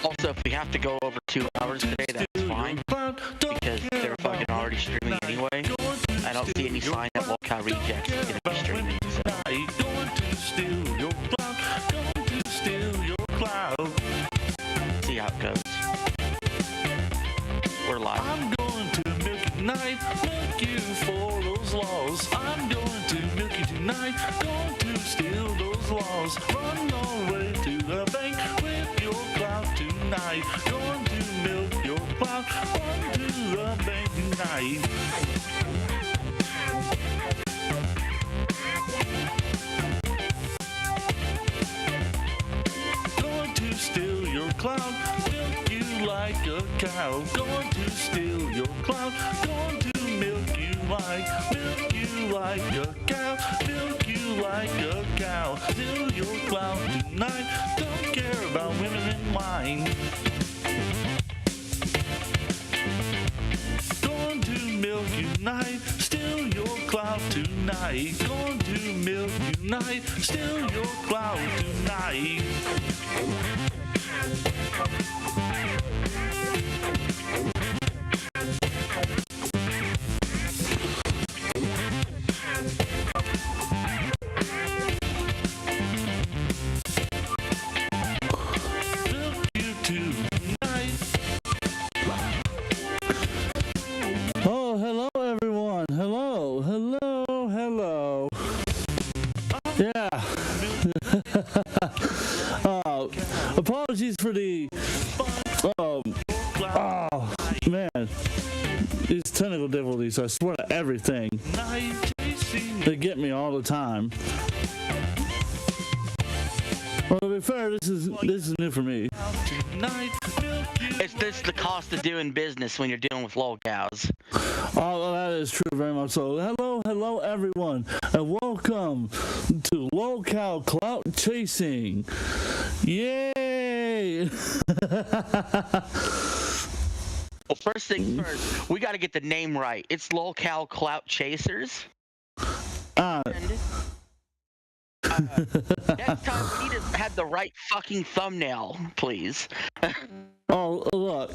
Also, if we have to go over 2 hours today, that's fine, because they're fucking already streaming anyway. I don't see any sign that Lolcow Rejects is going to be streaming, so. See how it goes. We're live. I'm going to milk you tonight, milk you for those laws. I'm going to milk you tonight, going to steal those laws. Run all the way to the bank with your clout tonight. Going to milk your clout, run to the bank tonight. Going to steal your clout, milk you like a cow. Going to steal your clout, going to milk you like a cow. Milk you like a cow. Steal your clout tonight. Don't care about women and wine. Going to milk you tonight. Steal your clout tonight. Going to milk you tonight. Steal your clout tonight. Oh, hello everyone. Hello, hello, hello. Yeah. Apologies for the oh man, these technical difficulties. I swear to everything, they get me all the time. Well, to be fair, this is new for me. It's this the cost of doing business when you're dealing with Lolcows. Oh, well, that is true, very much so. Hello, everyone, and welcome to Lolcow Clout Chasing. Yay! Well, first things first, we got to get the name right. It's Lolcow Clout Chasers. Next time we need to have the right fucking thumbnail, please. Oh, look,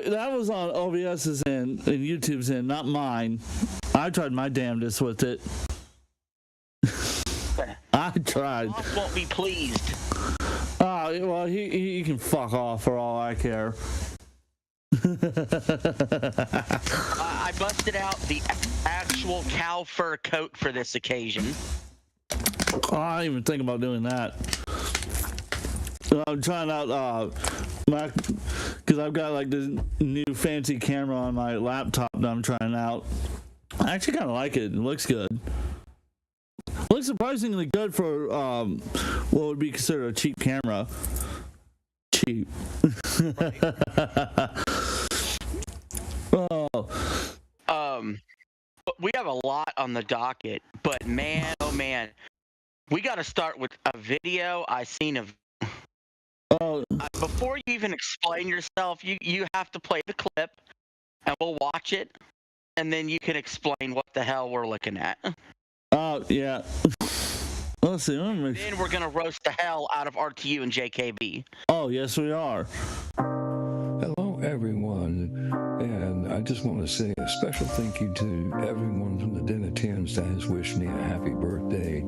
that was on OBS's end and YouTube's end, not mine. I tried my damnedest with it. I tried. Boss won't be pleased. Well, he can fuck off for all I care. I busted out the actual cow fur coat for this occasion. I didn't even think about doing that. I'm trying out because I've got like this new fancy camera on my laptop that I'm trying out. I actually kind of like it. It looks good. It looks surprisingly good for what would be considered a cheap camera. Cheap. But we have a lot on the docket, but man, oh man, we got to start with a video I seen of. Before you even explain yourself, you have to play the clip, and we'll watch it, and then you can explain what the hell we're looking at. Yeah. Let's see. Then we're gonna roast the hell out of RTU and JKB. Oh, yes, we are. Hello, everyone, and I just want to say a special thank you to everyone from the Den of Tens that has wished me a happy birthday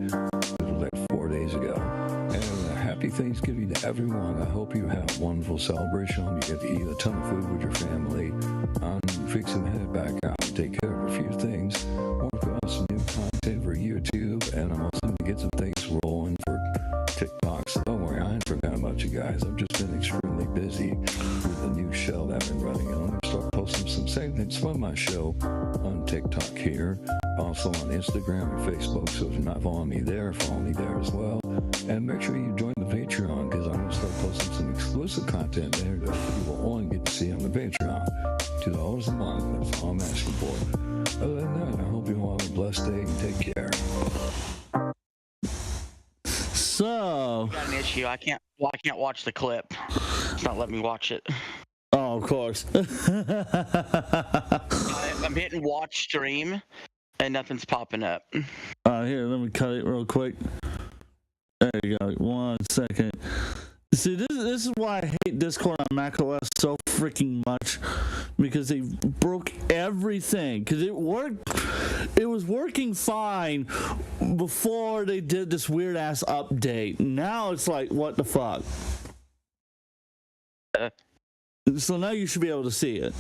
like 4 days ago, and a happy Thanksgiving to everyone. I hope you have a wonderful celebration. You get to eat a ton of food with your family. I'm fixing to head back out and take care of a few things. I want to put out some new content for YouTube, and I'm also going to get some things rolling for TikTok. So don't worry, I ain't forgotten about you guys. I've just been extremely busy with the new show that I've been running. I'm going to start posting some segments from my show on TikTok here, also on Instagram and Facebook. So if you're not following me there, follow me there as well. And make sure you join the Patreon, because I'm going to start posting some exclusive content there that you will only get to see on the Patreon. $2 a month, that's all I'm asking for. Other than that, I hope you all have a blessed day and take care. So, Got an issue. I can't watch the clip. It's not letting me watch it. oh, of course. I'm hitting watch stream, and nothing's popping up. Here, let me cut it real quick. There you go. 1 second. See, this is why I hate Discord on macOS so freaking much, because they broke everything. Because it was working fine before they did this weird ass update. Now it's like, what the fuck? So now you should be able to see it.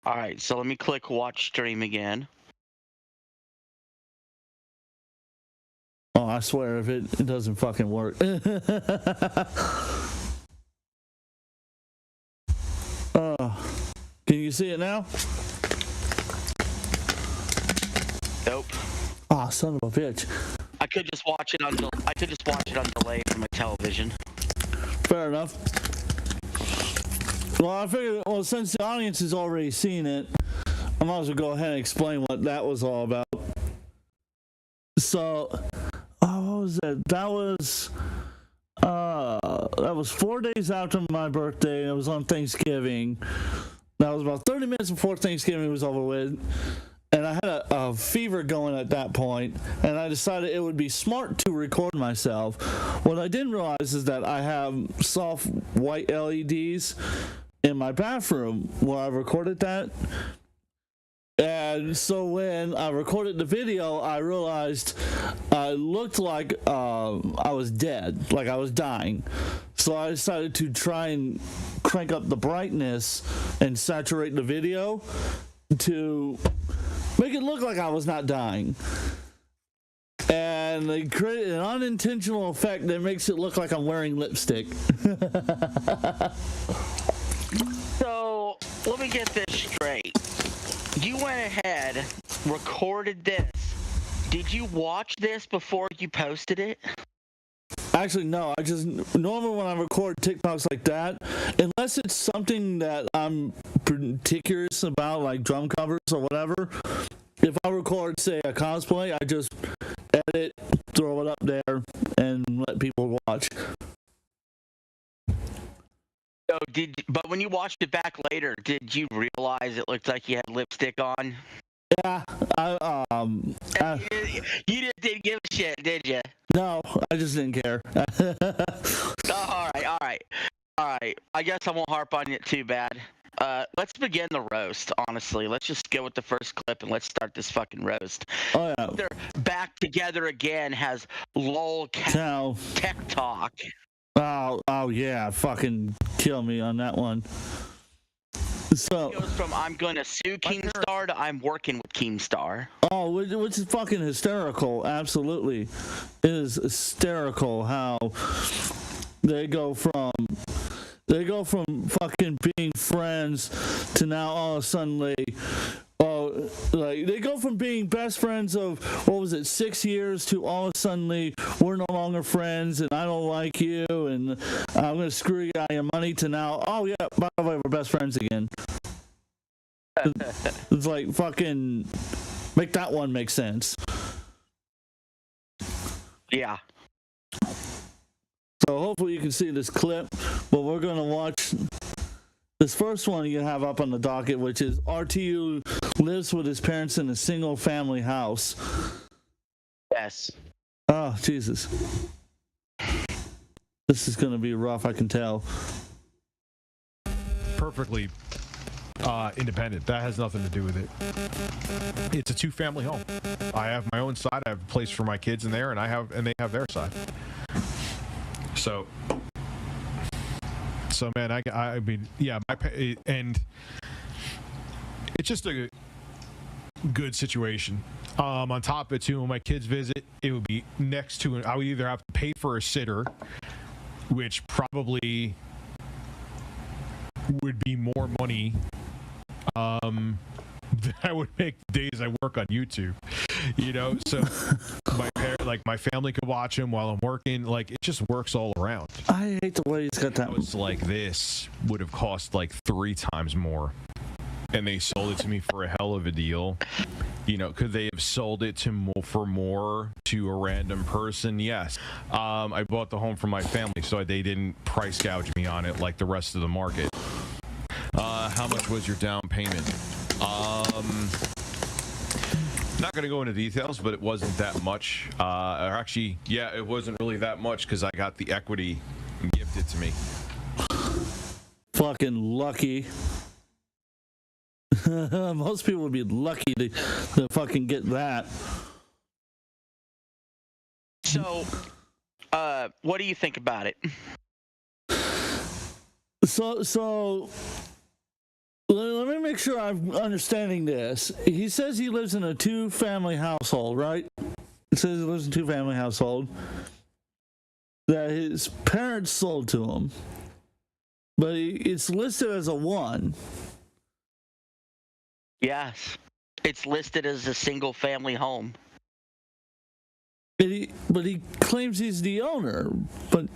All right, so let me click watch stream again. Oh, I swear if it doesn't fucking work. Can you see it now? Nope. Oh, son of a bitch. I could just watch it on delay from my television. Fair enough. Well, I figured, since the audience has already seen it, I might as well go ahead and explain what that was all about. So, what was that? That was 4 days after my birthday. It was on Thanksgiving. That was about 30 minutes before Thanksgiving was over with. And I had a fever going at that point, and I decided it would be smart to record myself. What I didn't realize is that I have soft white LEDs in my bathroom where I recorded that. And so when I recorded the video, I realized I looked like I was dead, like I was dying. So I decided to try and crank up the brightness and saturate the video to make it look like I was not dying. And they created an unintentional effect that makes it look like I'm wearing lipstick. So, let me get this straight. You went ahead, recorded this. Did you watch this before you posted it? Actually, no. I just normally when I record TikToks like that, unless it's something that I'm particular about, like drum covers or whatever, if I record, say, a cosplay, I just edit, throw it up there, and let people watch. So but when you watched it back later, did you realize it looked like you had lipstick on? Yeah, You just didn't give a shit, did you? no, I just didn't care. All right. I guess I won't harp on it too bad. Let's begin the roast, honestly. Let's just go with the first clip and let's start this fucking roast. Oh, yeah. They're back together again has lol Cow. tech talk. Oh, yeah, fucking kill me on that one. So It goes from I'm going to sue Keemstar to I'm working with Keemstar. Oh, which is fucking hysterical. Absolutely. It is hysterical how they go from fucking being friends to now all of a sudden they go from being best friends of 6 years to all of a sudden we're no longer friends and I don't like you and I'm gonna screw you out of your money to now, oh yeah, by the way, we're best friends again. It's like fucking make that one make sense. Yeah. So hopefully you can see this clip, but we're gonna watch this first one you have up on the docket, which is RTU lives with his parents in a single family house. Yes. Oh, Jesus. This is gonna be rough, I can tell. Perfectly independent. That has nothing to do with it. It's a two-family home. I have my own side. I have a place for my kids in there, and they have their side. So man, I mean, yeah, and it's just a good situation. On top of it too, when my kids visit, it would be next to I would either have to pay for a sitter, which probably would be more money that would make the days I work on YouTube, so my family could watch him while I'm working. Like, it just works all around. I hate the way he's got that. It's like this would have cost like 3 times more, and they sold it to me for a hell of a deal. Could they have sold it for more to a random person? Yes. I bought the home for my family, so they didn't price gouge me on it like the rest of the market. How much was your down payment? Not going to go into details, but it wasn't that much. It wasn't really that much because I got the equity it to me. Fucking lucky. Most people would be lucky to fucking get that. So, what do you think about it? So let me make sure I'm understanding this. He says he lives in a 2-family household, right? It says he lives in a 2-family household that his parents sold to him, but it's listed as a 1. Yes, it's listed as a single-family home. But he claims he's the owner, but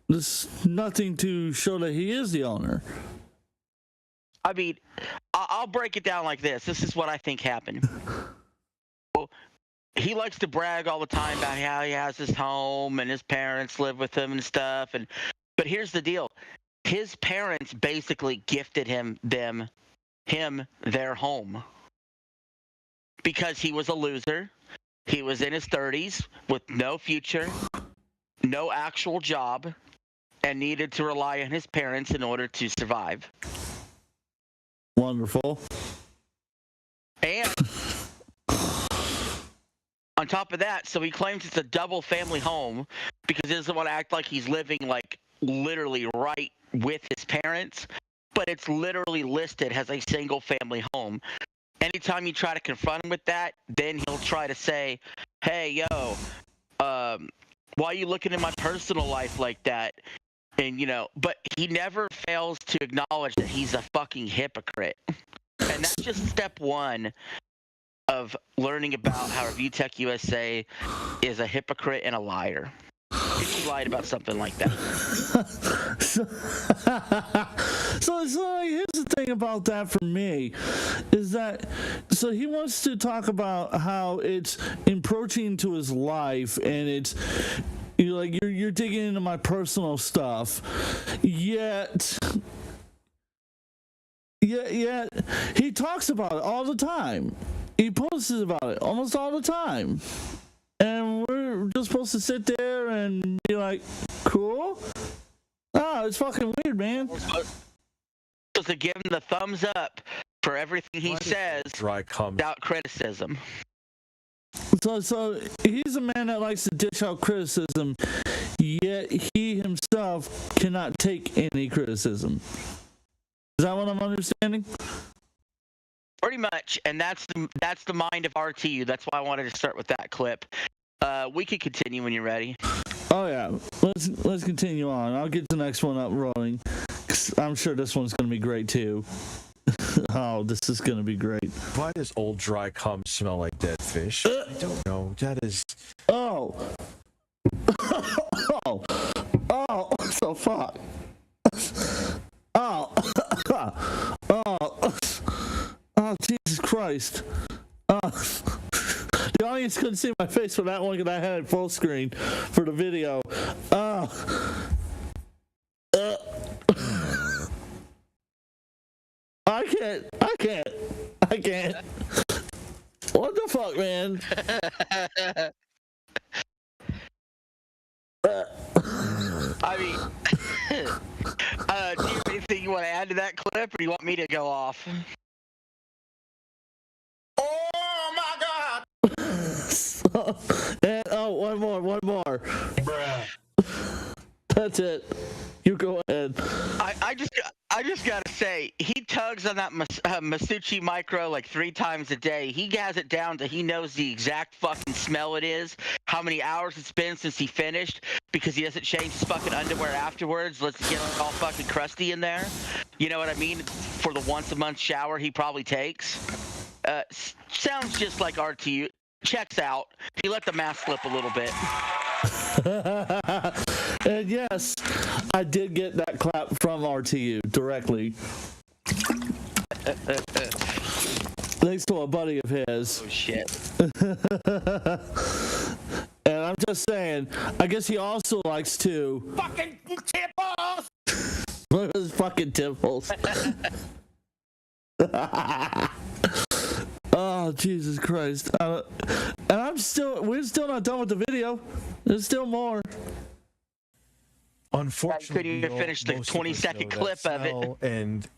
there's nothing to show that he is the owner. I mean, I'll break it down like this. This is what I think happened. Well, he likes to brag all the time about how he has his home and his parents live with him and stuff. But here's the deal: his parents basically gifted him their home because he was a loser. He was in his 30s with no future, no actual job, and needed to rely on his parents in order to survive. Wonderful. And on top of that, so he claims it's a double family home because he doesn't want to act like he's living like literally right with his parents, but it's literally listed as a single family home. Anytime you try to confront him with that, then he'll try to say, hey, yo, why are you looking in my personal life like that? And, but he never fails to acknowledge that he's a fucking hypocrite. And that's just step 1 of learning about how Review Tech USA is a hypocrite and a liar. He lied about something like that. So here's the thing about that for me is that so he wants to talk about how it's encroaching into his life and it's you're digging into my personal stuff, yet he talks about it all the time. He posts about it almost all the time. And we're just supposed to sit there and be like, cool? Oh, it's fucking weird, man. We're supposed to give him the thumbs up for everything he says without criticism. So he's a man that likes to dish out criticism, yet he himself cannot take any criticism. Is that what I'm understanding? Pretty much, and that's the mind of RTU. That's why I wanted to start with that clip. We can continue when you're ready. Oh yeah, let's continue on. I'll get the next one up rolling. I'm sure this one's gonna be great too. Oh, this is gonna be great. Why does old dry cum smell like dead fish? I don't know. That is. Oh. Oh. So fuck. Oh. Oh, Jesus Christ. The audience couldn't see my face for that one because I had it full screen for the video. I can't. What the fuck, man? I mean, do you have anything you want to add to that clip, or do you want me to go off? Oh my God! And one more. Bruh. That's it. You go ahead. I just gotta say, he tugs on that Masucci Micro like 3 times a day. He has it down to he knows the exact fucking smell it is, how many hours it's been since he finished, because he doesn't change his fucking underwear afterwards. Let's get all fucking crusty in there. You know what I mean? For the once a month shower he probably takes. Sounds just like RTU. Checks out. He let the mask slip a little bit. And yes, I did get that clap from RTU directly. Thanks to a buddy of his. Oh shit. And I'm just saying, I guess he also likes to Fucking tipples! look at his fucking temples. Oh, Jesus Christ. And we're still not done with the video. There's still more. Unfortunately, couldn't even finish the most of 20-second us know clip that of it. smell, and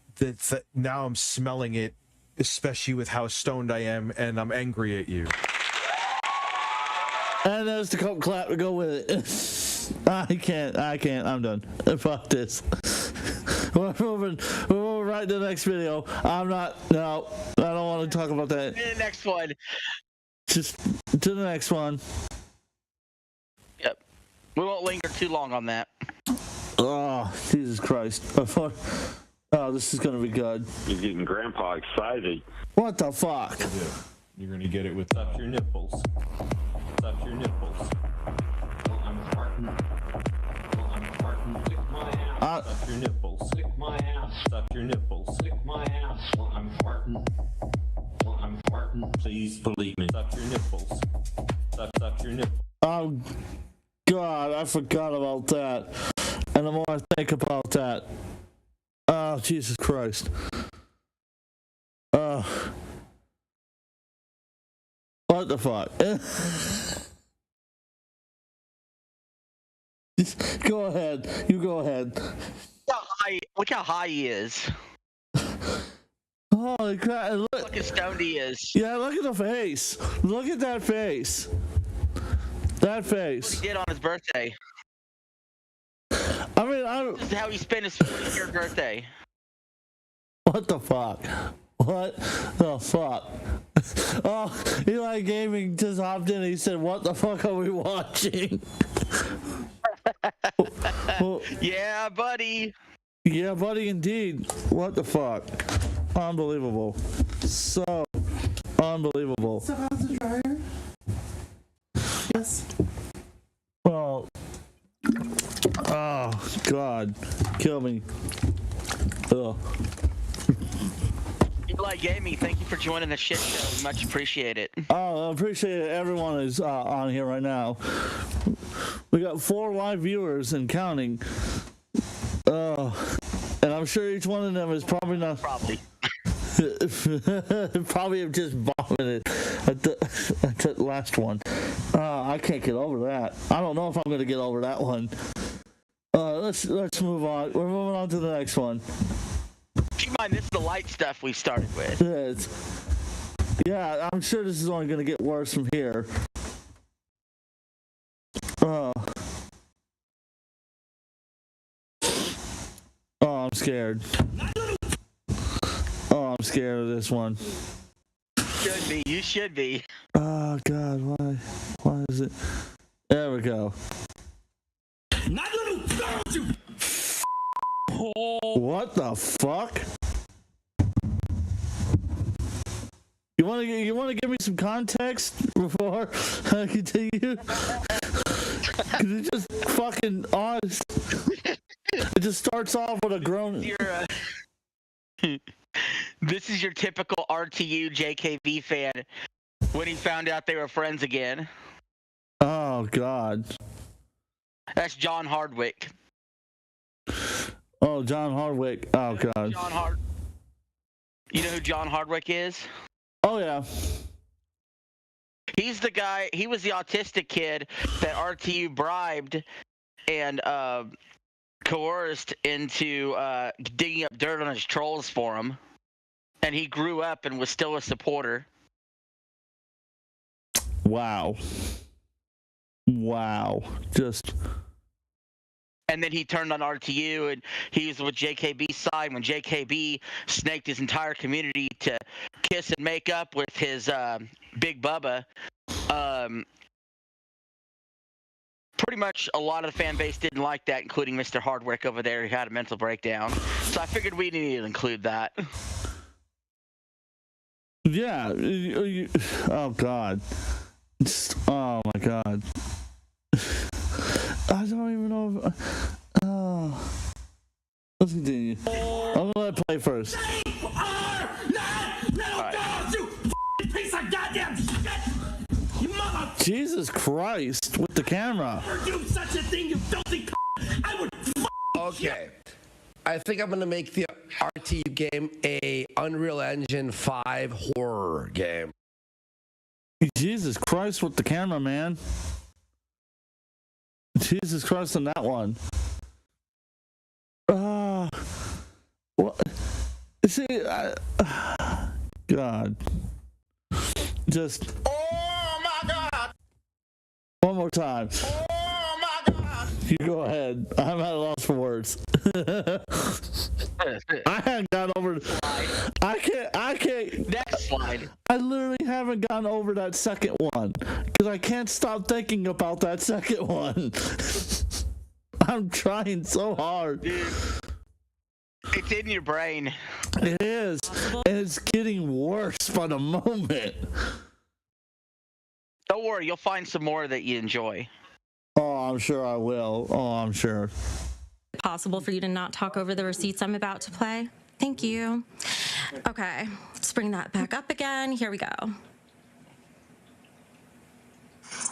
now I'm smelling it, especially with how stoned I am, and I'm angry at you. And there's the cult clap to go with it. I can't. I'm done. Fuck this. We're moving right to the next video. No, I don't want to talk about that. The next one. Just to the next one. Yep. We won't linger too long on that. Oh, Jesus Christ. Oh, this is going to be good. You're getting Grandpa excited. What the fuck? You're gonna get it with Touch your nipples. Touch your nipples. Well, I'm farting. Lick my ass. Touch your nipples. Lick my ass. Touch your nipples. Lick my ass. Well, I'm farting. Please believe me. Touch your nipples. Touch your nipples. Oh, God, I forgot about that. And the more I think about that, oh, Jesus Christ. What the fuck? Go ahead. You go ahead. Look how high he is. Holy crap. Look Look how stoned he is. Yeah, look at the face. Look at that face. That What face. he did on his birthday. I mean, This is how he spent his 40th birthday. what the fuck? What the fuck? Oh, Eli Gaming just hopped in and he said, what the fuck are we watching? Well, Yeah, buddy. yeah, buddy, indeed. What the fuck? Unbelievable. So unbelievable. So how's the dryer? Yes. Well, oh, God. Kill me. Ugh. Eli Gaming, thank you for joining the shit show. We much appreciate it. Oh, I appreciate it. Everyone is on here right now. We got 4 live viewers and counting. And I'm sure each one of them is probably not. Probably. Probably have just vomited at that last one. I can't get over that. I don't know if I'm gonna get over that one. Let's move on. We're moving on to the next one. Keep in mind, this is the light stuff we started with. Yeah, I'm sure this is only gonna get worse from here. Oh, I'm scared. Oh, I'm scared of this one. Should be. You should be. Oh, God, why? Why is it? There we go. What the fuck? You want to give me some context before I continue? Cause it just fucking honest. It just starts off with a groan. This is your typical RTU JKB fan when he found out they were friends again. Oh, God. That's John Hardwick. Oh, John Hardwick. Oh, God. You know who John Hardwick is? Oh, yeah. He's the guy. He was the autistic kid that RTU bribed and coerced into digging up dirt on his trolls for him. And he grew up and was still a supporter. Wow. Wow. Just. And then he turned on RTU, and he was with JKB's side when JKB snaked his entire community to kiss and make up with his Big Bubba. Pretty much a lot of the fan base didn't like that, including Mr. Hardwick over there, who had a mental breakdown. So I figured we needed to include that. Yeah. Oh, God. Oh, my God. I don't even know if... Let's continue. I'm gonna let it play first. Jesus Christ, with the camera. Okay. I think I'm going to make the RTU game a Unreal Engine 5 horror game. Jesus Christ with the camera, man. Jesus Christ on that one. See, God. Just. Oh my God! One more time. Oh my God! You go ahead. I'm at a loss for words. I haven't gotten over. I can't. Next slide. I literally haven't gotten over that second one because I can't stop thinking about that second one. I'm trying so hard. Dude, it's in your brain. It is, and it's getting worse by the moment. Don't worry, you'll find some more that you enjoy. Oh, I'm sure I will. Oh, I'm sure. Possible for you to not talk over the receipts I'm about to play? Thank you. Okay, let's bring that back up again. Here we go.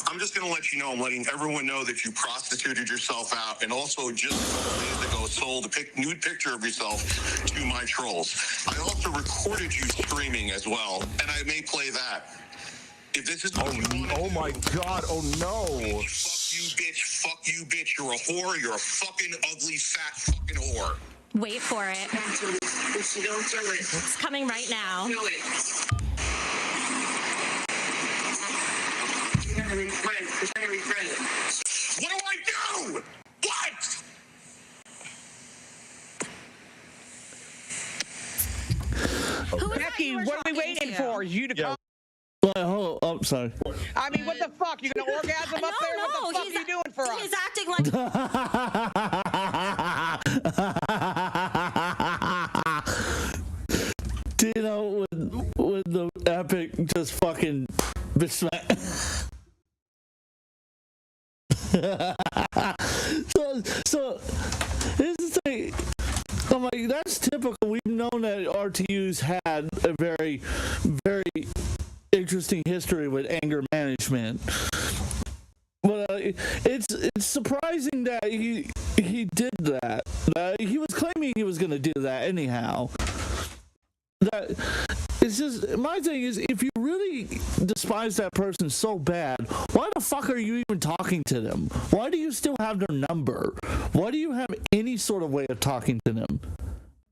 I'm just going to let you know, I'm letting everyone know that you prostituted yourself out and also just a couple days ago sold a nude picture of yourself to my trolls. I also recorded you streaming as well, and I may play that. If this is what you want Oh my God! Oh no! fuck you, bitch! Fuck you, bitch! You're a whore. You're a fucking ugly, fat fucking whore. Wait for it. It's coming right now. What do I do? What? Becky, what are we waiting for? You to come? Hold on. Oh, sorry. I mean, what the fuck? You gonna orgasm up there? What the fuck are you doing for us? He's acting like. Do you know when the epic just fucking besmack? so here's the thing. I'm like, that's typical. We've known that RTU's had a very, very interesting history with anger management. But it's surprising that he did that. He was claiming he was going to do that anyhow. That it's just, my thing is, if you really despise that person so bad, why the fuck are you even talking to them? Why do you still have their number? Why do you have any sort of way of talking to them?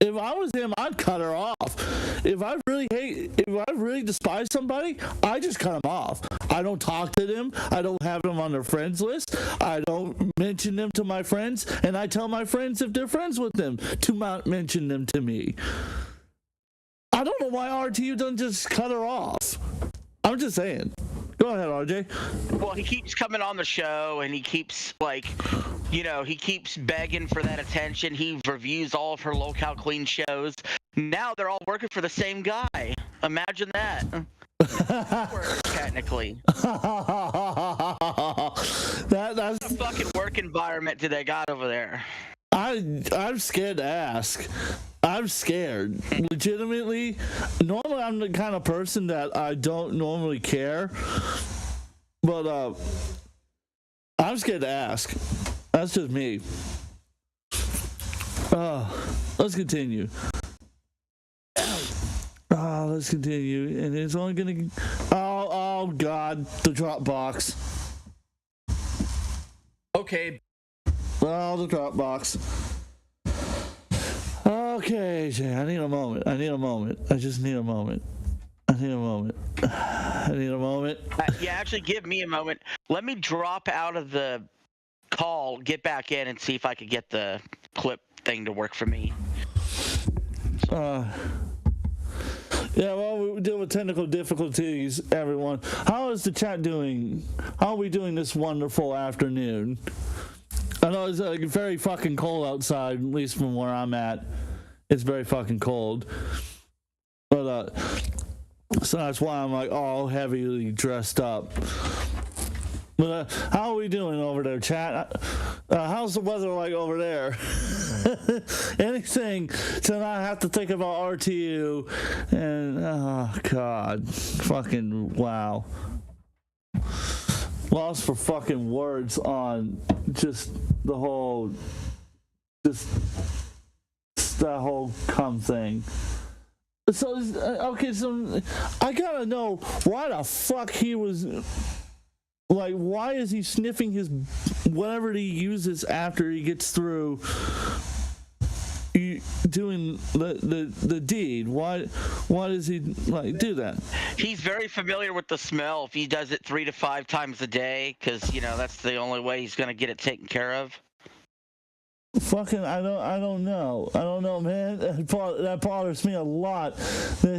If I was him, I'd cut her off. If I really despise somebody, I just cut them off. I don't talk to them. I don't have them on their friends list. I don't mention them to my friends, and I tell my friends if they're friends with them to not mention them to me. I don't know why RTU doesn't just cut her off. I'm just saying. Go ahead, RJ. Well, he keeps coming on the show, and he keeps, like, you know, he keeps begging for that attention. He reviews all of her Locale Clean shows. Now they're all working for the same guy. Imagine that. Technically. That's what fucking work environment do they got over there? I'm scared to ask. I'm scared. Legitimately. Normally, I'm the kind of person that I don't normally care. But, I'm scared to ask. That's just me. Let's continue. Let's continue. And it's only gonna... Oh, God. The drop box. Okay. Oh, the drop box. Okay, Jay, I need a moment. I just need a moment. I need a moment. Yeah, actually, give me a moment. Let me drop out of the call, get back in, and see if I could get the clip thing to work for me. Yeah, well, we deal with technical difficulties, everyone. How is the chat doing? How are we doing this wonderful afternoon? I know it's like very fucking cold outside, at least from where I'm at. It's very fucking cold. But, so that's why I'm like all heavily dressed up. But, how are we doing over there, chat? How's the weather like over there? Anything to not have to think about RTU and, oh, God. Fucking, wow. Lost for fucking words on just the whole, that whole cum thing. So, okay, so I gotta know why the fuck he was, like, why is he sniffing his, whatever he uses after he gets through, doing the deed? Why does he like do that? He's very familiar with the smell. If he does it 3 to 5 times a day, because that's the only way he's gonna get it taken care of. Fucking, I don't know, man. That bothers me a lot. That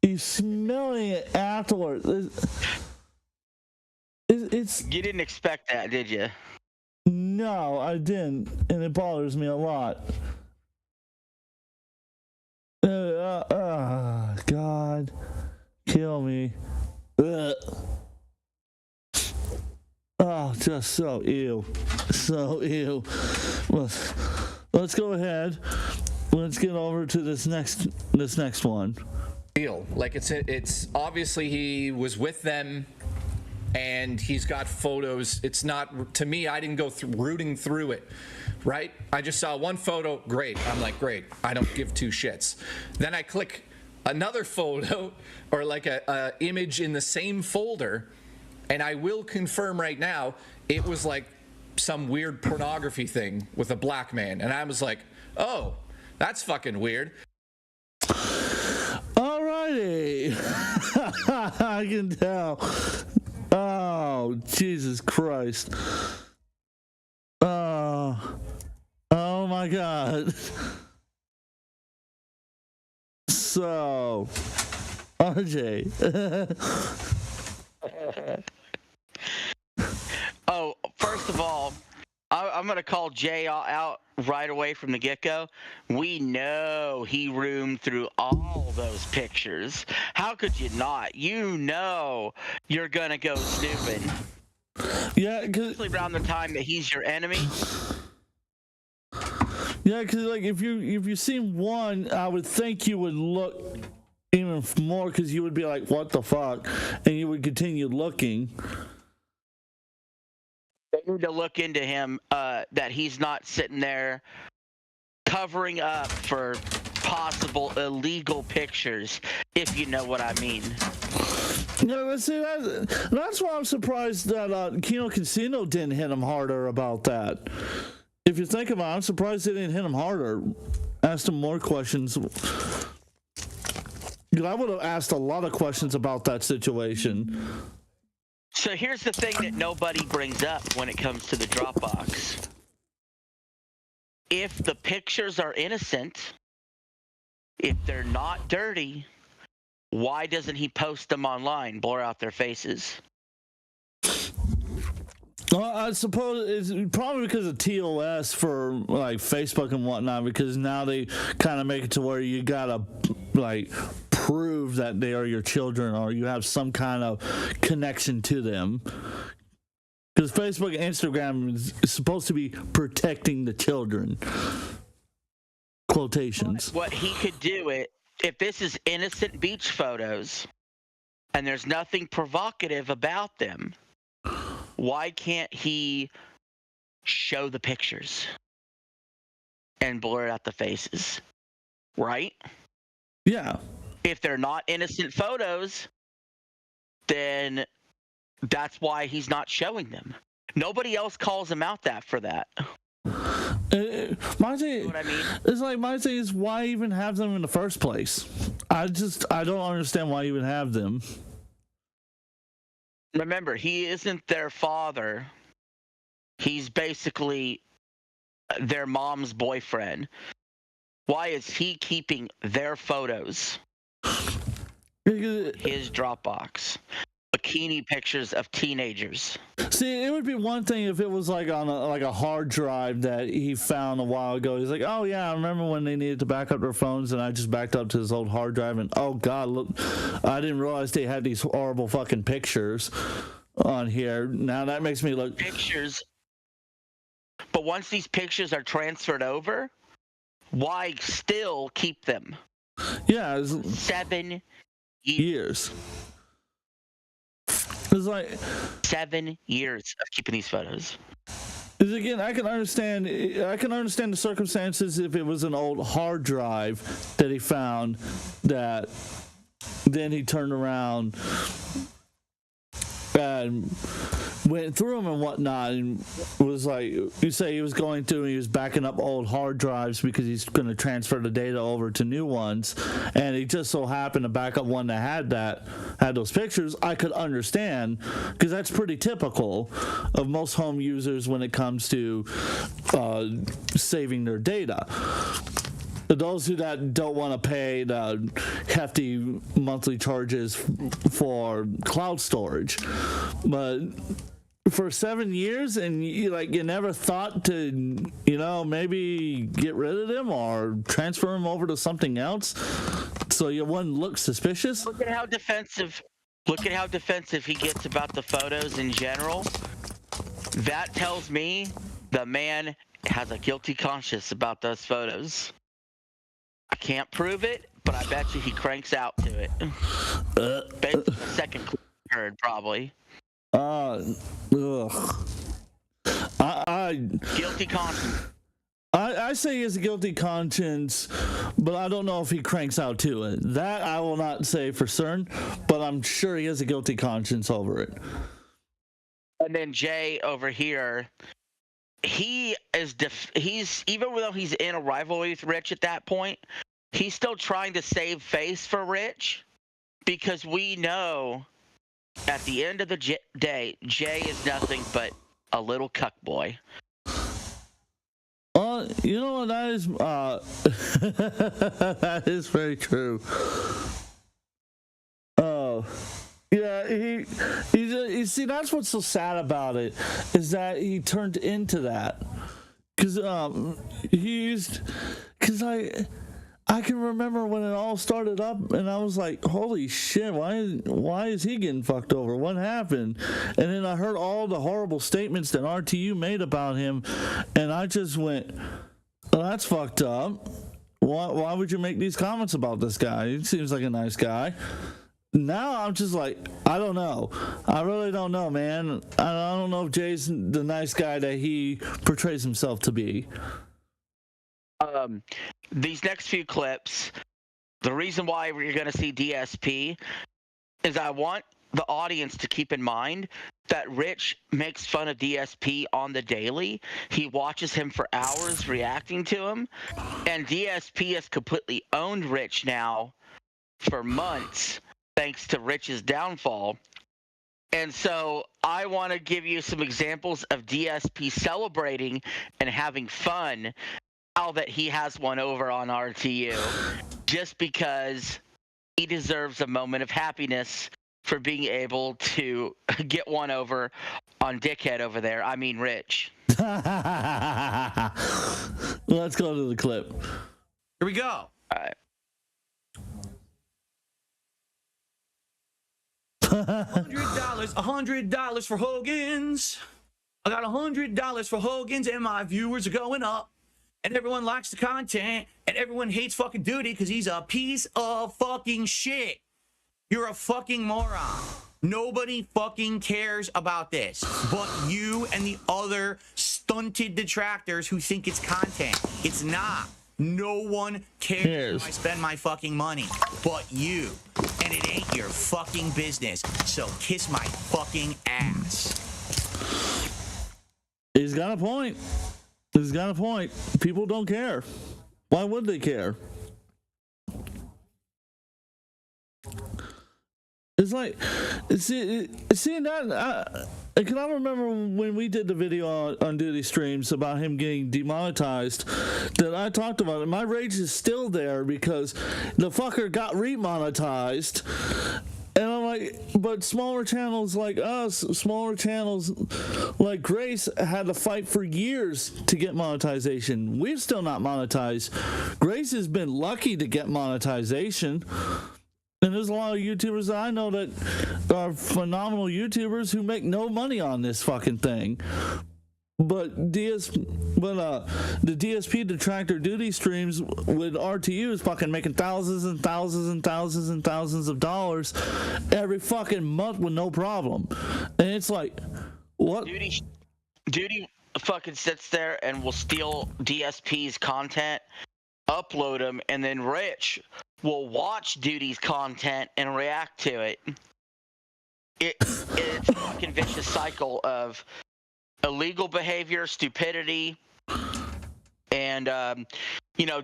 he's smelling it afterwards. It's. You didn't expect that, did you? No, I didn't, and it bothers me a lot. God, kill me. Oh, just so ew. Let's go ahead. Let's get over to this next one. Deal. Like it's obviously he was with them and he's got photos. It's not, to me, I didn't go rooting through it, right? I just saw one photo, great. I'm like, great. I don't give two shits. Then I click another photo or like a image in the same folder, and I will confirm right now, it was like some weird pornography thing with a black man. And I was like, oh, that's fucking weird. Alrighty. I can tell. Oh, Jesus Christ. Oh my God. So, RJ. Oh, first of all, I'm going to call Jay out right away from the get-go. We know he roomed through all those pictures. How could you not? You know you're going to go snooping. Yeah, especially around the time that he's your enemy. Yeah, because like if you seen one, I would think you would look even more, because you would be like, what the fuck? And you would continue looking. They need to look into him, that he's not sitting there covering up for possible illegal pictures, if you know what I mean. Yeah, but see, that's why I'm surprised that Kino Casino didn't hit him harder about that. If you think about it, I'm surprised they didn't hit him harder. Asked him more questions. I would have asked a lot of questions about that situation. So here's the thing that nobody brings up when it comes to the Dropbox. If the pictures are innocent, if they're not dirty, why doesn't he post them online, blur out their faces? Well, I suppose it's probably because of TOS for like Facebook and whatnot, because now they kind of make it to where you gotta like prove that they are your children or you have some kind of connection to them. Because Facebook and Instagram is supposed to be protecting the children. Quotations. What he could do it, if this is innocent beach photos and there's nothing provocative about them, why can't he show the pictures and blur out the faces? Right? Yeah. If they're not innocent photos, then that's why he's not showing them. Nobody else calls him out for that. My thing, you know what I mean? It's like, my thing is, why even have them in the first place? I don't understand why you even have them. Remember, he isn't their father. He's basically their mom's boyfriend. Why is he keeping their photos? His Dropbox. Bikini pictures of teenagers. See, it would be one thing if it was like on a hard drive that he found a while ago. He's like, oh yeah, I remember when they needed to back up their phones, and I just backed up to this old hard drive, and oh god, look, I didn't realize they had these horrible fucking pictures on here. Now that makes me look pictures. But once these pictures are transferred over, why still keep them? Yeah, 7 years. It's like 7 years of keeping these photos. Is again, I can understand the circumstances if it was an old hard drive that he found that then he turned around and went through them and whatnot, and was like, you say he was going through and he was backing up old hard drives because he's going to transfer the data over to new ones, and he just so happened to back up one that had those pictures. I could understand, because that's pretty typical of most home users when it comes to saving their data. Those who that don't want to pay the hefty monthly charges for cloud storage, but for 7 years, and you never thought to maybe get rid of them or transfer them over to something else, so you wouldn't look suspicious. Look at how defensive he gets about the photos in general. That tells me the man has a guilty conscience about those photos. I can't prove it, but I bet you he cranks out to it. Bet the second clip I heard, probably. Guilty conscience. I say he has a guilty conscience, but I don't know if he cranks out to it. That I will not say for certain, but I'm sure he has a guilty conscience over it. And then Jay over here, he's even though he's in a rivalry with Rich at that point, he's still trying to save face for Rich, because we know at the end of the day, Jay is nothing but a little cuck boy. You know what, that is that is very true. Oh. Yeah, you see, that's what's so sad about it, is that he turned into that. Because I can remember when it all started up, and I was like, holy shit, why is he getting fucked over? What happened? And then I heard all the horrible statements that RTU made about him, and I just went, oh, that's fucked up. Why would you make these comments about this guy? He seems like a nice guy. Now I'm just like, I don't know. I really don't know, man. I don't know if Jay's the nice guy that he portrays himself to be. These next few clips, the reason why we're going to see DSP is I want the audience to keep in mind that Rich makes fun of DSP on the daily. He watches him for hours reacting to him, and DSP has completely owned Rich now for months, thanks to Rich's downfall. And so I want to give you some examples of DSP celebrating and having fun now that he has one over on RTU, just because he deserves a moment of happiness for being able to get one over on Dickhead over there. I mean, Rich. Let's go to the clip. Here we go. All right. $100 for Hogan's. I got $100 for Hogan's, and my viewers are going up. And everyone likes the content, and everyone hates fucking Duty because he's a piece of fucking shit. You're a fucking moron. Nobody fucking cares about this but you and the other stunted detractors who think it's content. It's not. No one cares if I spend my fucking money but you. And it ain't your fucking business. So kiss my fucking ass. He's got a point. He's got a point. People don't care. Why would they care? It's like, seeing that, can I remember when we did the video on Duty streams about him getting demonetized, that I talked about it. My rage is still there because the fucker got remonetized. And I'm like, but smaller channels like us, smaller channels like Grace had to fight for years to get monetization. We're still not monetized. Grace has been lucky to get monetization. And there's a lot of YouTubers that I know that are phenomenal YouTubers who make no money on this fucking thing. But the DSP detractor Duty streams with RTU is fucking making thousands and thousands and thousands and thousands of dollars every fucking month with no problem. And it's like, what? Duty fucking sits there and will steal DSP's content, upload them, and then Rich will watch Duty's content and react to it. It's fucking vicious cycle of illegal behavior, stupidity, and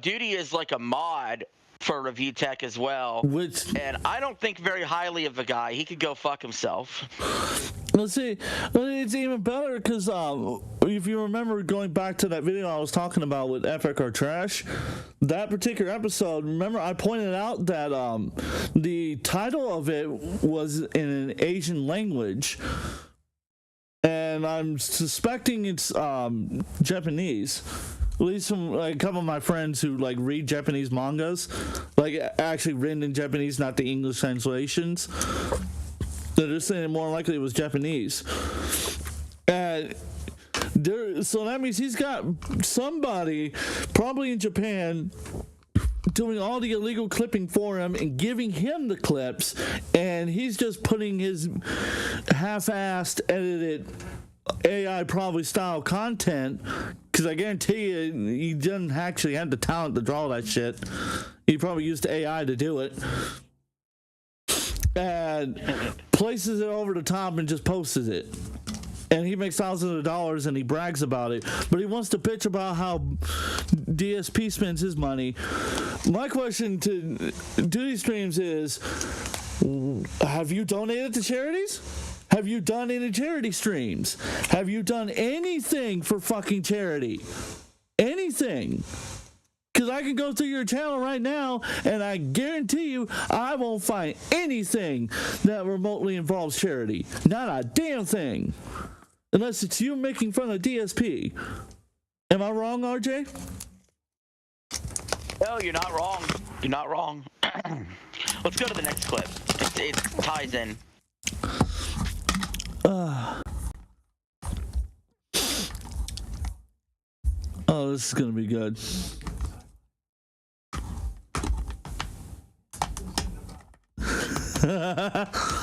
Duty is like a mod for Review Tech as well. And I don't think very highly of the guy. He could go fuck himself. Let's see. It's even better because if you remember going back to that video I was talking about with Epic or Trash, that particular episode, remember I pointed out that the title of it was in an Asian language, and I'm suspecting it's Japanese. At least from like a couple of my friends who like read Japanese mangas, like actually written in Japanese, not the English translations. They're just saying more likely it was Japanese. And so that means he's got somebody probably in Japan doing all the illegal clipping for him and giving him the clips, and he's just putting his half-assed edited AI probably style content, because I guarantee you he didn't actually have the talent to draw that shit. He probably used AI to do it, and places it over the top and just posts it. And he makes thousands of dollars and he brags about it, but he wants to bitch about how DSP spends his money. My question to Duty Streams is, have you donated to charities? Have you done any charity streams? Have you done anything for fucking charity? Anything? Because I can go through your channel right now and I guarantee you I won't find anything that remotely involves charity. Not a damn thing. Unless it's you making fun of DSP. Am I wrong, RJ? No, you're not wrong. You're not wrong. Let's go to the next clip. It ties in. Oh, this is gonna be good.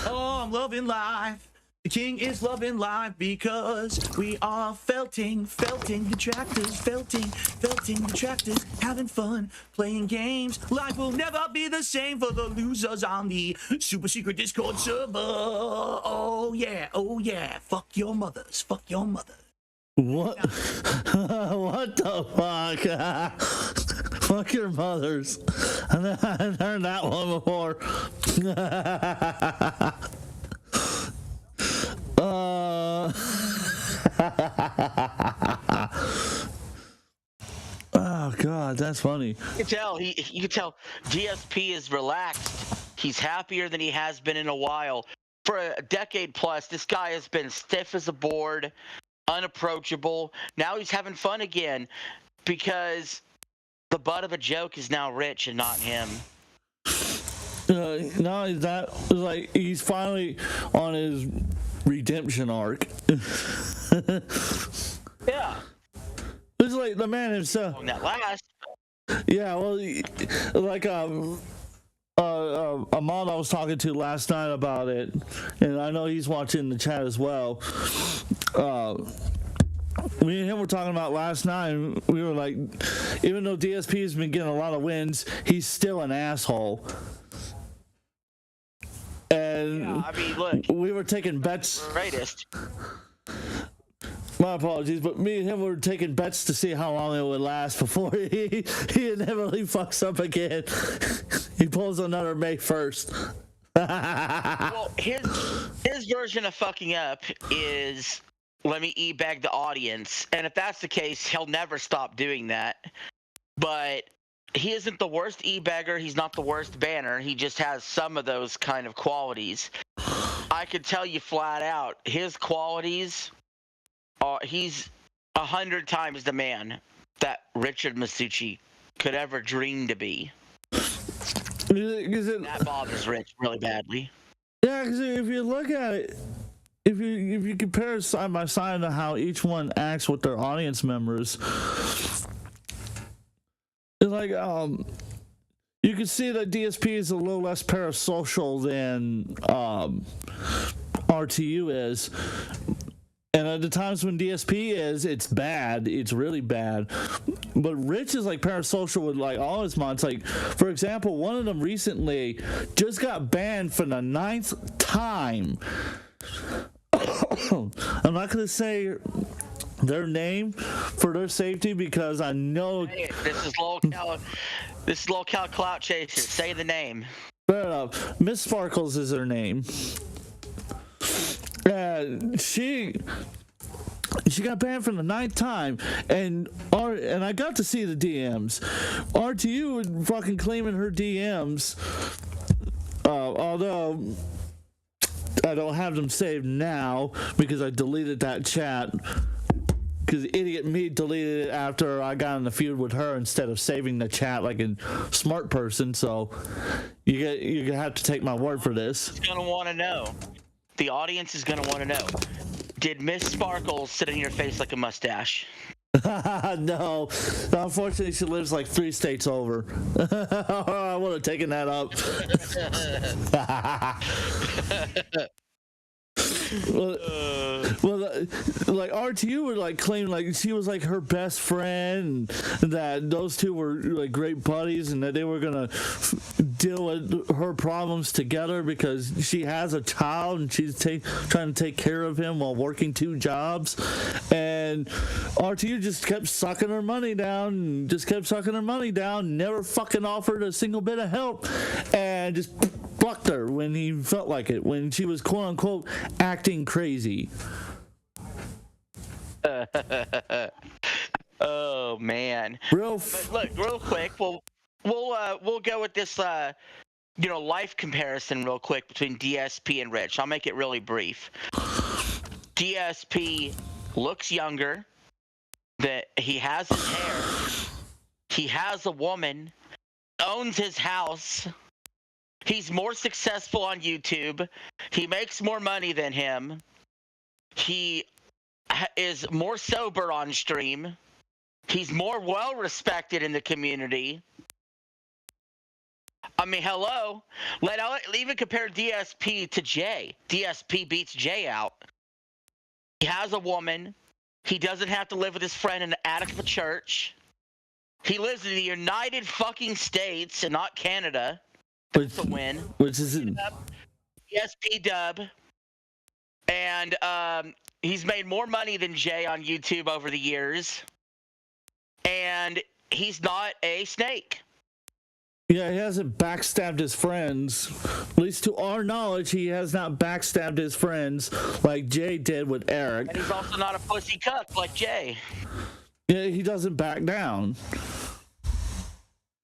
Oh, I'm loving life. The king is loving life because we are felting detractors, felting detractors, having fun, playing games. Life will never be the same for the losers on the super secret Discord server. Oh yeah, fuck your mothers. What? What the fuck? Fuck your mothers. I heard that one before. Oh god, that's funny. You can tell DSP is relaxed. He's happier than he has been in a while. For a decade plus, this guy has been stiff as a board, unapproachable. Now he's having fun again because the butt of a joke is now Rich and not him. Not only that, like he's finally on his redemption arc. Yeah. It's like the man himself. On that last. Yeah, well, like a mod I was talking to last night about it, and I know he's watching the chat as well. Me and him were talking about last night, and we were like, even though DSP has been getting a lot of wins, he's still an asshole. And yeah, I mean, look, we were taking bets. Greatest. My apologies, but me and him were taking bets to see how long it would last before he inevitably fucks up again. He pulls another May 1st. Well, his version of fucking up is let me e-bag the audience, and if that's the case, he'll never stop doing that. But he isn't the worst e-bagger. He's not the worst banner. He just has some of those kind of qualities. I could tell you flat out, his qualities. He's 100 times the man that Richard Masucci could ever dream to be. That bothers Rich really badly. Yeah, because if you look at it, if you compare it side by side to how each one acts with their audience members, it's like you can see that DSP is a little less parasocial than RTU is. And at the times when DSP is, it's bad. It's really bad. But Rich is like parasocial with like all his mods. Like, for example, one of them recently just got banned for the 9th time I'm not gonna say their name for their safety because I know this is low cal clout chaser. Say the name. Fair enough. Miss Sparkles is her name. She got banned for the 9th time, and I got to see the DMs. RTU was fucking claiming her DMs, although I don't have them saved now because I deleted that chat. Because idiot me deleted it after I got in the feud with her instead of saving the chat like a smart person. So you're gonna have to take my word for this. It's gonna want to know. The audience is gonna want to know. Did Miss Sparkles sit in your face like a mustache? No. Unfortunately, she lives like 3 states over. I would have taken that up. Well, like RTU would like claim like she was like her best friend, and that those two were like great buddies, and that they were gonna deal with her problems together because she has a child and she's trying to take care of him while working 2 jobs, and RTU just kept sucking her money down, never fucking offered a single bit of help, and just fucked her when he felt like it, when she was quote unquote acting crazy. Oh man. Look, real quick, we'll go with this life comparison real quick between DSP and Rich. I'll make it really brief. DSP looks younger, that he has his hair, he has a woman, owns his house. He's more successful on YouTube. He makes more money than him. He is more sober on stream. He's more well respected in the community. I mean, hello. I'll even compare DSP to Jay. DSP beats Jay out. He has a woman. He doesn't have to live with his friend in the attic of a church. He lives in the United fucking States and not Canada. That's a win. Which is in DSP dub. And he's made more money than Jay on YouTube over the years. And he's not a snake. Yeah, he hasn't backstabbed his friends. At least to our knowledge, he has not backstabbed his friends like Jay did with Eric. And he's also not a pussy cuck like Jay. Yeah, he doesn't back down.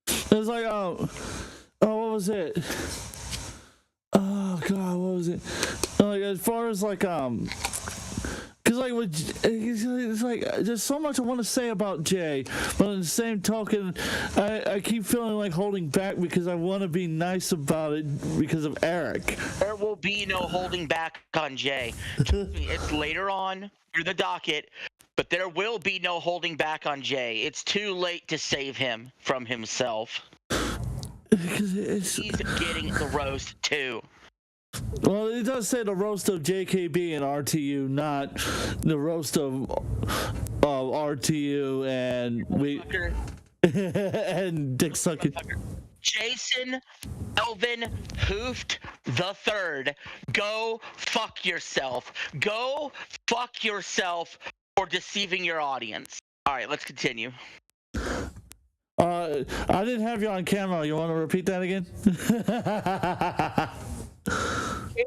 It was like, what was it? Oh God, what was it? Like as far as like because like it's like there's so much I want to say about Jay, but in the same token, I keep feeling like holding back because I want to be nice about it because of Eric. There will be no holding back on Jay. Trust me, it's later on through the docket, but there will be no holding back on Jay. It's too late to save him from himself. He's getting the roast too. Well, it does say the roast of JKB and RTU, not the roast of RTU and and Dick Sucking. Jason Elvin Hooft the Third. Go fuck yourself. Go fuck yourself for deceiving your audience. All right, let's continue. I didn't have you on camera. You want to repeat that again?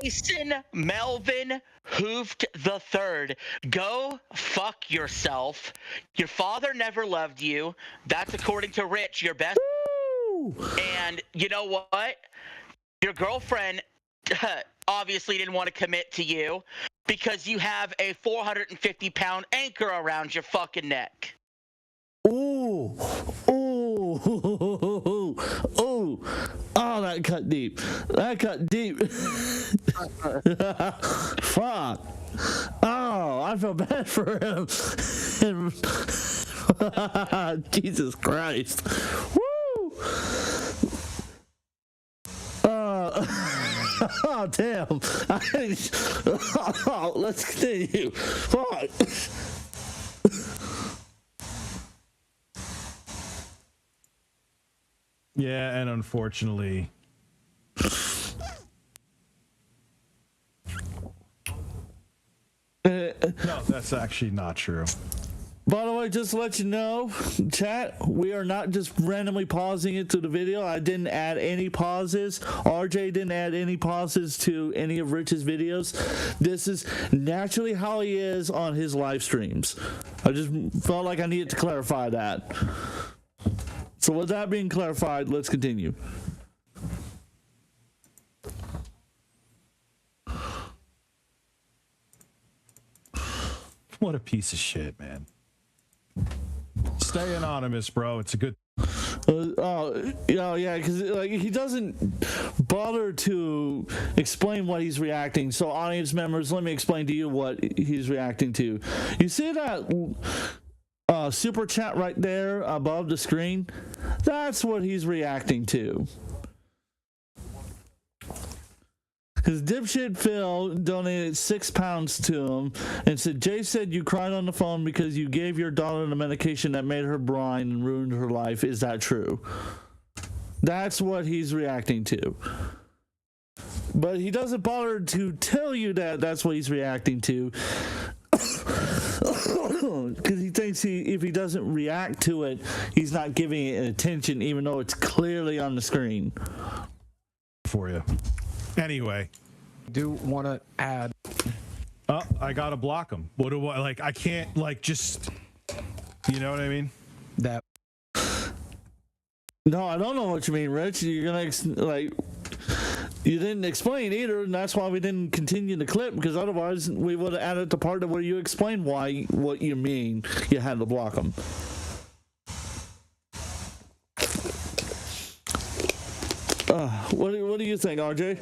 Jason Melvin Hooft the Third. Go fuck yourself. Your father never loved you. That's according to Rich, your best. Woo! And you know what? Your girlfriend obviously didn't want to commit to you because you have a 450-pound anchor around your fucking neck. Ooh. Ooh. Ooh. Oh, that cut deep. Fuck. Oh, I feel bad for him. Jesus Christ. Woo. Oh, damn. Let's continue. Fuck. Yeah, and unfortunately, No, that's actually not true. By the way, just to let you know, chat, we are not just randomly pausing it to the video. I didn't add any pauses. RJ didn't add any pauses to any of Rich's videos. This is naturally how he is on his live streams. I just felt like I needed to clarify that. So with that being clarified, let's continue. What a piece of shit, man. Stay anonymous, bro. It's a good. Yeah, because like he doesn't bother to explain what he's reacting. So, audience members, let me explain to you what he's reacting to. You see that super chat right there above the screen? That's what he's reacting to. Because dipshit Phil donated £6 to him and said, Jay said you cried on the phone because you gave your daughter the medication that made her blind and ruined her life. Is that true? That's what he's reacting to. But he doesn't bother to tell you that that's what he's reacting to. Because he thinks if he doesn't react to it, he's not giving it attention, even though it's clearly on the screen. For you. Anyway, do want to add. Oh, I gotta block him. What do I like? I can't like just. You know what I mean? That. No, I don't know what you mean, Rich. You're gonna like. You didn't explain either, and that's why we didn't continue the clip. Because otherwise, we would have added the part where you explain what you mean. You had to block him. What do you think, RJ?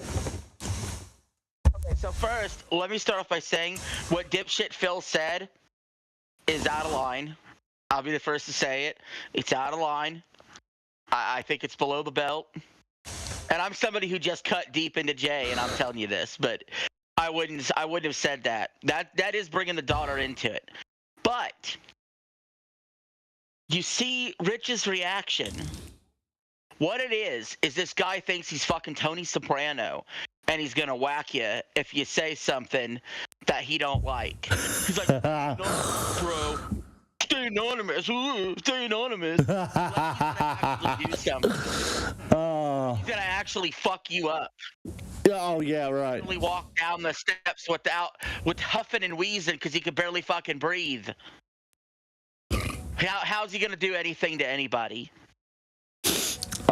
Okay, so first, let me start off by saying what dipshit Phil said is out of line. I'll be the first to say it. It's out of line. I think it's below the belt. And I'm somebody who just cut deep into Jay, and I'm telling you this, but I wouldn't have said that. That is bringing the daughter into it. But you see Rich's reaction. What it is this guy thinks he's fucking Tony Soprano, and he's gonna whack you if you say something that he don't like. He's like, no, bro, stay anonymous, stay anonymous. Like, he's gonna do something. He's gonna actually fuck you up. Oh yeah, right. He walk down the steps with huffing and wheezing because he could barely fucking breathe. How's he gonna do anything to anybody?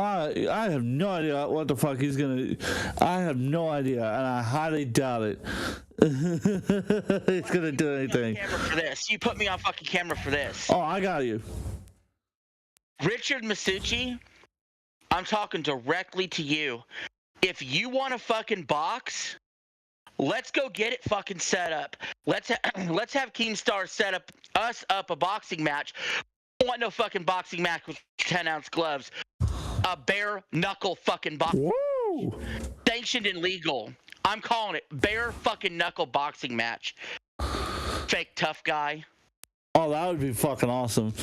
I have no idea what the fuck he's gonna. I have no idea, and I highly doubt it. He's gonna do anything. Camera for this. You put me on fucking camera for this. Oh, I got you. Richard Masucci, I'm talking directly to you. If you want a fucking box, let's go get it fucking set up. Let's have Keemstar set up a boxing match. I don't want no fucking boxing match with 10-ounce gloves. A bare knuckle fucking boxing. Woo! Sanctioned and legal. I'm calling it bare fucking knuckle boxing match. Fake tough guy. Oh, that would be fucking awesome.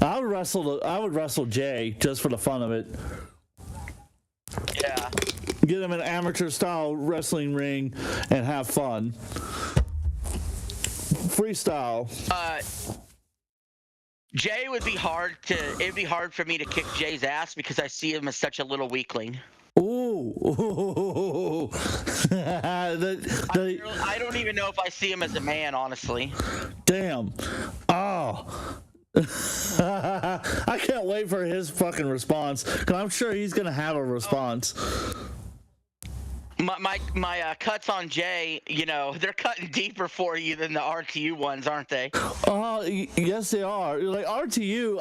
I would wrestle Jay just for the fun of it. Yeah. Get him an amateur style wrestling ring and have fun. Freestyle. Jay would be it'd be hard for me to kick Jay's ass because I see him as such a little weakling. Ooh. I don't even know if I see him as a man, honestly. Damn. Oh. I can't wait for his fucking response, because I'm sure he's going to have a response. My cuts on Jay, you know, they're cutting deeper for you than the RTU ones, aren't they? Yes, they are. Like RTU,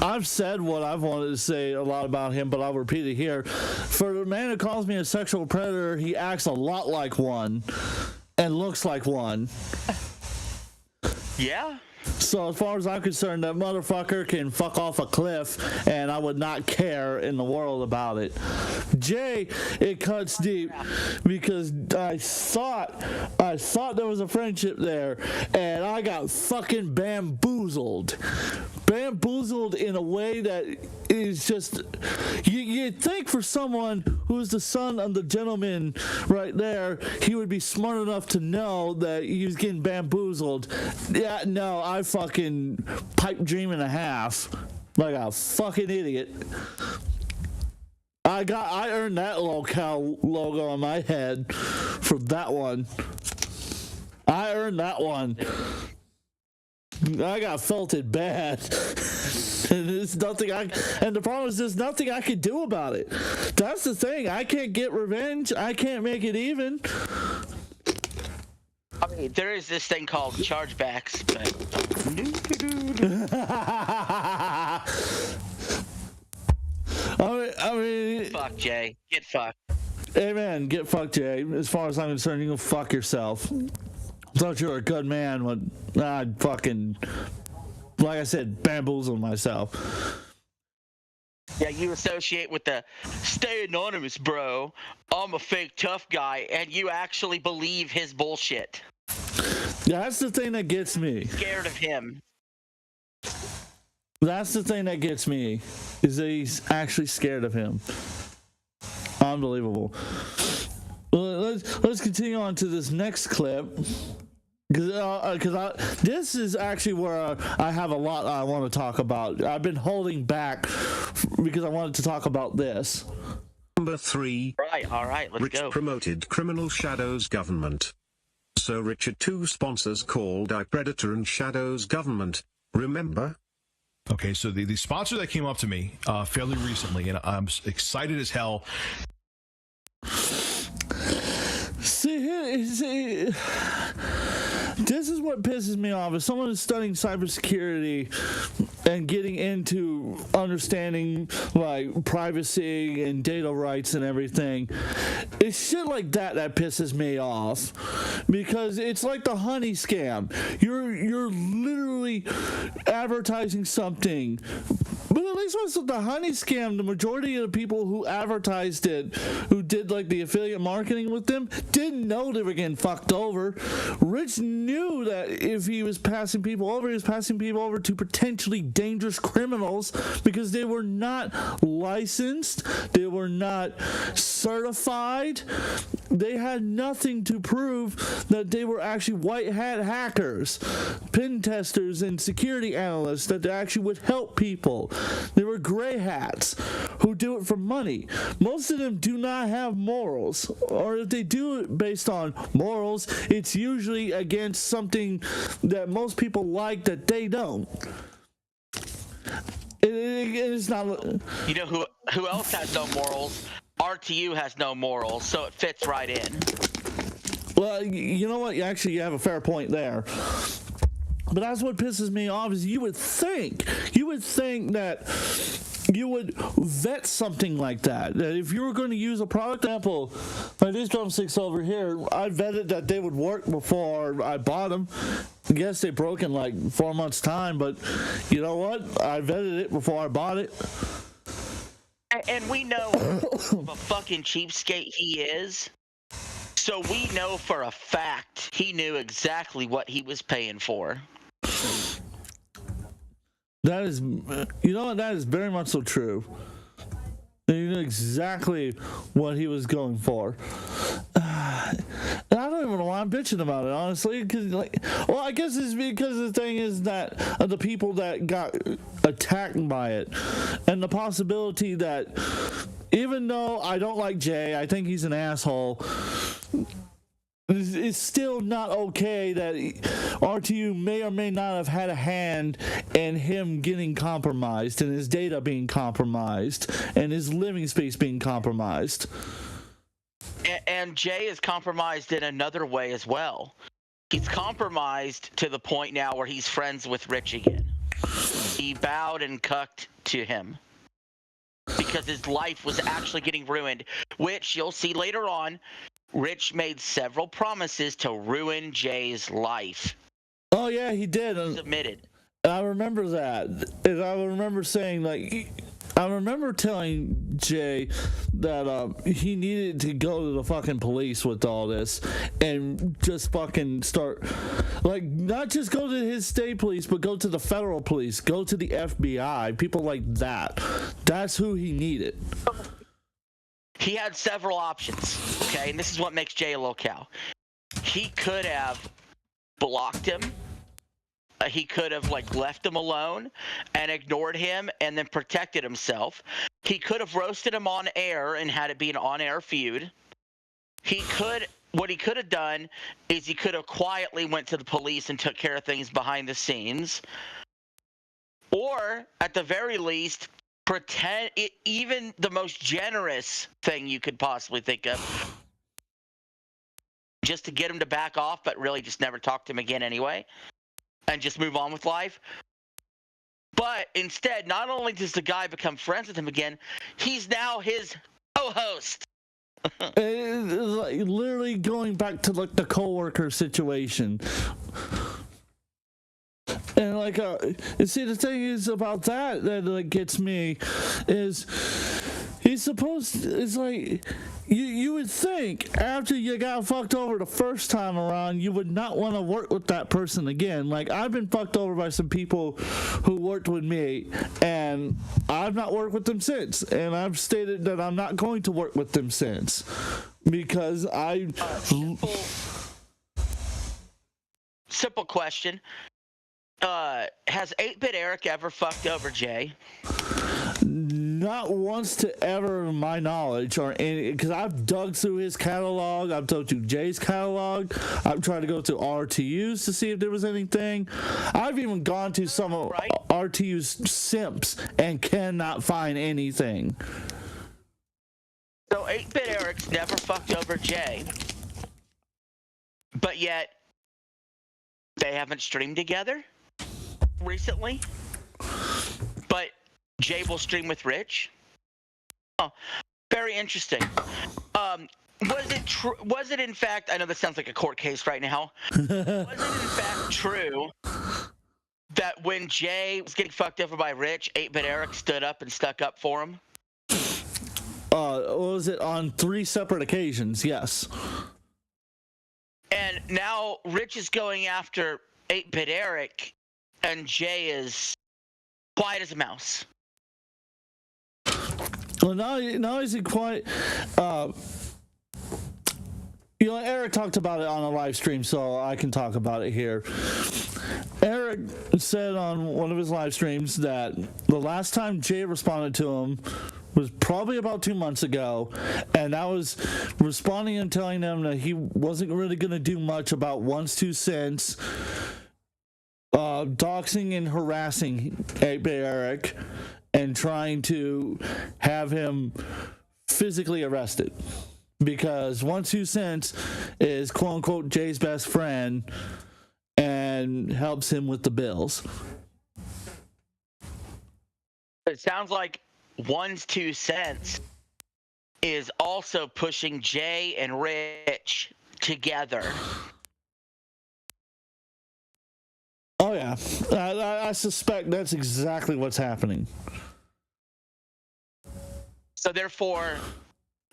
I've said what I've wanted to say a lot about him, but I'll repeat it here. For the man who calls me a sexual predator, he acts a lot like one and looks like one. Yeah. So as far as I'm concerned, that motherfucker can fuck off a cliff, and I would not care in the world about it. Jay, it cuts deep because I thought there was a friendship there, and I got fucking bamboozled in a way that is just, you'd think for someone who's the son of the gentleman right there, he would be smart enough to know that he was getting bamboozled. Yeah, no, I fucking pipe dream and a half like a fucking idiot. I earned that locale logo on my head for that one. I earned that one. I got felted bad. And the problem is there's nothing I can do about it. That's the thing. I can't get revenge. I can't make it even. I mean, there is this thing called chargebacks, but I mean, fuck Jay. Get fucked. Hey man, get fucked, Jay. As far as I'm concerned, you can fuck yourself. I thought you were a good man, but I'd fucking, like I said, bamboozle myself. Yeah, you associate with the stay anonymous, bro. I'm a fake tough guy, and you actually believe his bullshit. Yeah, that's the thing that gets me. Scared of him. That's the thing that gets me, is that he's actually scared of him. Unbelievable. Well, let's continue on to this next clip. Because this is actually where I have a lot I want to talk about. I've been holding back because I wanted to talk about this. Number 3. Right, all right, let's go. Rich promoted criminal Shadows government. So Richard 2 sponsors called Predator and Shadows government. Remember? Okay, so the sponsor that came up to me fairly recently, and I'm excited as hell. See, this is what pisses me off. If someone is studying cybersecurity and getting into understanding like privacy and data rights and everything, it's shit like that pisses me off, because it's like the honey scam. You're literally advertising something. But at least with the honey scam, the majority of the people who advertised it, who did like the affiliate marketing with them, didn't know they were getting fucked over. Rich knew that if he was passing people over, he was passing people over to potentially dangerous criminals, because they were not licensed, they were not certified, they had nothing to prove that they were actually white hat hackers, pen testers, and security analysts that actually would help people. They were gray hats who do it for money. Most of them do not have morals, or if they do it based on morals, it's usually against something that most people like that they don't. It's not. You know who else has no morals? RTU has no morals, so it fits right in. Well, you know what? Actually, you have a fair point there. But that's what pisses me off, is you would think that you would vet something like that. That if you were going to use a product, example, like these drumsticks over here, I vetted that they would work before I bought them. I guess they broke in like 4 months' time, but you know what? I vetted it before I bought it. And we know what a fucking cheapskate he is. So we know for a fact he knew exactly what he was paying for. That is, you know what? That is very much so true. You know exactly what he was going for. And I don't even know why I'm bitching about it, honestly. Because, well, I guess it's because the thing is that the people that got attacked by it, and the possibility that, even though I don't like Jay, I think he's an asshole, it's still not okay that RTU may or may not have had a hand in him getting compromised, and his data being compromised, and his living space being compromised. And Jay is compromised in another way as well. He's compromised to the point now where he's friends with Rich again. He bowed and cucked to him because his life was actually getting ruined, which you'll see later on. Rich made several promises to ruin Jay's life. Oh yeah, he did. Submitted. I remember that. And I remember saying, like, I remember telling Jay that he needed to go to the fucking police with all this and just fucking start, like, not just go to his state police, but go to the federal police, go to the FBI, people like that. That's who he needed. He had several options, okay? And this is what makes Jay a locale. He could have blocked him. He could have, like, left him alone and ignored him and then protected himself. He could have roasted him on air and had it be an on-air feud. What he could have done is he could have quietly went to the police and took care of things behind the scenes. Or, at the very least, pretend even the most generous thing you could possibly think of, just to get him to back off, but really just never talk to him again anyway, and just move on with life. But instead, not only does the guy become friends with him again, he's now his co-host. It's like literally going back to, like, the coworker situation. And, like, see, the thing is about that like, gets me is he's supposed to, it's like, you would think after you got fucked over the first time around, you would not want to work with that person again. Like, I've been fucked over by some people who worked with me, and I've not worked with them since. And I've stated that I'm not going to work with them since. Because Simple question. Has 8-Bit Eric ever fucked over Jay? Not once to ever, in my knowledge, or any, because I've dug through his catalog. I've dug through Jay's catalog. I've tried to go to RTUs to see if there was anything. I've even gone to some of RTU's simps and cannot find anything. So 8-Bit Eric's never fucked over Jay, but yet they haven't streamed together recently. But Jay will stream with Rich. Oh, very interesting. Was it in fact, I know this sounds like a court case right now, was it in fact true that when Jay was getting fucked over by Rich, 8-Bit Eric stood up and stuck up for him? Was it on 3 separate occasions? Yes. And now Rich is going after 8-Bit Eric, and Jay is quiet as a mouse. Well, now he's quiet. Eric talked about it on a live stream, so I can talk about it here. Eric said on one of his live streams that the last time Jay responded to him was probably about 2 months ago, and that was responding and telling them that he wasn't really going to do much about 1's 2 cents, doxing and harassing 8-Bit Eric, and trying to have him physically arrested. Because 1's 2 cents is quote-unquote Jay's best friend and helps him with the bills. It sounds like 1's 2 cents is also pushing Jay and Rich together. Oh, yeah. I suspect that's exactly what's happening. So therefore,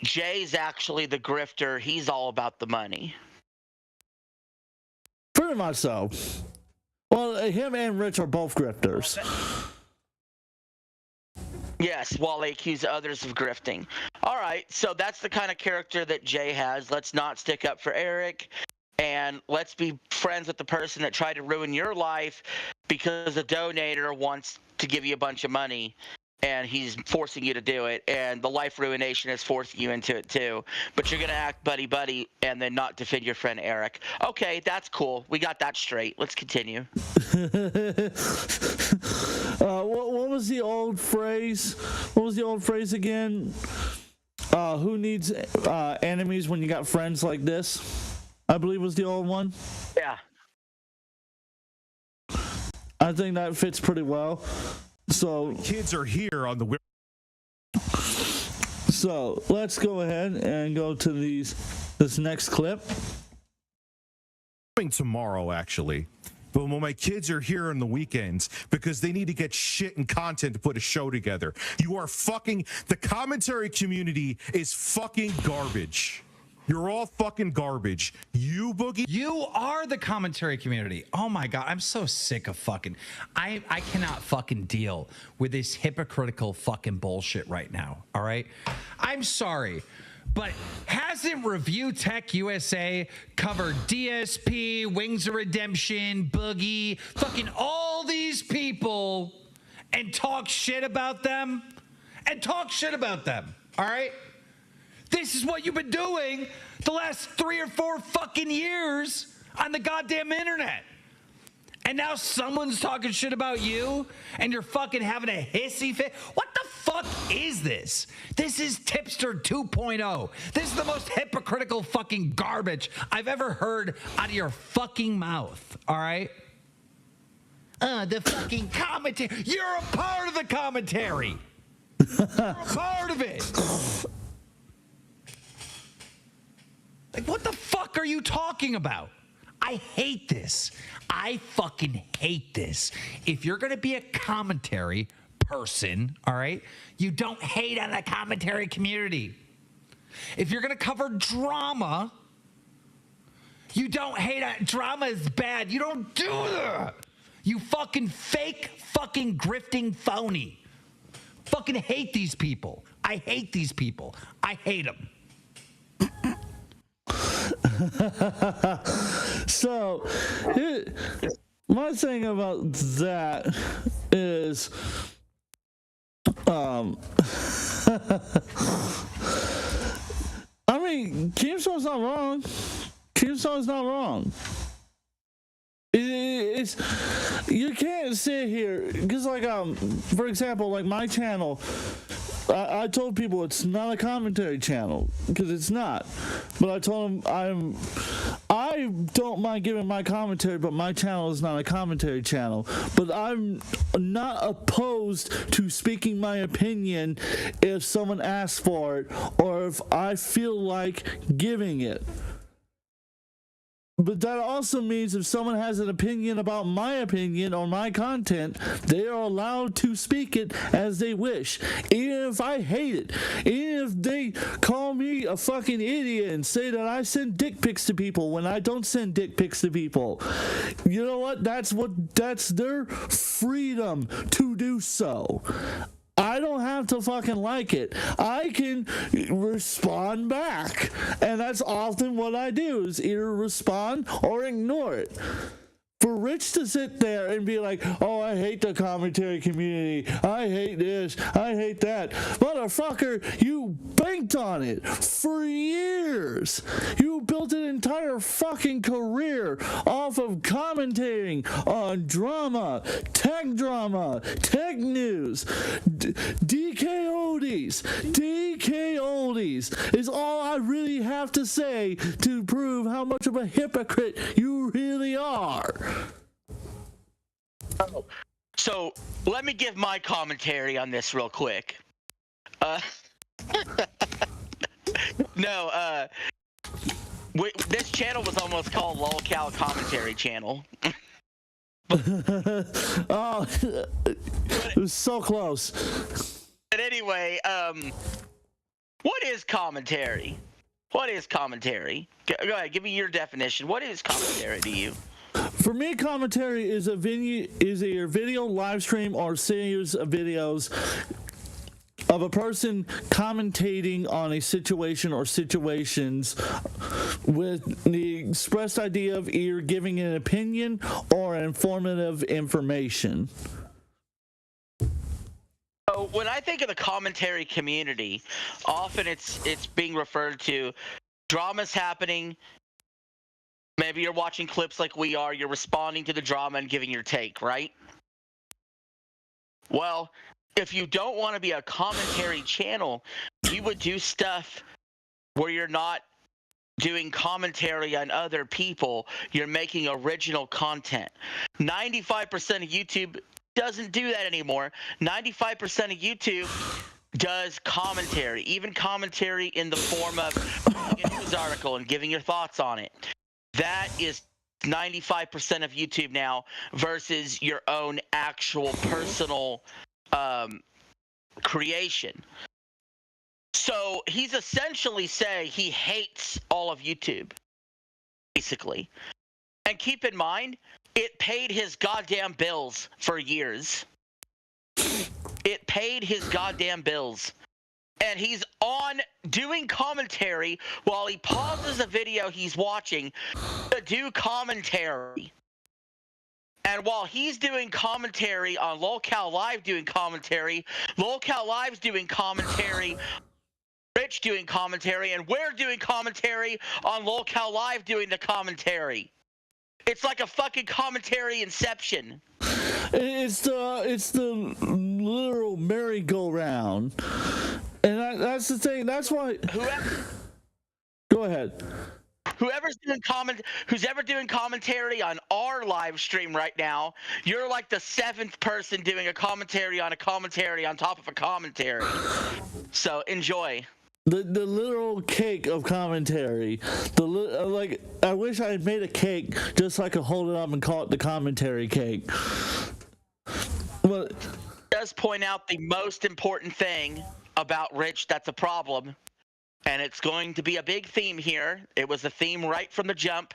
Jay's actually the grifter. He's all about the money. Pretty much so. Well, him and Rich are both grifters. Yes, while they accuse others of grifting. All right, so that's the kind of character that Jay has. Let's not stick up for Eric, and let's be friends with the person that tried to ruin your life because a donator wants to give you a bunch of money, and he's forcing you to do it, and the life ruination is forcing you into it too. But you're going to act buddy-buddy and then not defend your friend Eric. Okay, that's cool. We got that straight. Let's continue. What was the old phrase? What was the old phrase again? Who needs enemies when you got friends like this? I believe was the old one. Yeah. I think that fits pretty well. So kids are here on the. So let's go ahead and go to this next clip. Tomorrow, actually, But when my kids are here on the weekends because they need to get shit and content to put a show together, you are fucking, the commentary community is fucking garbage. You're all fucking garbage. You, Boogie. You are the commentary community. Oh my God. I'm so sick of fucking. I cannot fucking deal with this hypocritical fucking bullshit right now. All right. I'm sorry, but hasn't Review Tech USA covered DSP, Wings of Redemption, Boogie, fucking all these people and talk shit about them? All right. This is what you've been doing the last 3 or 4 fucking years on the goddamn internet. And now someone's talking shit about you and you're fucking having a hissy fit. What the fuck is this? This is Tipster 2.0. This is the most hypocritical fucking garbage I've ever heard out of your fucking mouth. All right? The fucking commentary. You're a part of the commentary. You're a part of it. Like, what the fuck are you talking about? I hate this. I fucking hate this. If you're going to be a commentary person, all right, you don't hate on the commentary community. If you're going to cover drama, you don't hate on drama is bad. You don't do that. You fucking fake fucking grifting phony. Fucking hate these people. I hate these people. I hate them. So, my thing about that is, I mean, Keemstar's not wrong. Keemstar's not wrong. It's you can't sit here because, like, for example, like my channel. I told people it's not a commentary channel because it's not. But I told them I don't mind giving my commentary, but my channel is not a commentary channel. But I'm not opposed to speaking my opinion if someone asks for it or if I feel like giving it. But that also means if someone has an opinion about my opinion or my content, they are allowed to speak it as they wish. Even if I hate it. Even if they call me a fucking idiot and say that I send dick pics to people when I don't send dick pics to people. You know what? That's their freedom to do so. I don't have to fucking like it. I can respond back. And that's often what I do, is either respond or ignore it. For Rich to sit there and be like, oh, I hate the commentary community. I hate this. I hate that. Motherfucker, you banked on it for years. You built an entire fucking career off of commentating on drama, tech news, DK oldies is all I really have to say to prove how much of a hypocrite you really are. So let me give my commentary on this real quick. This channel was almost called Lolcow Commentary Channel. Oh, it was so close. But anyway, what is commentary? What is commentary? Go ahead, give me your definition. What is commentary to you? For me, commentary is a video live stream or series of videos of a person commentating on a situation or situations with the expressed idea of either giving an opinion or informative information. So when I think of the commentary community, often it's being referred to drama's happening. Maybe you're watching clips like we are, you're responding to the drama and giving your take, right? Well, if you don't want to be a commentary channel, you would do stuff where you're not doing commentary on other people, you're making original content. 95% of YouTube doesn't do that anymore. 95% of YouTube does commentary, even commentary in the form of reading a news article and giving your thoughts on it. That is 95% of YouTube now versus your own actual personal creation. So he's essentially saying he hates all of YouTube, basically. And keep in mind, it paid his goddamn bills for years. It paid his goddamn bills. And he's on doing commentary while he pauses a video he's watching to do commentary. And while he's doing commentary on LolCal Live doing commentary, LolCal Live's doing commentary, Rich doing commentary, and we're doing commentary on LolCal Live doing the commentary. It's like a fucking commentary inception. It's the literal merry-go-round. And that's the thing. That's why. Go ahead. Who's ever doing commentary on our live stream right now, you're like the 7th person doing a commentary on top of a commentary. So enjoy. The literal cake of commentary. Like, I wish I had made a cake just so I could hold it up and call it the commentary cake. But it does point out the most important thing about Rich that's a problem, and it's going to be a big theme here. It was a theme right from the jump.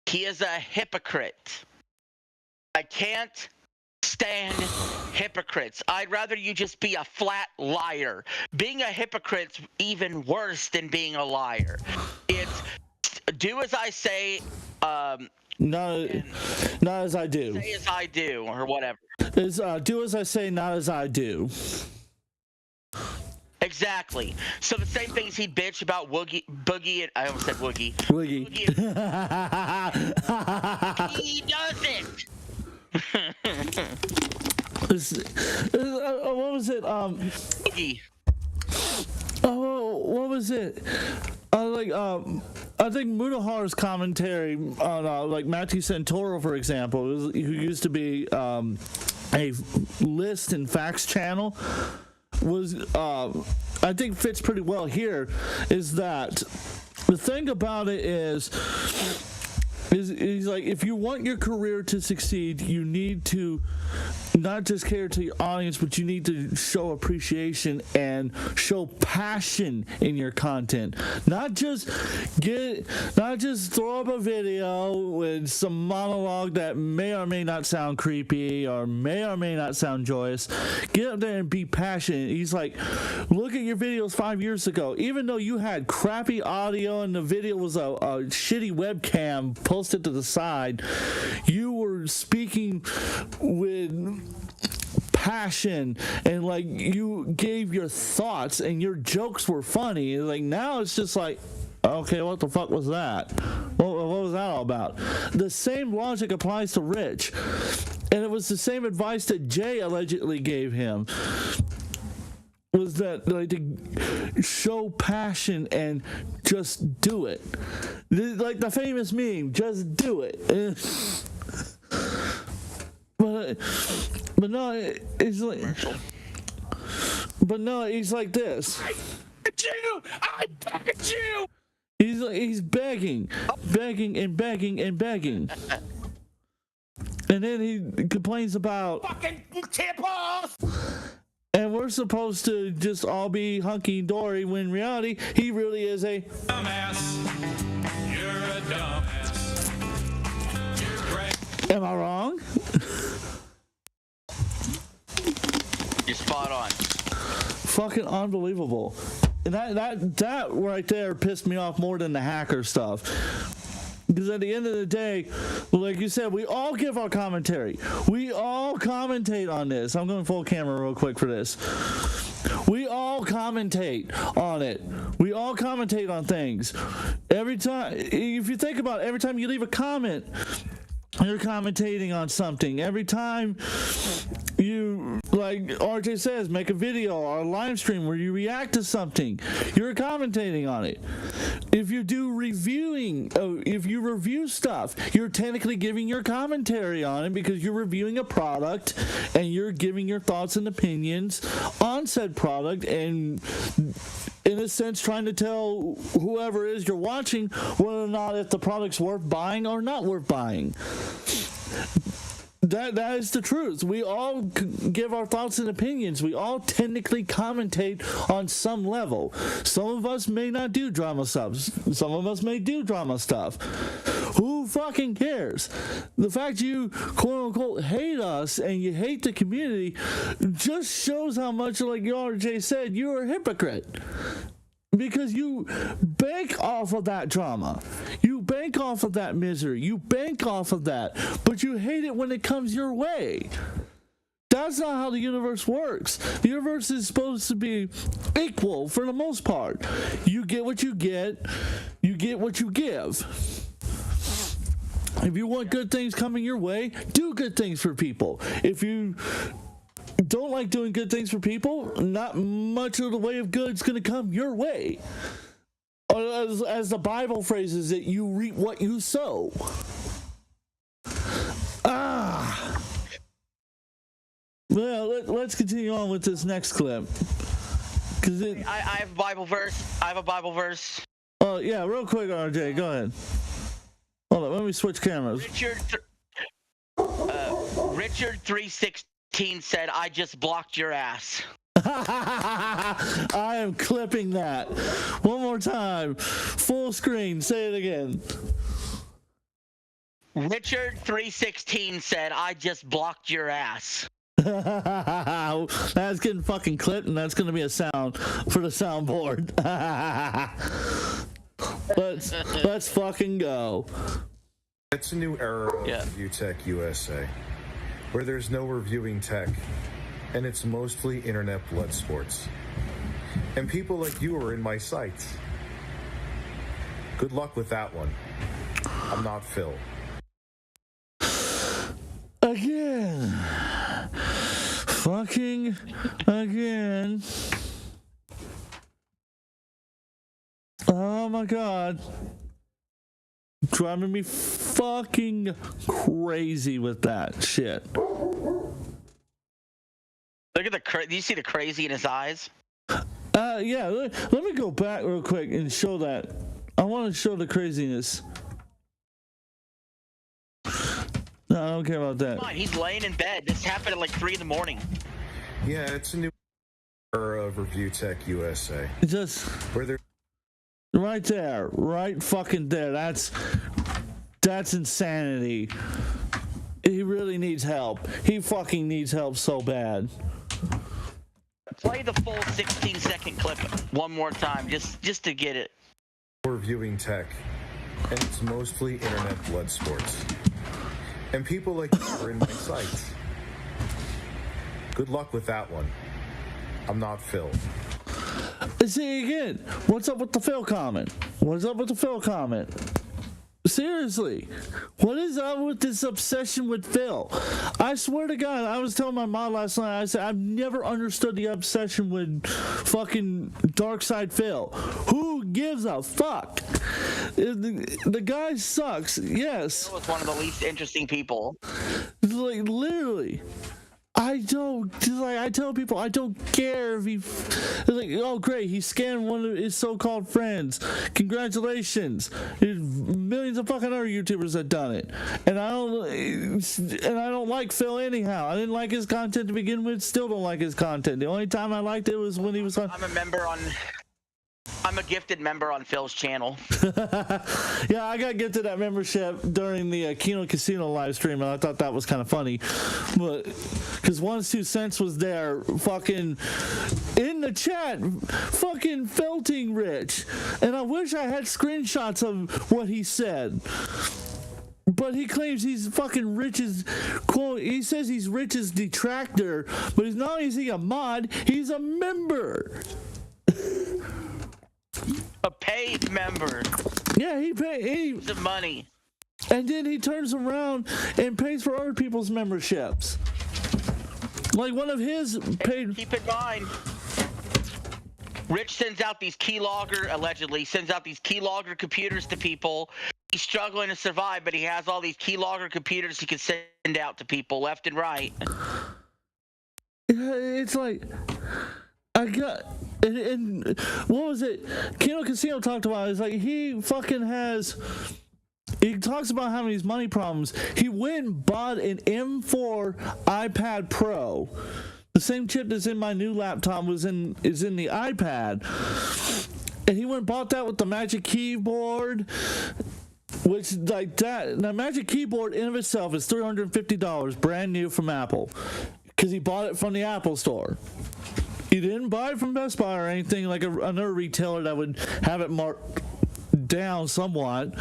He is a hypocrite. I can't stand hypocrites. I'd rather you just be a flat liar. Being a hypocrite's even worse than being a liar. It's do as I say, not as I do. Say as I do, or whatever. It's do as I say, not as I do. Exactly. So the same things he'd bitch about Boogie, and I almost said Woogie. Woogie. He doesn't. What was it? Boogie. Oh, what was it? I think Mudahar's commentary on like Matthew Santoro, for example, who used to be a list and facts channel, was I think fits pretty well here. Is that the thing about it is like, if you want your career to succeed, you need to not just cater to your audience, but you need to show appreciation and show passion in your content. Not just throw up a video with some monologue that may or may not sound creepy or may not sound joyous. Get up there and be passionate. He's like, look at your videos 5 years ago. Even though you had crappy audio and the video was a shitty webcam posted to the side, you were speaking with passion and like you gave your thoughts and your jokes were funny. Like, now it's just like, okay, what the fuck was that? What was that all about? The same logic applies to Rich, and it was the same advice that Jay allegedly gave him, was that, like, to show passion and just do it. Like the famous meme, just do it. But no, it's like, but no, he's like this. I begged you. He's begging, and begging, and then he complains about fucking tip off. And we're supposed to just all be hunky-dory when in reality, he really is a dumbass. You're a dumbass. You're great. Am I wrong? You're spot on. Fucking unbelievable. And that right there pissed me off more than the hacker stuff. Because at the end of the day, like you said, we all give our commentary. We all commentate on this. I'm going full camera real quick for this. We all commentate on it. We all commentate on things. Every time, if you think about it, every time you leave a comment, you're commentating on something. Every time you, like RJ says, make a video or a live stream where you react to something, you're commentating on it. If you do reviewing, if you review stuff, you're technically giving your commentary on it because you're reviewing a product and you're giving your thoughts and opinions on said product, and in a sense, trying to tell whoever it is you're watching whether or not if the product's worth buying or not worth buying. That is the truth. We all give our thoughts and opinions. We all technically commentate on some level. Some of us may not do drama stuff. Some of us may do drama stuff. Who fucking cares? The fact you quote unquote hate us and you hate the community just shows how much, like RJ said, you're a hypocrite. Because you bank off of that drama. You bank off of that misery. You bank off of that. But you hate it when it comes your way. That's not how the universe works. The universe is supposed to be equal for the most part. You get what you get what you give. If you want good things coming your way, do good things for people. If you don't like doing good things for people, not much of the way of good's going to come your way. As the Bible phrases it, you reap what you sow. Well, let's continue on with this next clip. I have a Bible verse. Oh, yeah, real quick, RJ, go ahead. Hold on, let me switch cameras. Richard 316 said, "I just blocked your ass." I am clipping that. One more time. Full screen. Say it again. Richard 316 said, "I just blocked your ass." That's getting fucking clipped, and that's going to be a sound for the soundboard. Let's fucking go. It's a new era of Review Tech USA, where there's no reviewing tech, and it's mostly internet blood sports. And people like you are in my sights. Good luck with that one. I'm not Phil. Again. Fucking again. Oh my god. Driving me fucking crazy with that shit. Look at do you see the crazy in his eyes? Yeah, let me go back real quick and show that. I want to show the craziness. No, I don't care about that. Come on, he's laying in bed. This happened at like 3 in the morning. Yeah, it's a new era of Review Tech USA. Just where there. Right there, right fucking there. That's insanity. He really needs help. He fucking needs help so bad. Play the full 16-second clip one more time, just to get it. Reviewing tech, and it's mostly internet blood sports. And people like you are in my sights. Good luck with that one. I'm not Phil. See again. What's up with the Phil comment? What's up with the Phil comment? Seriously, what is up with this obsession with Phil? I swear to God, I was telling my mom last night, I said, I've never understood the obsession with fucking Dark Side Phil. Who gives a fuck? The guy sucks, yes. Phil is one of the least interesting people. Like, literally. I tell people, I don't care if he, like, oh great, he scanned one of his so-called friends. Congratulations. There's millions of fucking other YouTubers that done it. And I don't like Phil anyhow. I didn't like his content to begin with, still don't like his content. The only time I liked it was when he was on. I'm a gifted member on Phil's channel. Yeah, I got gifted that membership during the Kino Casino live stream, and I thought that was kind of funny. But because 1's 2 cents was there, fucking in the chat, fucking felting Rich, and I wish I had screenshots of what he said. But he claims he's fucking Rich's quote. He says he's Rich's detractor, but he's not only is he a mod, he's a member. A paid member. Yeah, he pays the money. And then he turns around and pays for other people's memberships. Like one of his paid. Keep in mind, Rich sends out these allegedly sends out these keylogger computers to people. He's struggling to survive, but he has all these keylogger computers he can send out to people left and right. It's like, I got, and what was it? Kino Casino talked about it. It's like he talks about having these money problems. He went and bought an M4 iPad Pro. The same chip that's in my new laptop is in the iPad. And he went and bought that with the Magic Keyboard, which like that. Now, Magic Keyboard in of itself is $350, brand new from Apple, because he bought it from the Apple Store. He didn't buy it from Best Buy or anything like another retailer that would have it marked down somewhat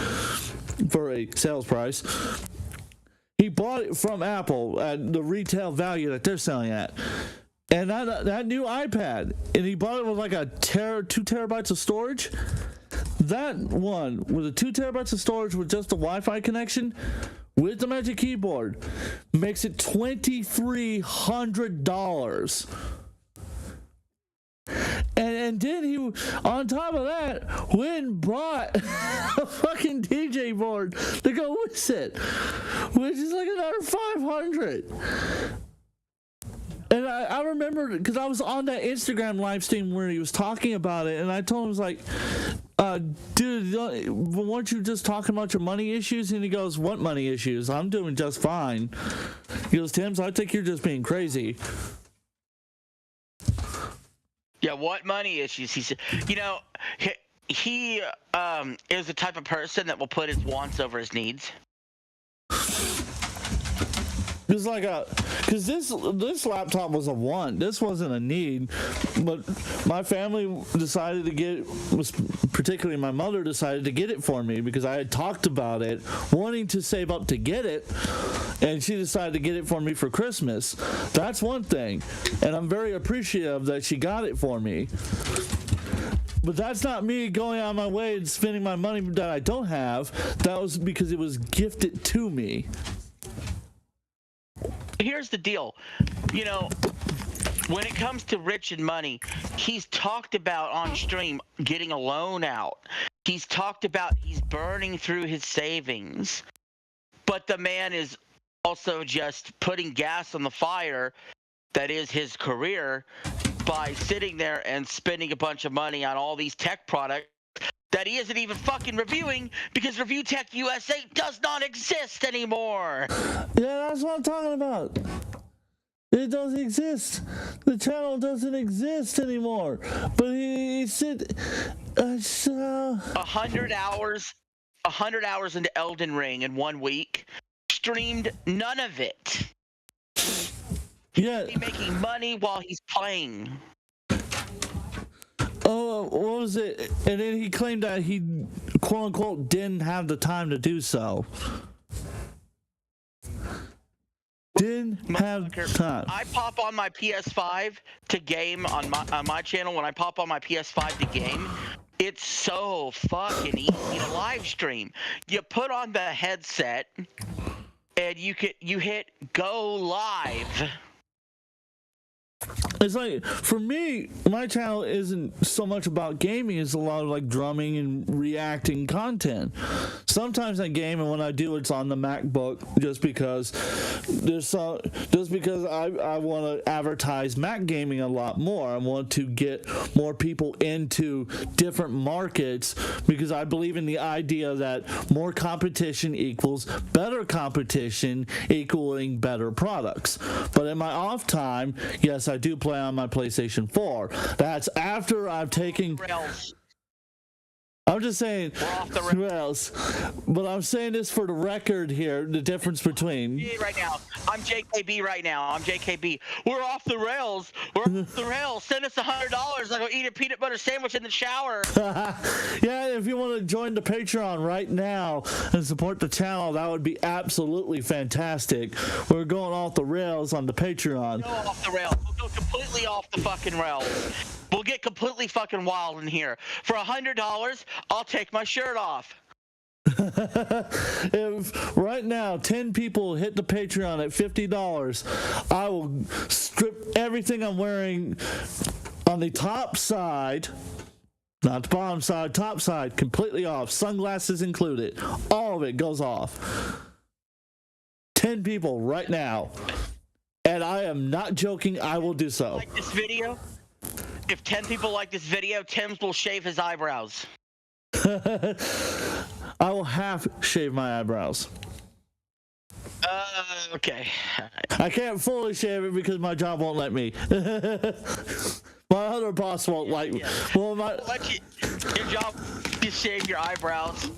for a sales price. He bought it from Apple at the retail value that they're selling at. And that new iPad, and he bought it with like 2 terabytes of storage. That one with 2 terabytes of storage with just the Wi-Fi connection with the Magic Keyboard makes it $2,300. And then he, on top of that, went and bought a fucking DJ board to go with it, which is like another $500. And I remember, because I was on that Instagram live stream where he was talking about it, and I told him, I was like, dude, weren't you just talking about your money issues? And he goes, what money issues? I'm doing just fine. He goes, Tim, I think you're just being crazy. Yeah, what money issues? He said, he is the type of person that will put his wants over his needs. It's like because this laptop was a want. This wasn't a need, but my family decided to particularly my mother decided to get it for me because I had talked about it, wanting to save up to get it, and she decided to get it for me for Christmas. That's one thing, and I'm very appreciative that she got it for me. But that's not me going out of my way and spending my money that I don't have. That was because it was gifted to me. Here's the deal. When it comes to Rich and money, he's talked about on stream getting a loan out. He's talked about he's burning through his savings. But the man is also just putting gas on the fire that is his career by sitting there and spending a bunch of money on all these tech products that he isn't even fucking reviewing because Review Tech USA does not exist anymore. Yeah, that's what I'm talking about. It doesn't exist. The channel doesn't exist anymore. But he said, 100 hours into Elden Ring in 1 week, streamed none of it. Yeah. He's making money while he's playing. Oh, what was it? And then he claimed that he, quote unquote, didn't have the time to do so. Didn't have time. I pop on my PS5 to game on my channel. When I pop on my PS5 to game, it's so fucking easy to live stream. You put on the headset and you hit go live. It's like, for me, my channel isn't so much about gaming, it's a lot of like drumming and reacting content. Sometimes I game, and when I do, it's on the MacBook just because I want to advertise Mac gaming a lot more. I want to get more people into different markets because I believe in the idea that more competition equals better competition equaling better products. But in my off time, yes, I do play on my PlayStation 4. That's after I've taken... I'm just saying, rails. But I'm saying this for the record here, the difference between... Right now, I'm JKB right now. I'm JKB. We're off the rails. We're off the rails. Send us $100. I'll go eat a peanut butter sandwich in the shower. Yeah, if you want to join the Patreon right now and support the channel, that would be absolutely fantastic. We're going off the rails on the Patreon. Go off the rails. We'll go completely off the fucking rails. We'll get completely fucking wild in here. For $100, I'll take my shirt off. If right now 10 people hit the Patreon at $50, I will strip everything I'm wearing on the top side, not the bottom side, top side, completely off. Sunglasses included. All of it goes off. 10 people right now. And I am not joking, I will do so. Like this video? If 10 people like this video, Tim's will shave his eyebrows. I will half shave my eyebrows. Okay. I can't fully shave it because my job won't let me. My other boss won't like me. Well, your job is shave your eyebrows.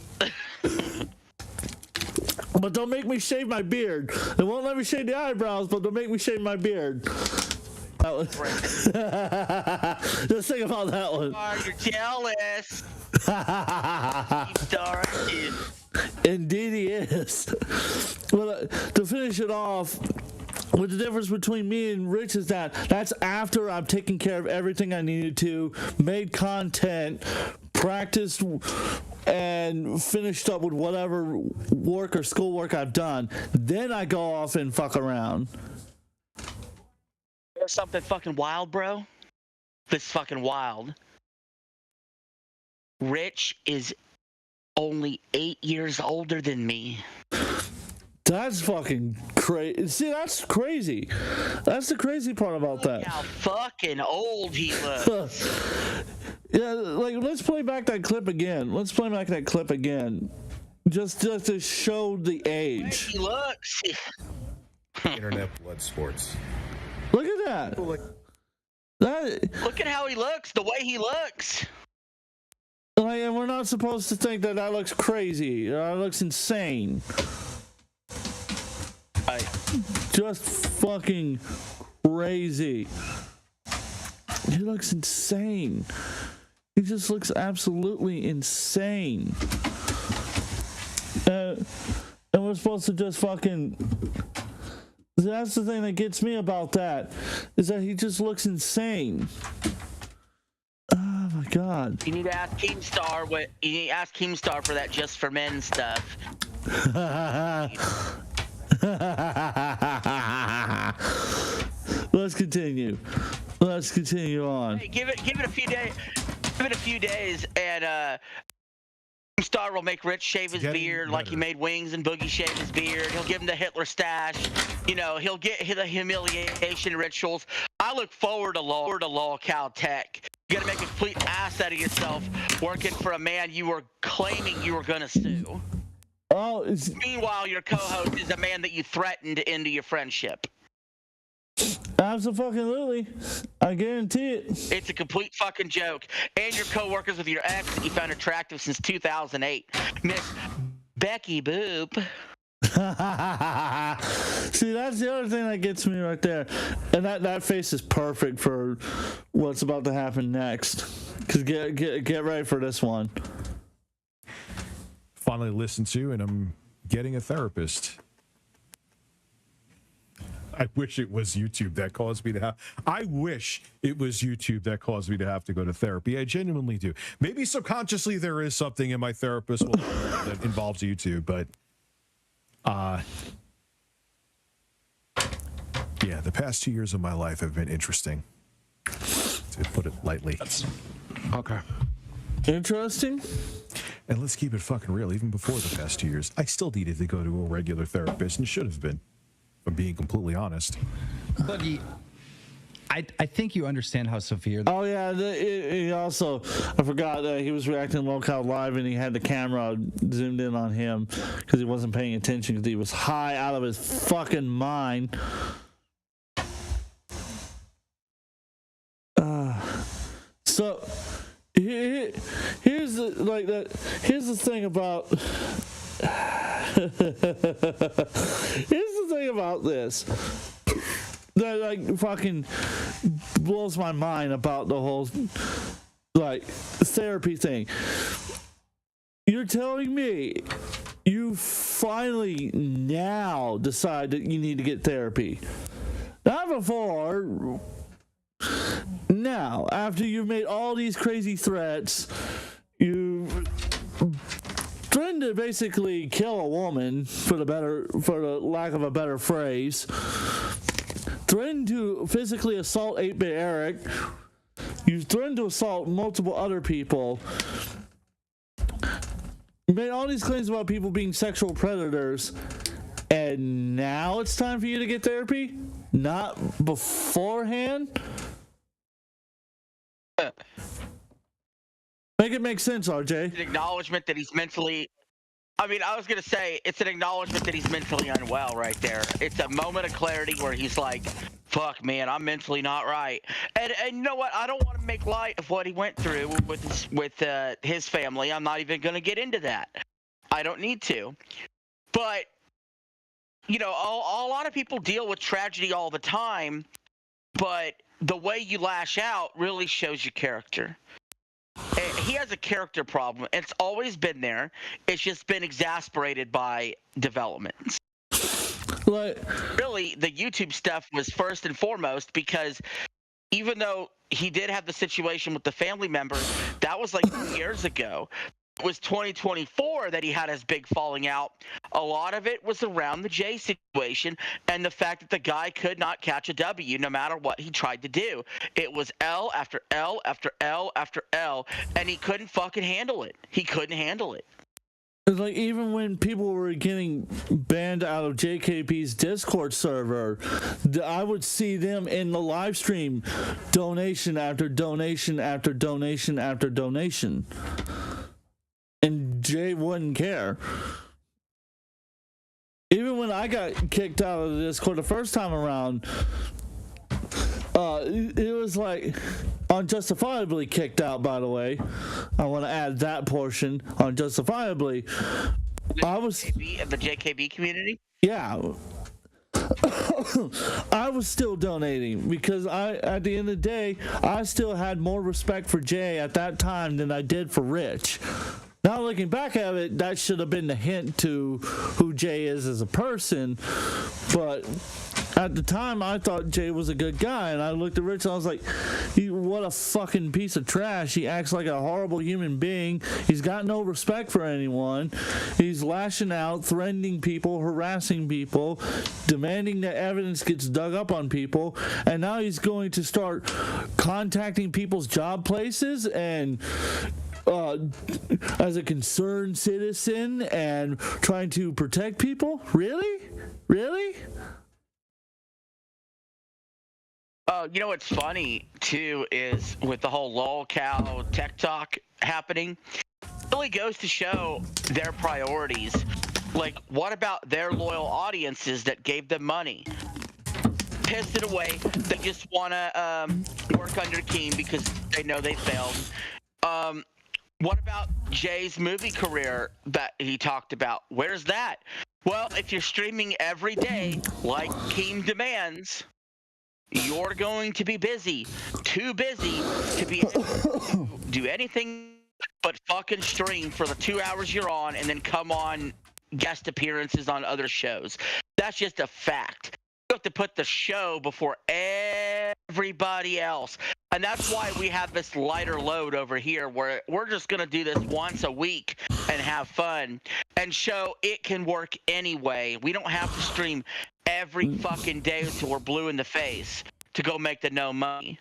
But don't make me shave my beard. They won't let me shave the eyebrows, but they'll make me shave my beard. Just think about that one. You're jealous. Indeed he is. Well, to finish it off, with the difference between me and Rich is that's after I've taken care of everything I needed to, made content, practiced, and finished up with whatever work or schoolwork I've done. Then I go off and fuck around. There's something fucking wild, bro. This is fucking wild. Rich is only 8 years older than me. That's fucking crazy. See, that's crazy. That's the crazy part about that. How fucking old he looks. Yeah, like, let's play back that clip again. Just to show the age. He looks. Internet blood sports. Look at that. Look at how he looks. The way he looks. Like, and we're not supposed to think that looks crazy. That looks insane. Just fucking crazy. He looks insane. He just looks absolutely insane. And we're supposed to just fucking... That's the thing that gets me about that, is that he just looks insane. Oh my god. You need to ask Keemstar for that Just for Men stuff. Let's continue on. Hey, give it a few days. Give it a few days, and Star will make Rich shave his beard like he made Wings and Boogie shave his beard. He'll give him the Hitler stash. You know, he'll get the humiliation rituals. I look forward to Lol Tech. You got to make a complete ass out of yourself working for a man you were claiming you were going to sue. Oh, meanwhile, your co-host is a man that you threatened into your friendship. Absolutely. I guarantee it. It's a complete fucking joke. And your co-workers with your ex that you found attractive since 2008. Miss Becky Boop. See, that's the other thing that gets me right there. And that face is perfect for what's about to happen next. Because get ready for this one. Finally listened to, and I'm getting a therapist. I wish it was YouTube that caused me to have. I wish it was YouTube that caused me to have to go to therapy. I genuinely do. Maybe subconsciously there is something in my therapist that involves YouTube, but yeah, the past 2 years of my life have been interesting, to put it lightly. Okay. Interesting. And let's keep it fucking real. Even before the past 2 years, I still needed to go to a regular therapist and should have been. I'm being completely honest. Boogie, I think you understand how severe. Oh yeah, he also, I forgot that he was reacting to Lockout Live and he had the camera zoomed in on him because he wasn't paying attention because he was high out of his fucking mind. So here's the thing about. Here's the thing about this that like fucking blows my mind about the whole like therapy thing. You're telling me you finally now decide that you need to get therapy, not before. Now, after you've made all these crazy threats, you threatened to basically kill a woman, for the lack of a better phrase. Threatened to physically assault 8-Bit Eric. You threatened to assault multiple other people. You made all these claims about people being sexual predators. And now it's time for you to get therapy? Not beforehand? Make it make sense, RJ. An acknowledgement that he's mentally. I mean, I was going to say it's an acknowledgement that he's mentally unwell right there. It's a moment of clarity where he's like, fuck, man, I'm mentally not right. And you know what? I don't want to make light of what he went through with his family. I'm not even going to get into that. I don't need to. But, you know, a lot of people deal with tragedy all the time, but the way you lash out really shows your character. He has a character problem. It's always been there. It's just been exasperated by developments. Really, the YouTube stuff was first and foremost because even though he did have the situation with the family member, that was like 2 years ago. It was 2024 that he had his big falling out. A lot of it was around the Jay situation and the fact that the guy could not catch a W no matter what he tried to do. It was L after L after L after L, and he couldn't fucking handle it. He couldn't handle it. It's like even when people were getting banned out of JKB's Discord server, I would see them in the live stream, donation after donation after donation after donation. And Jay wouldn't care. Even when I got kicked out of the Discord the first time around, it was like unjustifiably kicked out, by the way. I want to add that portion, unjustifiably. I was the JKB community? Yeah. I was still donating because at the end of the day, I still had more respect for Jay at that time than I did for Rich. Now looking back at it, that should have been the hint to who Jay is as a person, but at the time I thought Jay was a good guy, and I looked at Rich and I was like, what a fucking piece of trash. He acts like a horrible human being. He's got no respect for anyone. He's lashing out, threatening people, harassing people, demanding that evidence gets dug up on people, and now he's going to start contacting people's job places and as a concerned citizen and trying to protect people? Really? You know what's funny too is with the whole lolcow tech talk happening, it really goes to show their priorities. Like, what about their loyal audiences that gave them money? Pissed it away. They just want to work under Keem because they know they failed. What about Jay's movie career that he talked about? Where's that? Well, if you're streaming every day like Keem demands, you're going to be busy. Too busy to be able to do anything but fucking stream for the 2 hours you're on and then come on guest appearances on other shows. That's just a fact. You have to put the show before everybody else. And that's why we have this lighter load over here where we're just going to do this once a week and have fun and show it can work anyway. We don't have to stream every fucking day until we're blue in the face to go make the no money.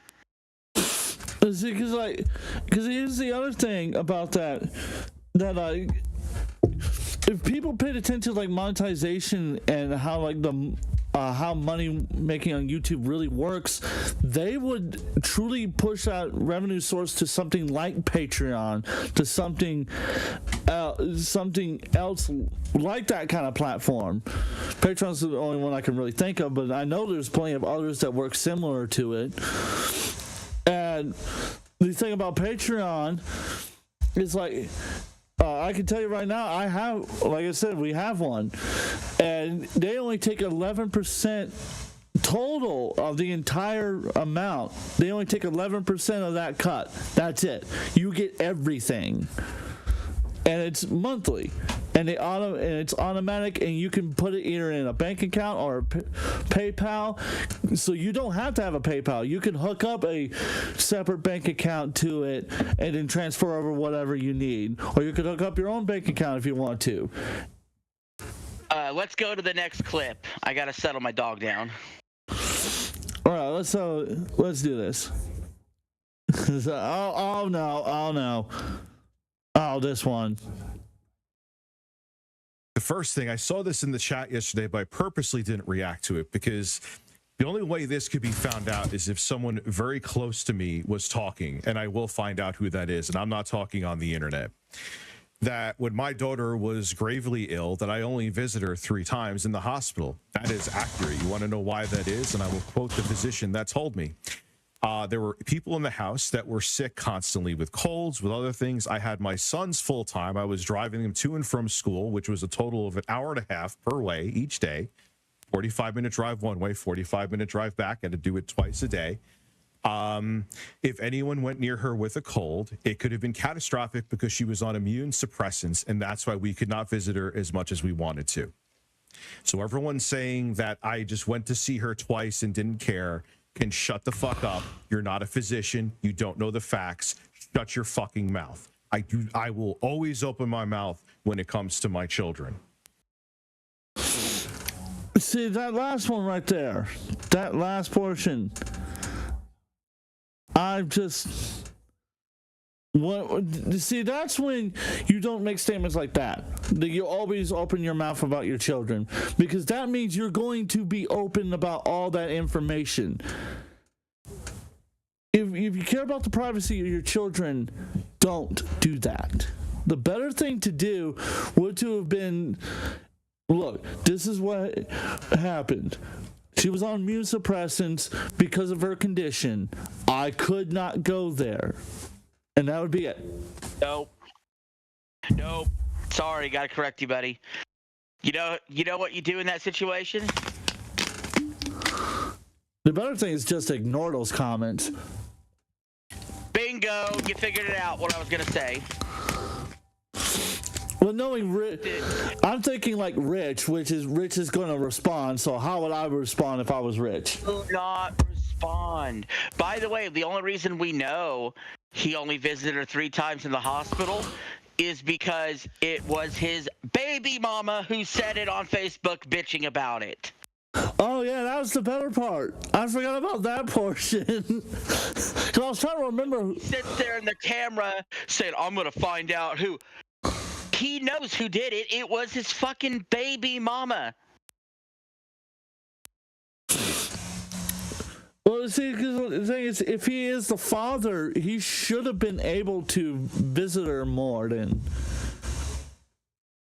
Because here's the other thing about that if people paid attention to like monetization and how like how money making on YouTube really works, they would truly push that revenue source to something like Patreon, to something else like that kind of platform. Patreon's the only one I can really think of, but I know there's plenty of others that work similar to it. And the thing about Patreon is like, I can tell you right now, I have, like I said, we have one, and they only take 11% total of the entire amount. They only take 11% of that cut. That's it. You get everything, and it's monthly, and it's automatic, and you can put it either in a bank account or PayPal. So you don't have to have a PayPal. You can hook up a separate bank account to it and then transfer over whatever you need, or you could hook up your own bank account if you want to. Let's go to the next clip. I gotta settle my dog down. All right, let's do this. Oh no. Oh, this one. The first thing, I saw this in the chat yesterday, but I purposely didn't react to it because The only way this could be found out is if someone very close to me was talking, and I will find out who that is, and I'm not talking on the internet. That when my daughter was gravely ill, that I only visited her 3 times in the hospital. That is accurate. You want to know why that is? And I will quote the physician that told me. There were people in the house that were sick constantly with colds, with other things. I had my sons full time. I was driving them to and from school, which was a total of an hour and a half per way each day. 45-minute drive one way, 45-minute drive back. I had to do it twice a day. If anyone went near her with a cold, it could have been catastrophic because she was on immune suppressants, and that's why we could not visit her as much as we wanted to. So everyone saying that I just went to see her twice and didn't care can shut the fuck up. You're not a physician. You don't know the facts. Shut your fucking mouth. I will always open my mouth when it comes to my children. See, that last one right there, that last portion, see, that's when you don't make statements like that. You always open your mouth about your children, because that means you're going to be open about all that information. If you care about the privacy of your children, don't do that. The better thing to do would to have been, look, this is what happened. She was on immune suppressants because of her condition. I could not go there. And that would be it. Nope. Sorry, gotta correct you, buddy. You know what you do in that situation? The better thing is just ignore those comments. Bingo, you figured it out, what I was gonna say. Well, knowing I'm thinking like Rich, which is Rich is going to respond. So how would I respond if I was Rich? Do not respond. By the way, the only reason we know he only visited her 3 times in the hospital is because it was his baby mama who said it on Facebook bitching about it. Oh yeah, that was the better part. I forgot about that portion. Because I was trying to remember. He sits there in the camera saying, I'm going to find out who. He knows who did it. It was his fucking baby mama. Well, see, because the thing is, if he is the father, he should have been able to visit her more than.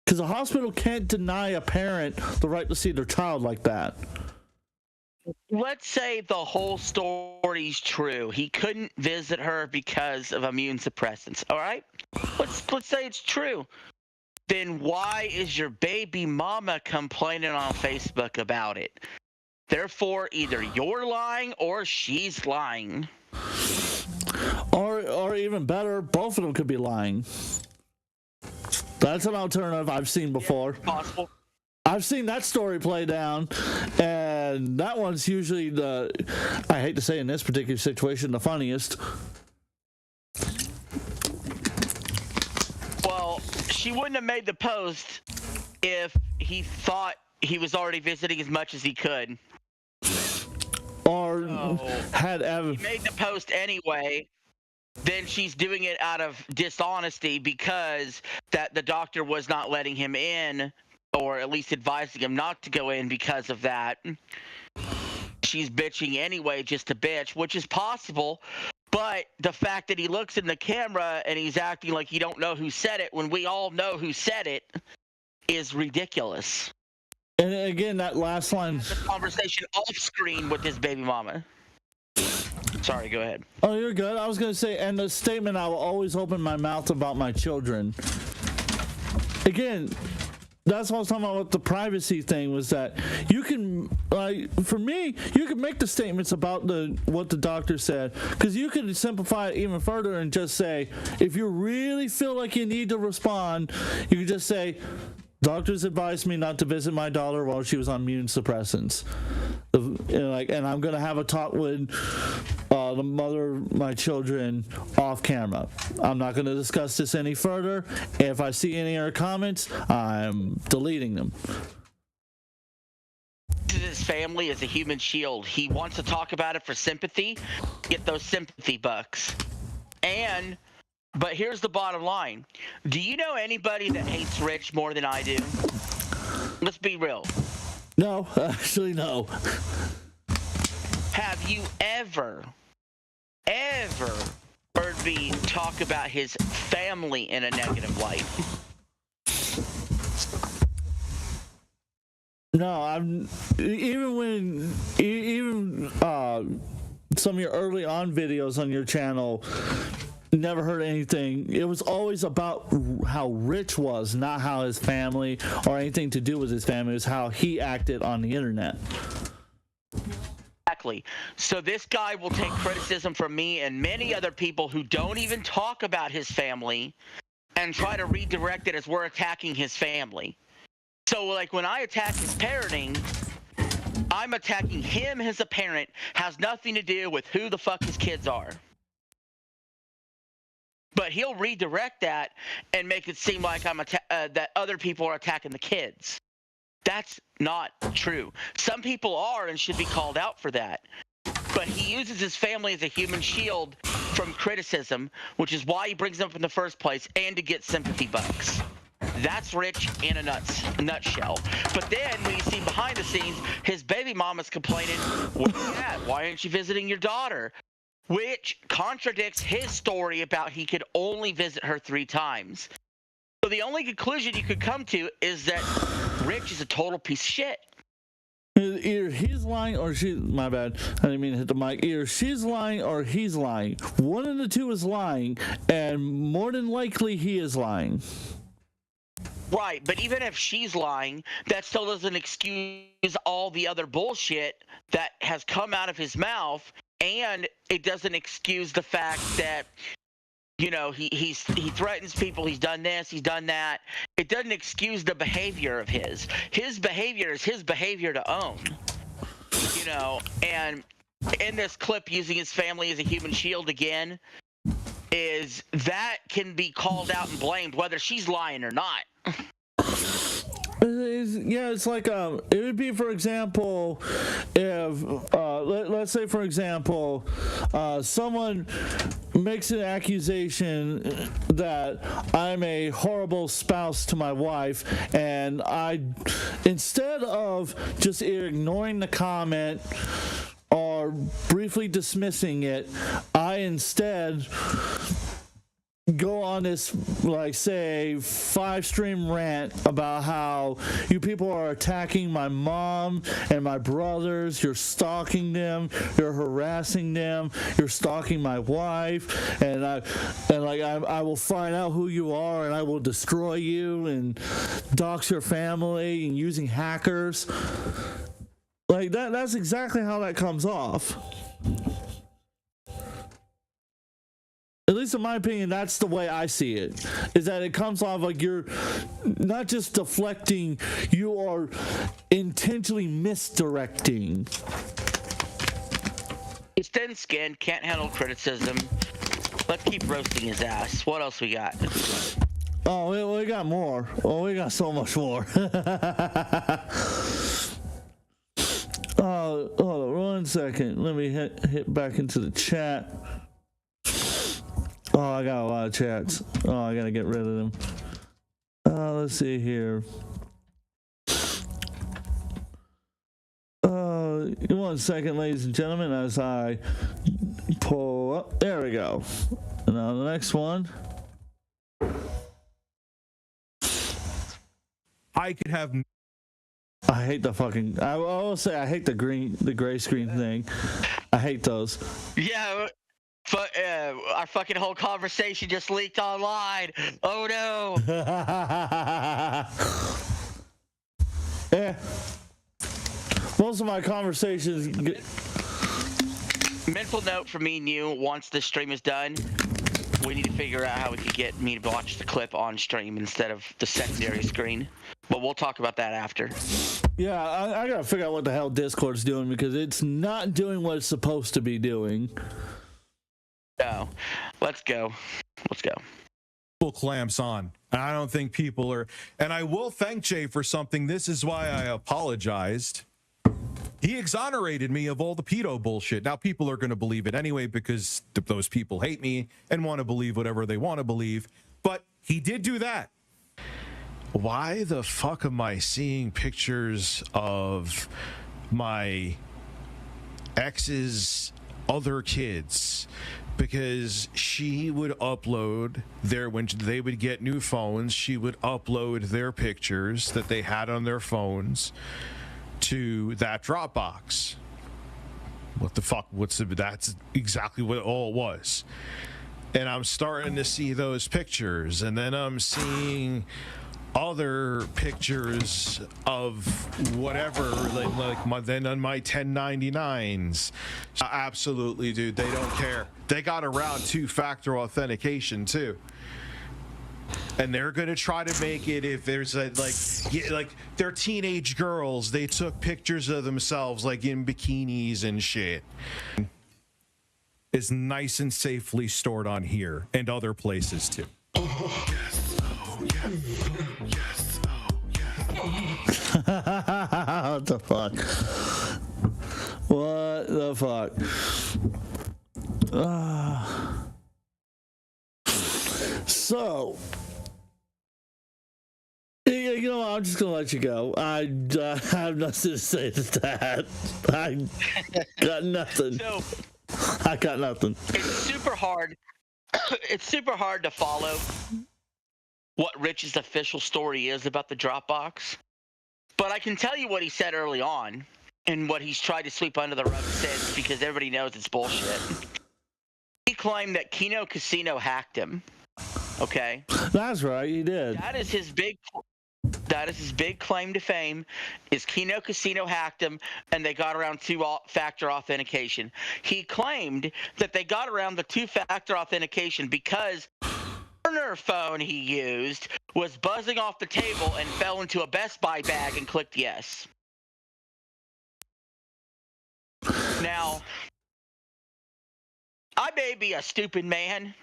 Because a hospital can't deny a parent the right to see their child like that. Let's say the whole story's true. He couldn't visit her because of immune suppressants. All right? Let's say it's true. Then why is your baby mama complaining on Facebook about it? Therefore, either you're lying or she's lying. Or even better, both of them could be lying. That's an alternative I've seen before. Yeah, possible. I've seen that story play down, and that one's usually I hate to say in this particular situation, the funniest. Well, she wouldn't have made the post if he thought he was already visiting as much as he could. Or had ever. He made the post anyway. Then she's doing it out of dishonesty because that the doctor was not letting him in, or at least advising him not to go in because of that. She's bitching anyway just to bitch, which is possible. But the fact that he looks in the camera and he's acting like you don't know who said it when we all know who said it is ridiculous. And again, that last line. The conversation off screen with his baby mama. Sorry, go ahead. Oh, you're good. I was going to say, and the statement, I will always open my mouth about my children. Again, that's what I was talking about with the privacy thing, was that you can, for me, you can make the statements about what the doctor said, because you can simplify it even further and just say, if you really feel like you need to respond, you can just say, doctors advised me not to visit my daughter while she was on immune suppressants. And I'm going to have a talk with the mother of my children off camera. I'm not going to discuss this any further. If I see any other comments, I'm deleting them. His family is a human shield. He wants to talk about it for sympathy, get those sympathy bucks. But here's the bottom line. Do you know anybody that hates Rich more than I do? Let's be real. No, actually no. have you ever heard me talk about his family in a negative light? No, even some of your early on videos on your channel, never heard anything. It was always about how Rich was, not how his family or anything to do with his family. It was how he acted on the internet. Exactly. So this guy will take criticism from me and many other people who don't even talk about his family and try to redirect it as we're attacking his family. So, like, when I attack his parenting, I'm attacking him as a parent, has nothing to do with who the fuck his kids are. But he'll redirect that and make it seem like that other people are attacking the kids. That's not true. Some people are and should be called out for that. But he uses his family as a human shield from criticism, which is why he brings them up in the first place, and to get sympathy bucks. That's Rich in a nutshell. But then when you see behind the scenes, his baby mama's complaining, "Where you at? Why aren't you visiting your daughter?" Which contradicts his story about he could only visit her 3 times. So the only conclusion you could come to is that Rich is a total piece of shit. Either he's lying or she. My bad. I didn't mean to hit the mic. Either she's lying or he's lying. One of the two is lying, and more than likely he is lying. Right, but even if she's lying, that still doesn't excuse all the other bullshit that has come out of his mouth, and it doesn't excuse the fact that, you know, he threatens people, he's done this, he's done that. It doesn't excuse the behavior of his. His behavior is his behavior to own. You know, and in this clip, using his family as a human shield again, is that can be called out and blamed whether she's lying or not. It's like it would be, for example, if let's say, for example, someone makes an accusation that I'm a horrible spouse to my wife, and I, instead of just ignoring the comment or briefly dismissing it, I instead go on this, like, say, 5-stream rant about how you people are attacking my mom and my brothers, you're stalking them, you're harassing them, you're stalking my wife, and I will find out who you are and I will destroy you and dox your family and using hackers. Like that's exactly how that comes off. At least in my opinion, that's the way I see it, is that it comes off like you're not just deflecting, you are intentionally misdirecting. He's thin-skinned, can't handle criticism. Let's keep roasting his ass. What else we got? Oh, we got more. Oh, we got so much more. Hold on 1 second. Let me hit back into the chat. Oh, I got a lot of chats. Oh, I gotta get rid of them. Let's see here. 1 second, ladies and gentlemen, as I pull up. There we go. Now the next one. I could have. I hate the fucking. I will say I hate the gray screen thing. I hate those. Yeah. But our fucking whole conversation just leaked online. Oh no. Yeah. Most of my conversations. Mental note for me and you: once this stream is done, we need to figure out how we could get me to watch the clip on stream instead of the secondary screen. But we'll talk about that after. Yeah, I gotta figure out what the hell Discord's doing, because it's not doing what it's supposed to be doing. No. Let's go. Let's go. Clamps on. I don't think people are. And I will thank Jay for something. This is why I apologized. He exonerated me of all the pedo bullshit. Now people are going to believe it anyway because those people hate me and want to believe whatever they want to believe. But he did do that. Why the fuck am I seeing pictures of my ex's other kids, because she would upload when they would get new phones, she would upload their pictures that they had on their phones to that Dropbox. What the fuck? That's exactly what all it was. And I'm starting to see those pictures, and then I'm seeing other pictures of whatever, then on my 1099s. Absolutely, dude, they don't care. They got around two-factor authentication too, and they're gonna try to make it, if there's like they're teenage girls, they took pictures of themselves like in bikinis and shit. Is nice and safely stored on here and other places too. Yes. What the fuck? What the fuck? So, you know, I'm just gonna let you go. I have nothing to say to that. I got nothing. So, I got nothing. It's super hard. It's super hard to follow what Rich's official story is about the Dropbox. But I can tell you what he said early on and what he's tried to sweep under the rug since, because everybody knows it's bullshit. He claimed that Kino Casino hacked him. Okay? That's right, he did. That is his big claim to fame, is Kino Casino hacked him and they got around two-factor authentication. He claimed that they got around the two-factor authentication because burner phone he used was buzzing off the table and fell into a Best Buy bag and clicked yes. Now, I may be a stupid man,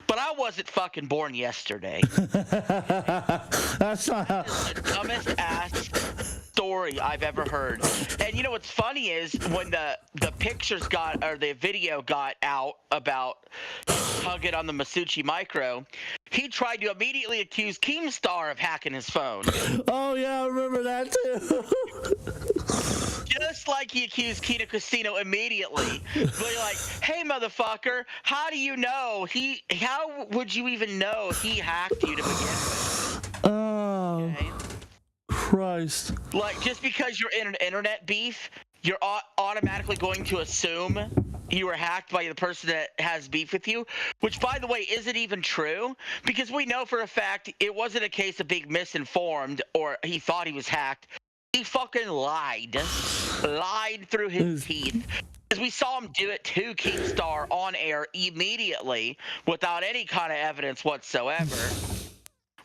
but I wasn't fucking born yesterday. That's not how. The dumbest ass story I've ever heard. And you know what's funny is when the pictures the video got out about tugging on the Masucci Micro, he tried to immediately accuse Keemstar of hacking his phone. Oh yeah, I remember that too. Just like he accused Kino Casino immediately. But like, hey motherfucker, how do you know how would you even know he hacked you to begin with? Oh, okay. Christ. Like, just because you're in an internet beef, you're automatically going to assume you were hacked by the person that has beef with you, which, by the way, isn't even true, because we know for a fact it wasn't a case of being misinformed or he thought he was hacked. He fucking lied through his teeth. Because we saw him do it to Keemstar on air immediately without any kind of evidence whatsoever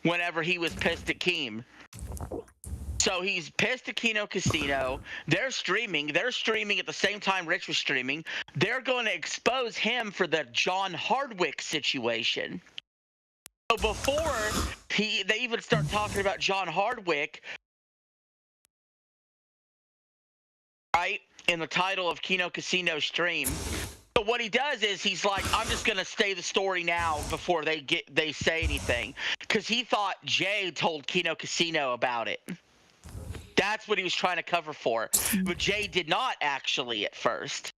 whenever he was pissed at Keem. So he's pissed at Kino Casino. They're streaming at the same time Rich was streaming. They're going to expose him for the John Hardwick situation. So before they even start talking about John Hardwick, right, in the title of Kino Casino stream. So what he does is he's like, I'm just going to say the story now before they say anything. Because he thought Jay told Kino Casino about it. That's what he was trying to cover for. But Jay did not actually at first.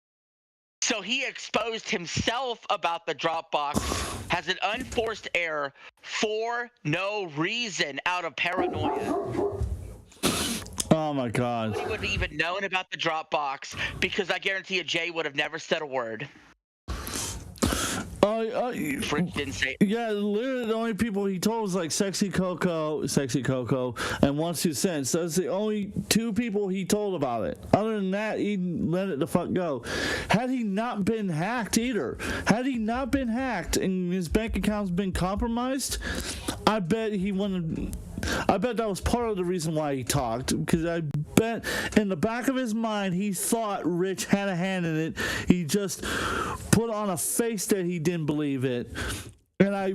So he exposed himself about the Dropbox as an unforced error for no reason, out of paranoia. Oh my God. Nobody would have even known about the Dropbox, because I guarantee you Jay would have never said a word. Fritz didn't say it. Yeah, literally the only people he told was like Sexy Coco, and 1 2 Cents. That's the only two people he told about it. Other than that, he let it the fuck go. Had he not been hacked either, had he not been hacked and his bank account's been compromised, I bet he wouldn't. I bet that was part of the reason why he talked, because I bet in the back of his mind he thought Rich had a hand in it. He just put on a face that he didn't believe it. And I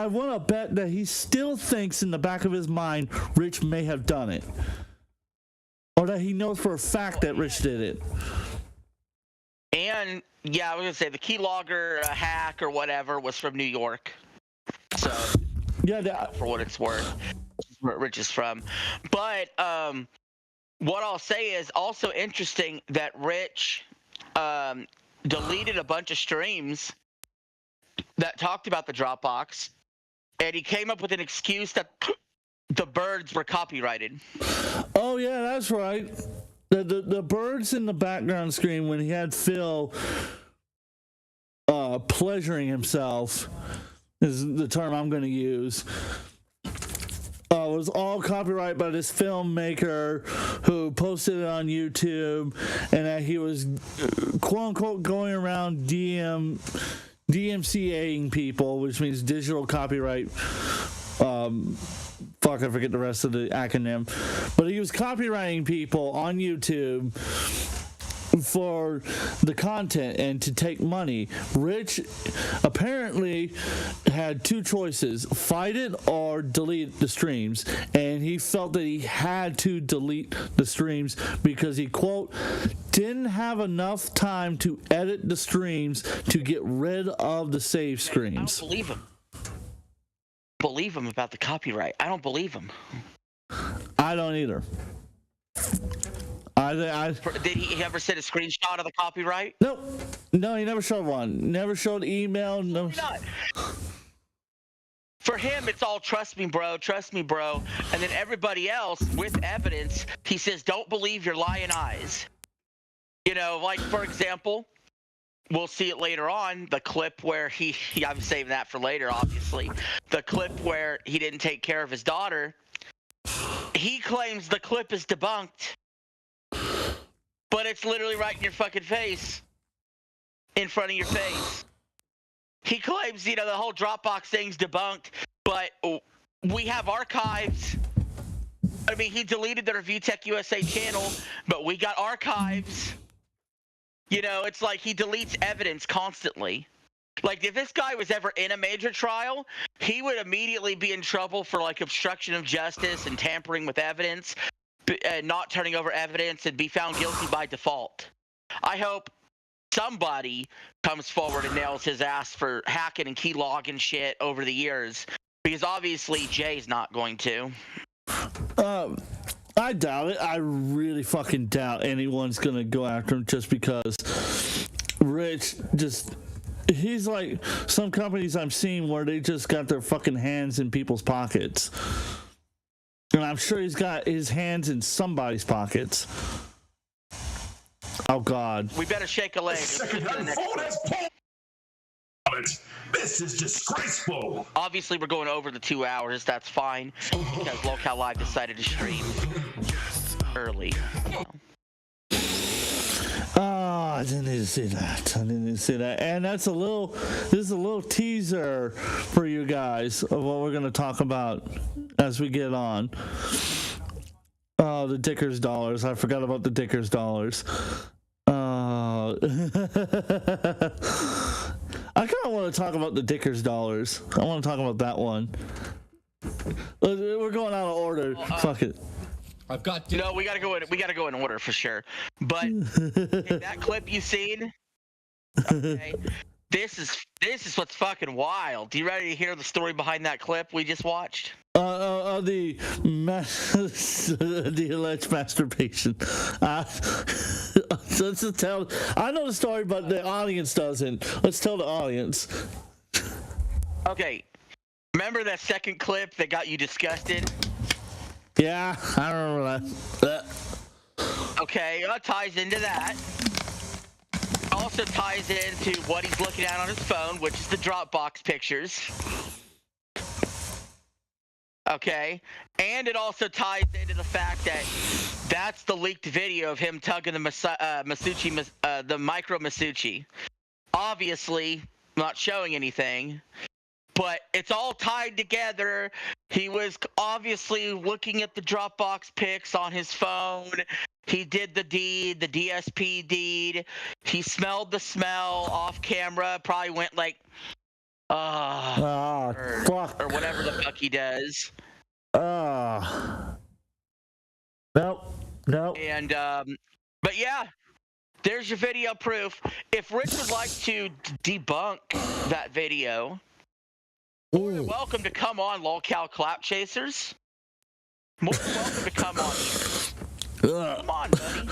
want to bet that he still thinks in the back of his mind Rich may have done it. Or that he knows for a fact that Rich did it. And yeah, I was going to say the keylogger hack or whatever was from New York. So yeah, for what it's worth. Where Rich is from. But what I'll say is also interesting that Rich deleted a bunch of streams that talked about the Dropbox, and he came up with an excuse that the birds were copyrighted. Oh yeah, that's right. The birds in the background screen when he had Phil pleasuring himself is the term I'm going to use. It was all copyright by this filmmaker who posted it on YouTube, and that he was quote unquote going around DMCAing people, which means digital copyright. Fuck, I forget the rest of the acronym. But he was copywriting people on YouTube for the content and to take money. Rich apparently had two choices: fight it or delete the streams, and he felt that he had to delete the streams because he, quote, didn't have enough time to edit the streams to get rid of the save screens. I don't believe him about the copyright. I don't believe him. I don't either. Did he ever send a screenshot of the copyright? Nope. No, he never showed one. Never showed email. No. For him, it's all trust me, bro. And then everybody else with evidence, he says, don't believe your lying eyes. You know, like, for example, we'll see it later on, the clip where I'm saving that for later, obviously. The clip where he didn't take care of his daughter. He claims the clip is debunked. But it's literally right in your fucking face. In front of your face. He claims, the whole Dropbox thing's debunked, but we have archives. I mean, he deleted the Review Tech USA channel, but we got archives. It's like he deletes evidence constantly. Like, if this guy was ever in a major trial, he would immediately be in trouble for, like, obstruction of justice and tampering with evidence. Not turning over evidence and be found guilty by default. I hope somebody comes forward and nails his ass for hacking and keylogging shit over the years, because obviously Jay's not going to. I doubt it. I really fucking doubt anyone's gonna go after him just because Rich he's like some companies I'm seeing where they just got their fucking hands in people's pockets. And I'm sure he's got his hands in somebody's pockets. Oh, God. We better shake a leg. This is disgraceful. Obviously, we're going over the 2 hours. That's fine. Because Locale Live decided to stream early. Oh, I didn't need to see that. And this is a little teaser for you guys of what we're going to talk about as we get on. Oh, the Dickers dollars. I forgot about the Dickers dollars. I kind of want to talk about the Dickers dollars. I want to talk about that one. We're going out of order. Fuck it. I've got. No, we gotta go in order for sure. But in that clip you seen, okay, this is what's fucking wild. You ready to hear the story behind that clip we just watched? The alleged masturbation. Let's just tell. I know the story, but the audience doesn't. Let's tell the audience. Remember that second clip that got you disgusted? Yeah, I remember that. Okay, it ties into that. Also ties into what he's looking at on his phone, which is the Dropbox pictures. Okay, and it also ties into the fact that that's the leaked video of him tugging the the micro Masucci. Obviously, not showing anything. But it's all tied together. He was obviously looking at the Dropbox pics on his phone. He did the deed, the DSP deed. He smelled the smell off camera. Probably went like, fuck. Or whatever the fuck he does. Nope. And, but yeah, there's your video proof. If Rich would like to debunk that video, more than welcome to come on, Lolcal Clap Chasers. More than welcome to come on here. Come on, buddy.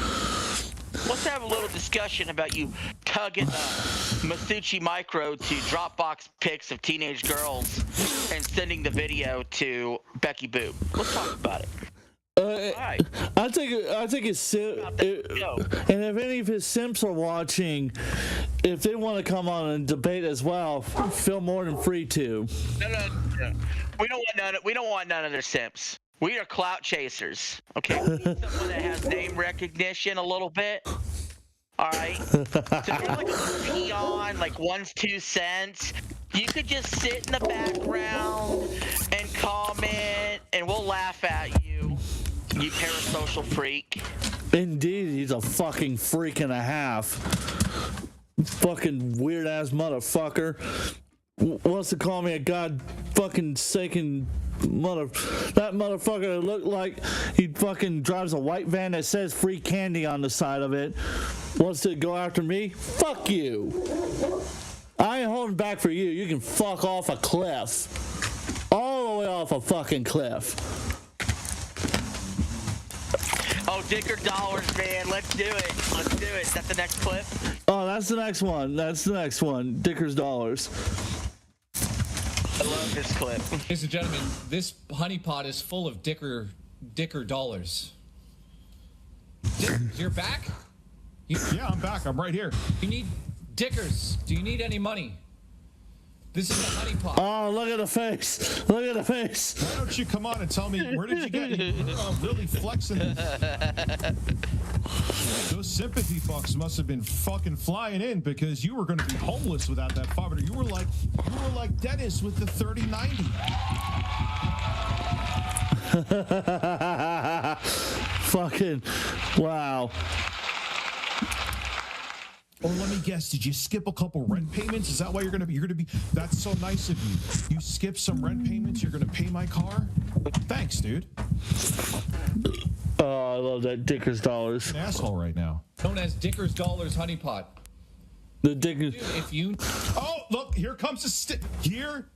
let's have a little discussion about you tugging Masucci Micro to Dropbox pics of teenage girls and sending the video to Becky Boop. Let's talk about it. I think it's and if any of his simps are watching, if they want to come on and debate as well, feel more than free to. No. We don't want none of their simps. We are clout chasers. Okay, we need someone that has name recognition a little bit. All right. So if you're like a peon, like 1's 2 cents, you could just sit in the background and comment, and we'll laugh at you. You parasocial freak. Indeed, he's a fucking freak and a half. Fucking weird ass motherfucker. Wants to call me a god fucking saking that motherfucker looked like he fucking drives a white van that says free candy on the side of it. Wants to go after me? Fuck you. I ain't holding back for you. You can fuck off a cliff. All the way off a fucking cliff. Oh, Dicker Dollars, man. Let's do it. Let's do it. Is that the next clip? Oh, that's the next one. That's the next one. Dicker's Dollars. I love this clip. Ladies and gentlemen, this honeypot is full of Dicker Dollars. You're back? Yeah, I'm back. I'm right here. You need Dickers. Do you need any money? This is the honeypot. Oh, look at the face. Look at the face. Why don't you come on and tell me, where did you get it? You're really flexing. Those sympathy bucks must have been fucking flying in because you were going to be homeless without that $500. You were like Dennis with the 3090. Fucking wow. Or let me guess, did you skip a couple rent payments? Is that why you're gonna be? That's so nice of you. You skip some rent payments. You're gonna pay my car. Thanks, dude. Oh, I love that Dicker's Dollars. An asshole right now. Known as Dicker's Dollars honeypot. The Dickers. If you. Oh, look! Here comes a stick. Here.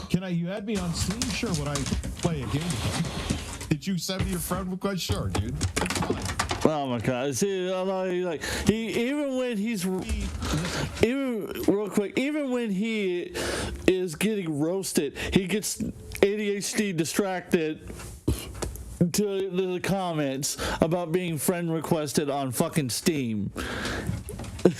Can you add me on Steam? Sure. Would I play a game? Did you send me your friend request? Sure, dude. It's fine. Oh my god! See, like even when he is getting roasted, he gets ADHD distracted to the comments about being friend requested on fucking Steam.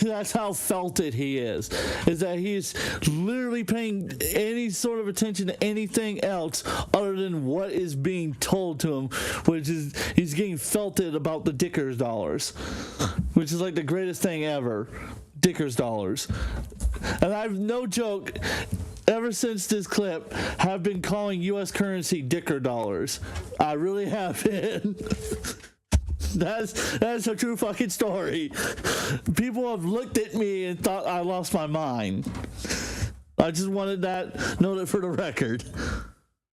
That's how felt it he is that he's literally paying any sort of attention to anything else other than what is being told to him, which is he's getting felted about the Dicker's Dollars, which is like the greatest thing ever. Dicker's Dollars. And I've no joke, ever since this clip, have been calling U.S. currency Dicker Dollars. I really have been. That's a true fucking story. People have looked at me and thought I lost my mind. I just wanted that noted for the record.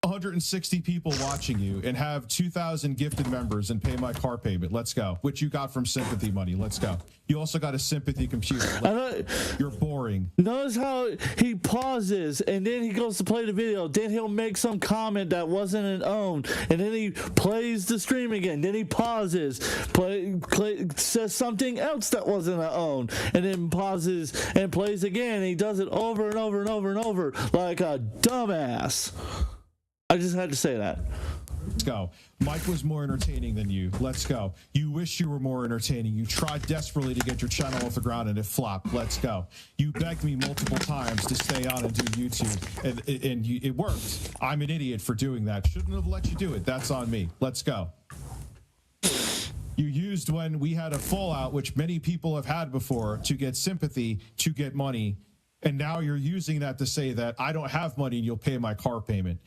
160 people watching you and have 2,000 gifted members and pay my car payment. Let's go. Which you got from sympathy money. Let's go. You also got a sympathy computer. You're boring. Notice how he pauses and then he goes to play the video. Then he'll make some comment that wasn't an own. And then he plays the stream again. Then he pauses, says something else that wasn't an own. And then pauses and plays again. And he does it over and over and over and over like a dumbass. I just had to say that. Let's go. Mike was more entertaining than you. Let's go. You wish you were more entertaining. You tried desperately to get your channel off the ground and it flopped. Let's go. You begged me multiple times to stay on and do YouTube, and it worked. I'm an idiot for doing that. Shouldn't have let you do it. That's on me. Let's go. You used when we had a fallout, which many people have had before, to get sympathy, to get money, and now you're using that to say that I don't have money and you'll pay my car payment.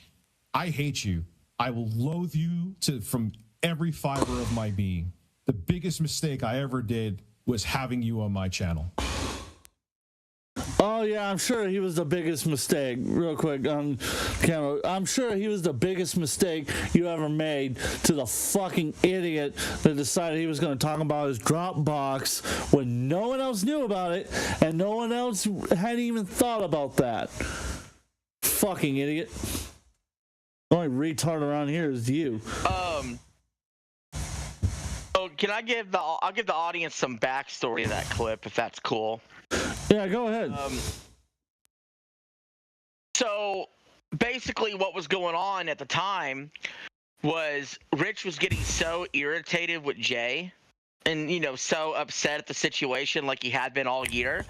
I hate you. I will loathe you from every fiber of my being. The biggest mistake I ever did was having you on my channel. Oh yeah, I'm sure he was the biggest mistake. Real quick on camera, I'm sure he was the biggest mistake you ever made to the fucking idiot that decided he was going to talk about his Dropbox when no one else knew about it and no one else hadn't even thought about that. Fucking idiot. The only retard around here is you. Oh, can I give I'll give the audience some backstory to that clip if that's cool. Yeah, go ahead. So basically what was going on at the time was Rich was getting so irritated with Jay and, you know, so upset at the situation like he had been all year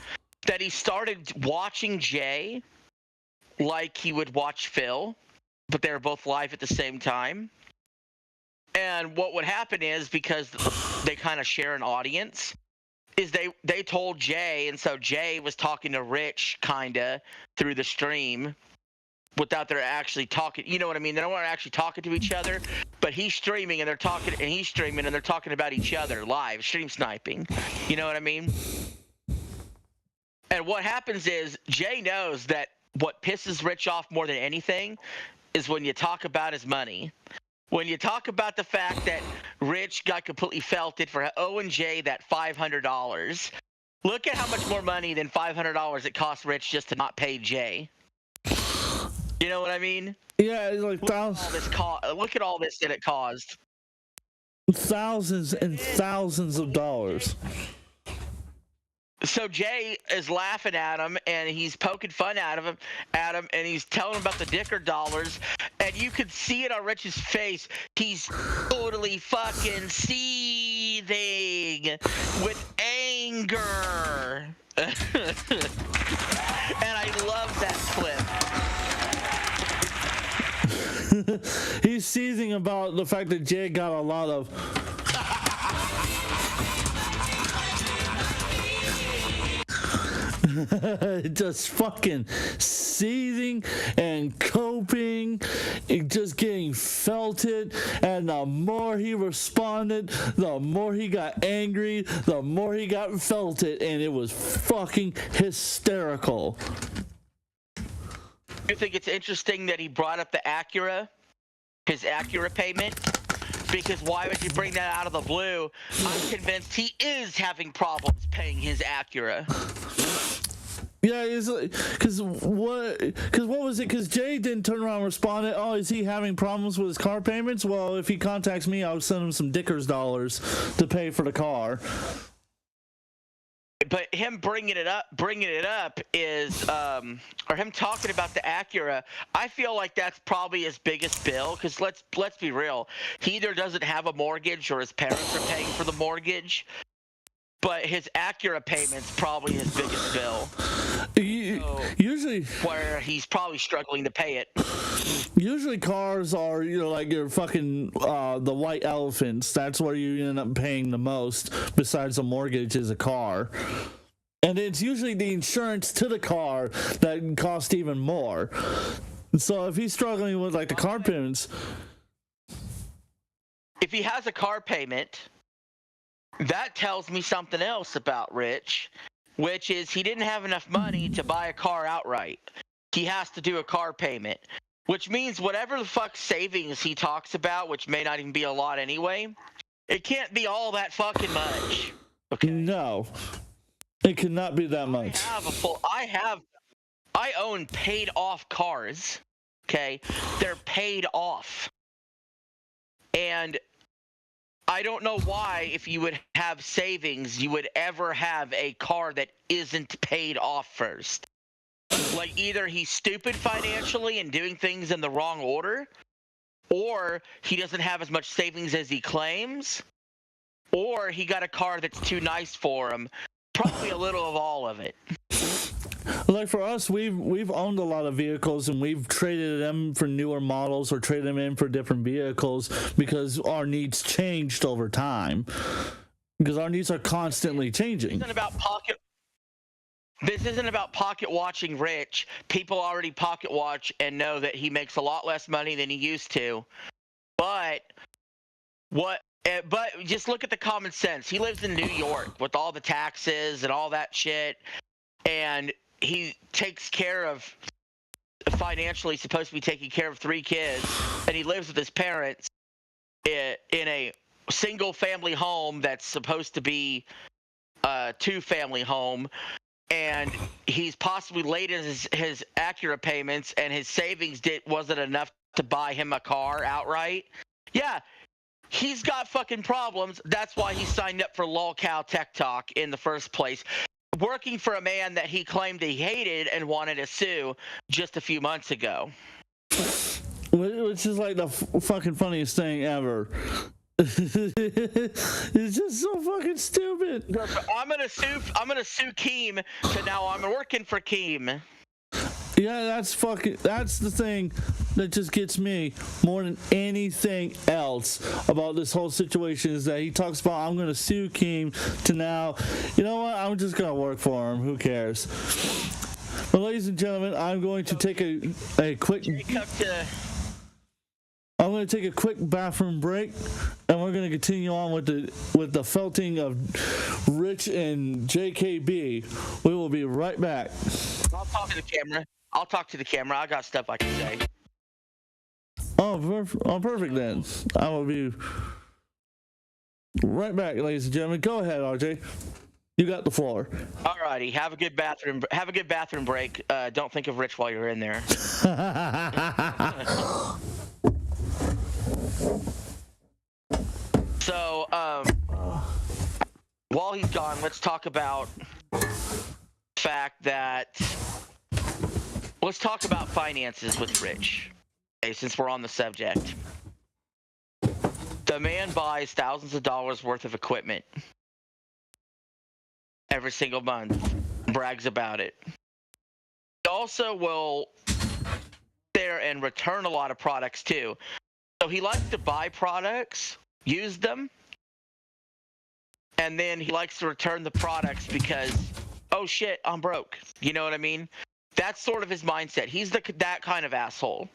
that he started watching Jay like he would watch Phil, but they were both live at the same time. And what would happen is, because they kind of share an audience, is they told Jay, and so Jay was talking to Rich kind of through the stream without their actually talking. You know what I mean? They don't want to actually talking to each other, but he's streaming and they're talking, and he's streaming and they're talking about each other live, stream sniping. You know what I mean? And what happens is Jay knows that what pisses Rich off more than anything is when you talk about his money. When you talk about the fact that Rich got completely felted for owing Jay that $500. Look at how much more money than $500 it cost Rich just to not pay Jay. You know what I mean? Yeah, it's like look at all this that it caused. Thousands and thousands of dollars. So Jay is laughing at him, and he's poking fun at him, and he's telling him about the dicker dollars, and you could see it on Rich's face. He's totally fucking seething with anger. And I love that clip. He's seething about the fact that Jay got a lot of just fucking seething and coping, just getting felted, and the more he responded, the more he got angry, the more he got felted, and it was fucking hysterical. You think it's interesting that he brought up the Acura, his Acura payment? Because why would you bring that out of the blue? I'm convinced he is having problems paying his Acura. Yeah, it's like, cause what was it? Cause Jay didn't turn around and respond. Oh, is he having problems with his car payments? Well, if he contacts me, I'll send him some Dickers dollars to pay for the car. But him bringing it up is, or him talking about the Acura. I feel like that's probably his biggest bill. Because let's be real, he either doesn't have a mortgage or his parents are paying for the mortgage. But his Acura payment's probably his biggest bill. Usually, where he's probably struggling to pay it. Usually, cars are, you know, like your fucking the white elephants. That's where you end up paying the most. Besides a mortgage, is a car, and it's usually the insurance to the car that costs even more. So if he's struggling with like the car payments, if he has a car payment, that tells me something else about Rich, which is he didn't have enough money to buy a car outright. He has to do a car payment, which means whatever the fuck savings he talks about, which may not even be a lot anyway, it can't be all that fucking much. Okay. No, it cannot be that much. I own paid off cars. Okay. They're paid off. And I don't know why, if you would have savings, you would ever have a car that isn't paid off first. Like, either he's stupid financially and doing things in the wrong order, or he doesn't have as much savings as he claims, or he got a car that's too nice for him. Probably a little of all of it. Like for us, we've owned a lot of vehicles, and we've traded them for newer models or traded them in for different vehicles because our needs changed over time. Because our needs are constantly changing. This isn't about pocket watching Rich. People already pocket watch and know that he makes a lot less money than he used to. But just look at the common sense. He lives in New York with all the taxes and all that shit, and he takes care of, financially supposed to be taking care of 3 kids, and he lives with his parents in a single family home that's supposed to be a 2-family home, and he's possibly late in his Acura payments, and his savings wasn't enough to buy him a car outright. Yeah, he's got fucking problems. That's why he signed up for LolCal Tech Talk in the first place. Working for a man that he claimed he hated and wanted to sue just a few months ago. Which is like the fucking funniest thing ever. It's just so fucking stupid. I'm gonna sue Keem, so now I'm working for Keem. Yeah, that's the thing that just gets me more than anything else about this whole situation is that he talks about, I'm gonna sue Keem, to now, you know what, I'm just gonna work for him, who cares. Well, ladies and gentlemen, I'm going to take a quick bathroom break, and we're going to continue on with the felting of Rich and JKB. We will be right back. I'll talk to the camera. I got stuff I can say. Oh, perfect then. I will be right back, ladies and gentlemen. Go ahead, RJ. You got the floor. Alrighty, have a good bathroom break. Don't think of Rich while you're in there. So, while he's gone, let's talk about let's talk about finances with Rich. Okay, since we're on the subject. The man buys thousands of dollars worth of equipment every single month, brags about it. He also will there and return a lot of products too. So he likes to buy products, use them, and then he likes to return the products because, oh shit, I'm broke. You know what I mean? That's sort of his mindset. He's that kind of asshole,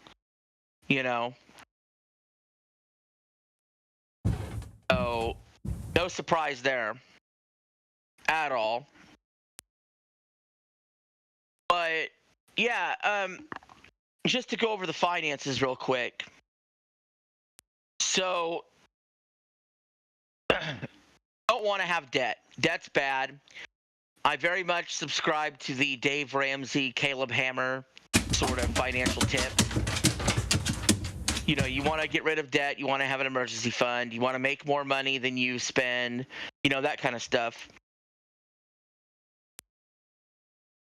you know? So, no surprise there at all. But, yeah, just to go over the finances real quick. So, don't want to have debt. Debt's bad. I very much subscribe to the Dave Ramsey, Caleb Hammer sort of financial tip. You know, you want to get rid of debt. You want to have an emergency fund. You want to make more money than you spend. You know, that kind of stuff.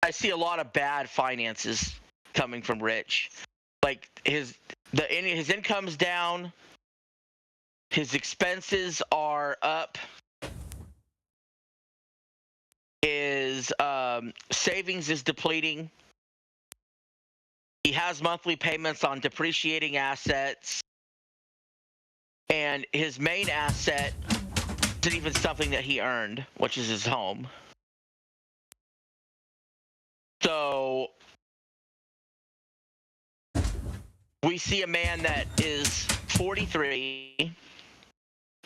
I see a lot of bad finances coming from Rich. Like his income's down. His expenses are up. His savings is depleting. He has monthly payments on depreciating assets. And his main asset isn't even something that he earned, which is his home. So we see a man that is 43,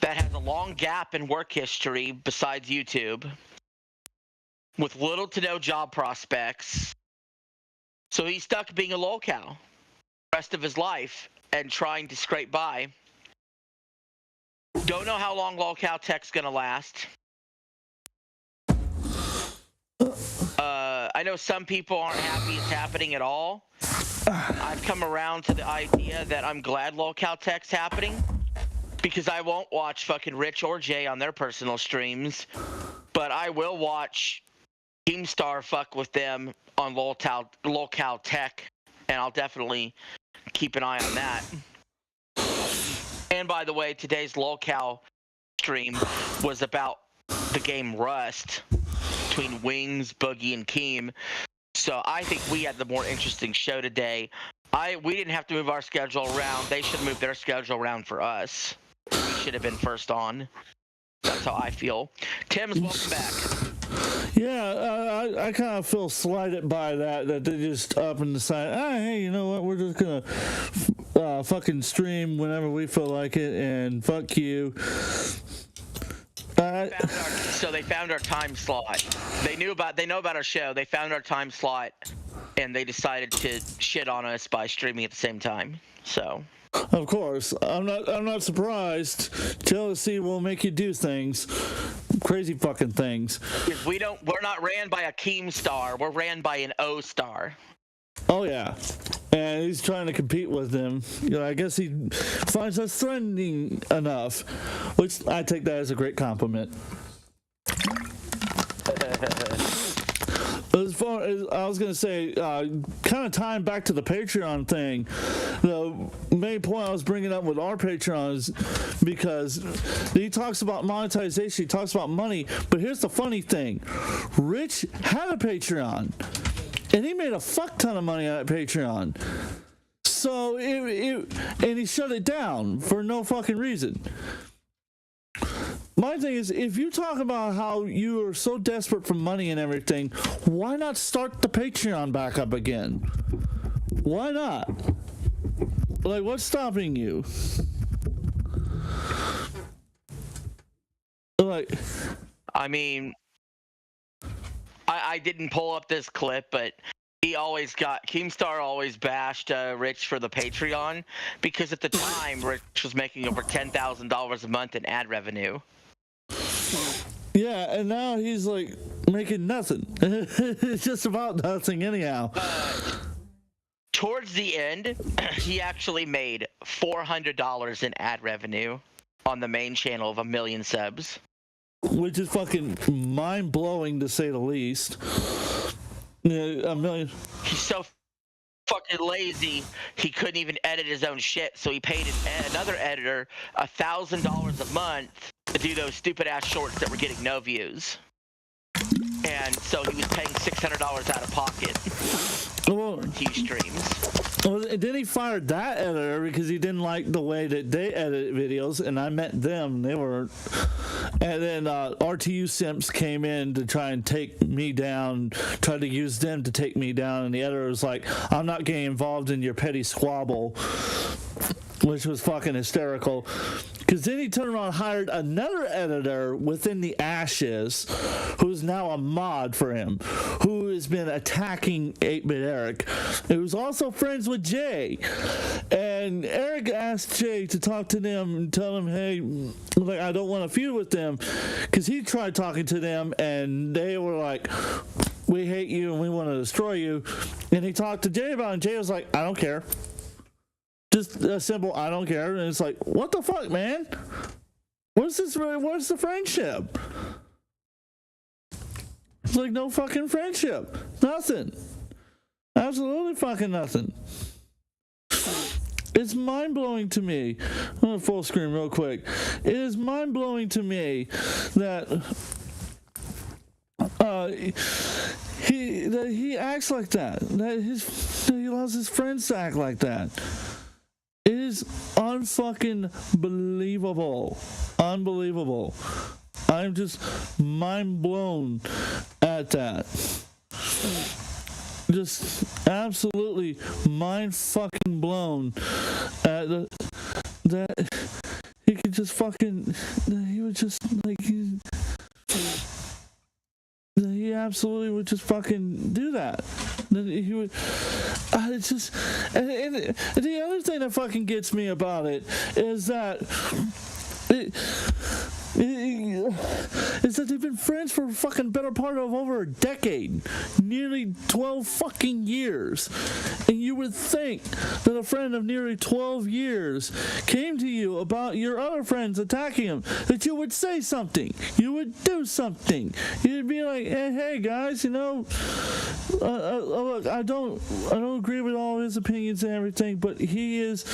that has a long gap in work history besides YouTube, with little to no job prospects. So he's stuck being a lolcow the rest of his life and trying to scrape by. Don't know how long lolcow tech's gonna last. I know some people aren't happy it's happening at all. I've come around to the idea that I'm glad lolcow tech's happening, because I won't watch fucking Rich or Jay on their personal streams, but I will watch Keemstar fuck with them on lolcow tech, and I'll definitely keep an eye on that. And by the way, today's lolcow stream was about the game Rust between Wings, Boogie, and Keem. So I think we had the more interesting show today. We didn't have to move our schedule around. They should move their schedule around for us. We should have been first on. That's how I feel. Tim's, welcome back. Yeah, I kind of feel slighted by that they just up and decide, hey, you know what, we're just gonna fucking stream whenever we feel like it, and fuck you. So they found our time slot. They know about our show. They found our time slot, and they decided to shit on us by streaming at the same time. So. Of course, I'm not surprised. Jealousy will make you do things, crazy fucking things. We're not ran by a Keemstar. We're ran by an O-Star. Oh yeah, and he's trying to compete with him. I guess he finds us threatening enough, which I take that as a great compliment. As far as I was going to say, kind of tying back to the Patreon thing, the main point I was bringing up with our Patreon is because he talks about monetization, he talks about money, but here's the funny thing. Rich had a Patreon, and he made a fuck ton of money on that Patreon. So, and he shut it down for no fucking reason. My thing is, if you talk about how you are so desperate for money and everything, why not start the Patreon back up again? Why not? Like, what's stopping you? Like, I mean, I didn't pull up this clip, but Keemstar always bashed Rich for the Patreon because at the time Rich was making over $10,000 a month in ad revenue. Yeah, and now he's like making nothing. It's just about nothing anyhow. Towards the end, he actually made $400 in ad revenue on the main channel of 1 million subs. Which is fucking mind-blowing to say the least. Yeah, 1 million. He's so fucking lazy, he couldn't even edit his own shit, so he paid another editor $1,000 a month to do those stupid ass shorts that were getting no views. And so he was paying $600 out of pocket for RTU streams. Well, and then he fired that editor because he didn't like the way that they edit videos, and I met them. They were, and then RTU simps came in to try and take me down, tried to use them to take me down, and the editor was like, "I'm not getting involved in your petty squabble," which was fucking hysterical. Because then he turned around and hired another editor within the Ashes, who's now a mod for him, who has been attacking 8-Bit Eric, who's also friends with Jay. And Eric asked Jay to talk to them and tell him, hey, like, I don't want to feud with them, because he tried talking to them, and they were like, we hate you and we want to destroy you. And he talked to Jay about it, and Jay was like, I don't care. Just a simple, I don't care. And it's like, what the fuck, man? What's the friendship? It's like no fucking friendship. Nothing. Absolutely fucking nothing. It's mind-blowing to me. I'm gonna full screen real quick. It is mind-blowing to me that he acts like that. That he allows his friends to act like that. It is unfucking believable. Unbelievable. I'm just mind blown at that. Just absolutely mind fucking blown at that he could just fucking, he would just like, he absolutely would just fucking do that. Then he would. It's just, and the other thing that fucking gets me about it is that is that they've been friends for a fucking better part of over a decade, nearly 12 fucking years. And you would think that a friend of nearly 12 years came to you about your other friends attacking him, that you would say something, you would do something, you'd be like, hey guys, you know, look, I don't agree with all his opinions and everything, but he's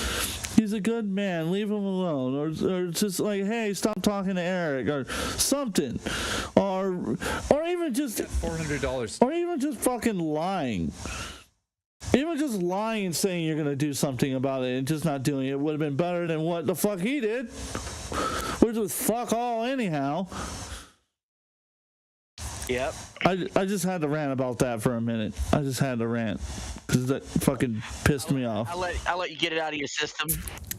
a good man, leave him alone, or just like, hey, stop talking to Eric, or something, or even just $400, or even just fucking lying. Even just lying and saying you're gonna do something about it and just not doing it would have been better than what the fuck he did, which was fuck all anyhow. Yep. I just had to rant about that for a minute. I just had to rant because that fucking pissed me off. I'll let you get it out of your system.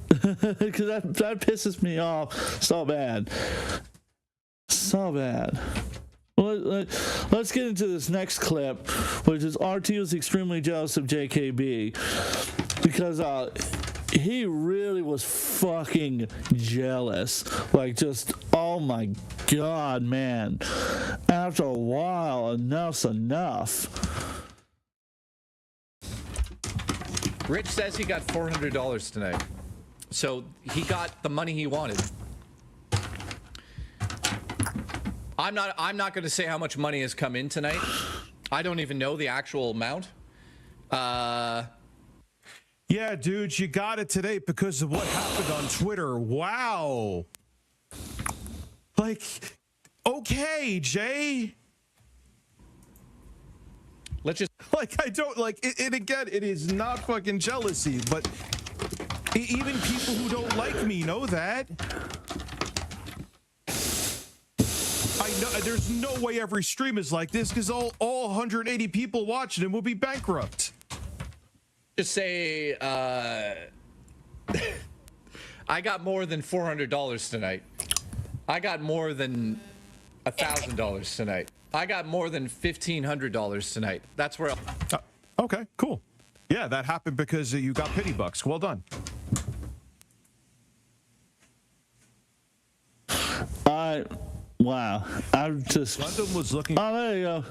Because that pisses me off so bad. So bad. Well, let's get into this next clip, which is RTU is extremely jealous of JKB because he really was fucking jealous. Like, just, oh my god, man. After a while, enough's enough. Rich says he got $400 tonight. So he got the money he wanted. I'm not going to say how much money has come in tonight. I don't even know the actual amount. Yeah, dude, you got it today because of what happened on Twitter. Wow. Like, okay, Jay. Let's just like, I don't like it. And again, it is not fucking jealousy, but even people who don't like me know that. I know there's no way every stream is like this because all 180 people watching it will be bankrupt. Just say I got more than $400 tonight. I got more than $1,000 tonight. I got more than $1,500 tonight. That's where. Okay, cool. Yeah, that happened because you got pity bucks. Well done. Wow. I just. London was looking. Oh, there you go.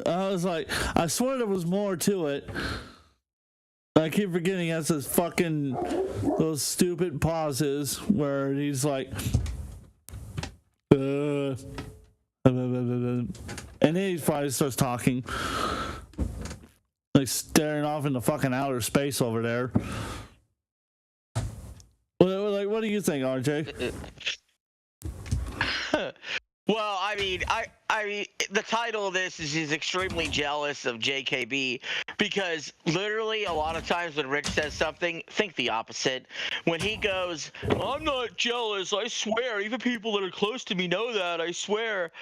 I was like, I swear there was more to it. I keep forgetting that's his fucking those stupid pauses where he's like, and then he finally starts talking, like staring off into fucking outer space over there. What do you think, RJ? Well, I mean, the title of this is he's extremely jealous of JKB because literally a lot of times when Rich says something, think the opposite. When he goes, I'm not jealous, I swear, even people that are close to me know that, I swear.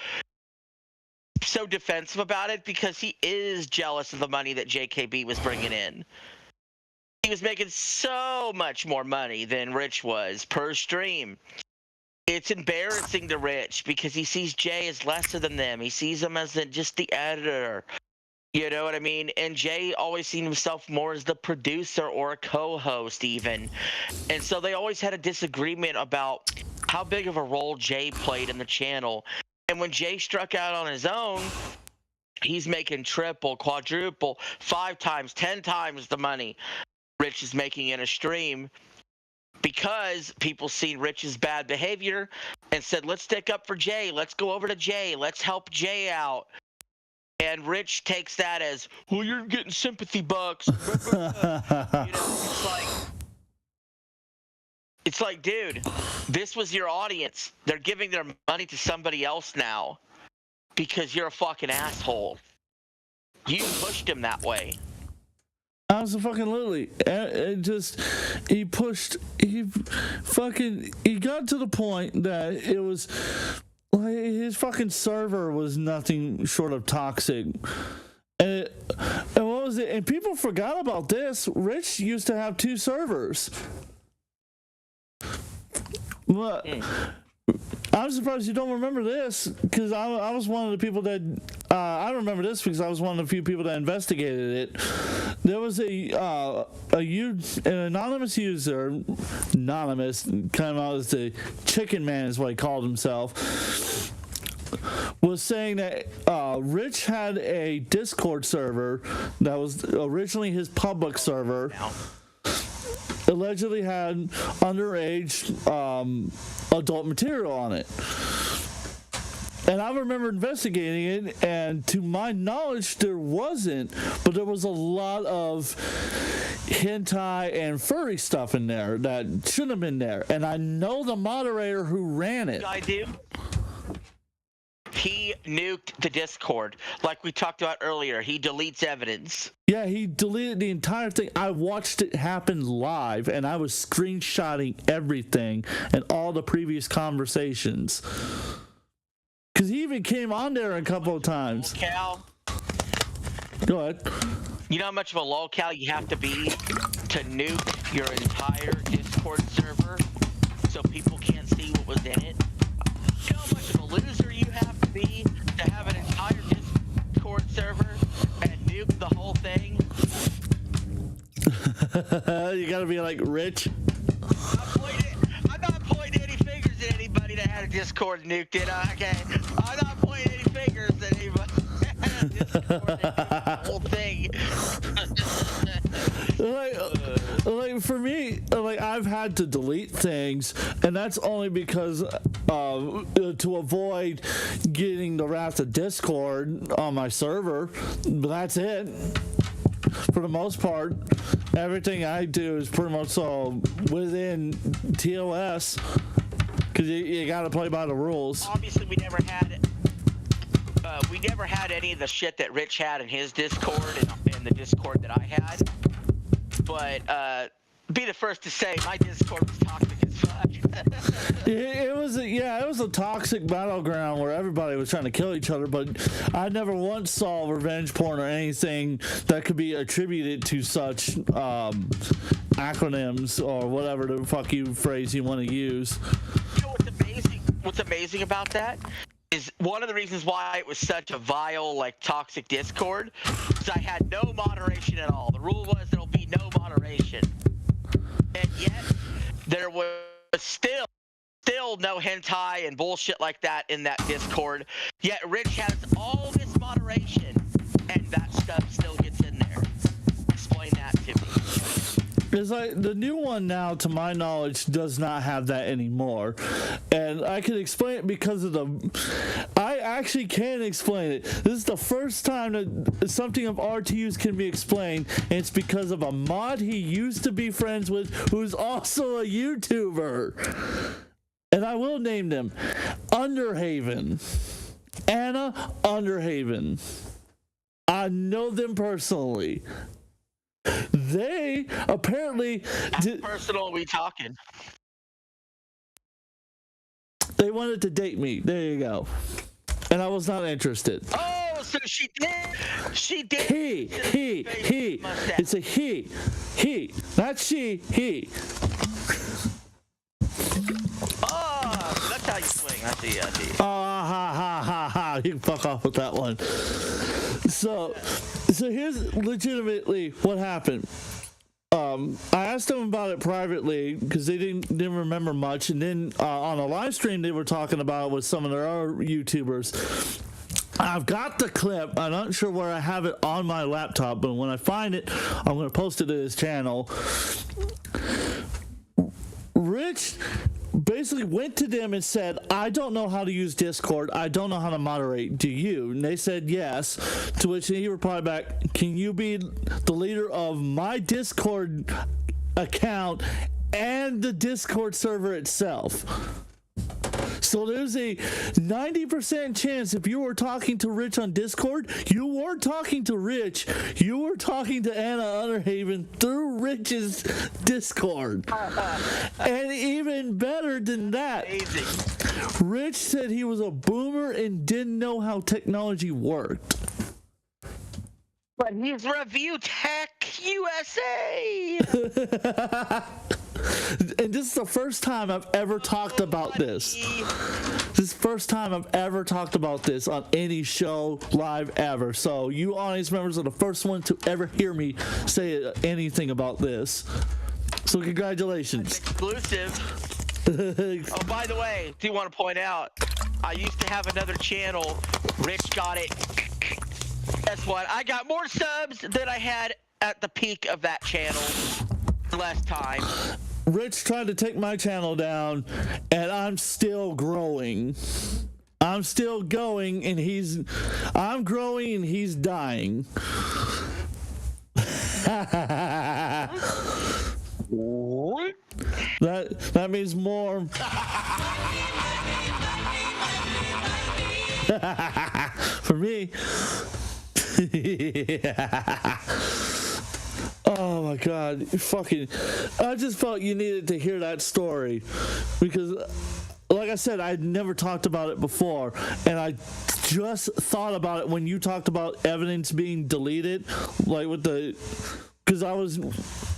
So defensive about it because he is jealous of the money that JKB was bringing in. He was making so much more money than Rich was per stream. It's embarrassing to Rich because he sees Jay as lesser than them. He sees him as just the editor. You know what I mean? And Jay always seen himself more as the producer or a co-host even. And so they always had a disagreement about how big of a role Jay played in the channel. And when Jay struck out on his own, he's making triple, quadruple, 5 times, 10 times the money Rich is making in a stream. Because people seen Rich's bad behavior and said, let's stick up for Jay. Let's go over to Jay. Let's help Jay out. And Rich takes that as, well, you're getting sympathy bucks. You know, it's like, dude, this was your audience. They're giving their money to somebody else now because you're a fucking asshole. You pushed him that way. I was fucking literally, he got to the point that it was like his fucking server was nothing short of toxic. And what was it? And people forgot about this. Rich used to have 2 servers. But I'm surprised you don't remember this because I was one of the people that I remember this because I was one of the few people that investigated it. There was an anonymous user, kind of as the Chicken Man is what he called himself, was saying that Rich had a Discord server that was originally his public server. Allegedly had underage adult material on it. And I remember investigating it, and to my knowledge, there wasn't, but there was a lot of hentai and furry stuff in there that shouldn't have been there. And I know the moderator who ran it. I do. He nuked the Discord. Like we talked about earlier, he deletes evidence. Yeah, he deleted the entire thing. I watched it happen live, and I was screenshotting everything and all the previous conversations. Because he even came on there a couple of times. Lolcal. Go ahead. You know how much of a lolcal you have to be to nuke your entire Discord server so people can't see what was in it? You know how much of a loser you have to be to have an entire Discord server and nuke the whole thing? You gotta be like Rich. I'm not pointing any fingers at anybody that had a Discord nuked it. Okay, I'm not pointing any fingers at anybody that had a Discord nuked the whole thing. had to delete things, and that's only because to avoid getting the wrath of Discord on my server. But that's it. For the most part, everything I do is pretty much all within TOS, because you got to play by the rules. Obviously, we never had any of the shit that Rich had in his Discord and the Discord that I had. But be the first to say my Discord was toxic as fuck. It was a toxic battleground where everybody was trying to kill each other, but I never once saw revenge porn or anything that could be attributed to such acronyms or whatever the fuck you phrase you want to use. You know what's amazing about that is one of the reasons why it was such a vile, like, toxic Discord is I had no moderation at all. The rule was there'll be no moderation. And yet, there was still no hentai and bullshit like that in that Discord. Yet Rich has all this moderation, and that stuff still gets in there. Explain that to me. It's like the new one now, to my knowledge, does not have that anymore. And I can explain it because of I actually can explain it. This is the first time that something of RTU's can be explained, and it's because of a mod he used to be friends with who's also a YouTuber. And I will name them. Underhaven. Anna Underhaven. I know them personally. They apparently personal are we talking? They wanted to date me. There you go. And I was not interested. Oh, so she did. He. It's a he. He. Not she. He. Oh, that's how you swing. I see. Oh, ha. You can fuck off with that one. So here's legitimately what happened. I asked them about it privately because they didn't remember much, and then on a live stream they were talking about it with some of their other YouTubers. I've got the clip. I'm not sure where I have it on my laptop, but when I find it, I'm going to post it to his channel. Rich basically went to them and said, I don't know how to use Discord. I don't know how to moderate. Do you? And they said yes. To which he replied back, can you be the leader of my Discord account and the Discord server itself? So there's a 90% chance if you were talking to Rich on Discord, you weren't talking to Rich, you were talking to Anna Underhaven through Rich's Discord. And even better than that, Rich said he was a boomer and didn't know how technology worked. But he's Review Tech USA. And this is the first time I've ever talked about this. This is the first time I've ever talked about this on any show live ever. So you audience members are the first ones to ever hear me say anything about this. So congratulations. Exclusive. Oh, by the way, do you want to point out, I used to have another channel. Rich got it. Guess what? I got more subs than I had at the peak of that channel. Less time. Rich tried to take my channel down, and I'm still growing. I'm still going, and I'm growing, and he's dying. That means more. For me. Oh my god, I just felt you needed to hear that story because, like I said, I'd never talked about it before, and I just thought about it when you talked about evidence being deleted, like because I was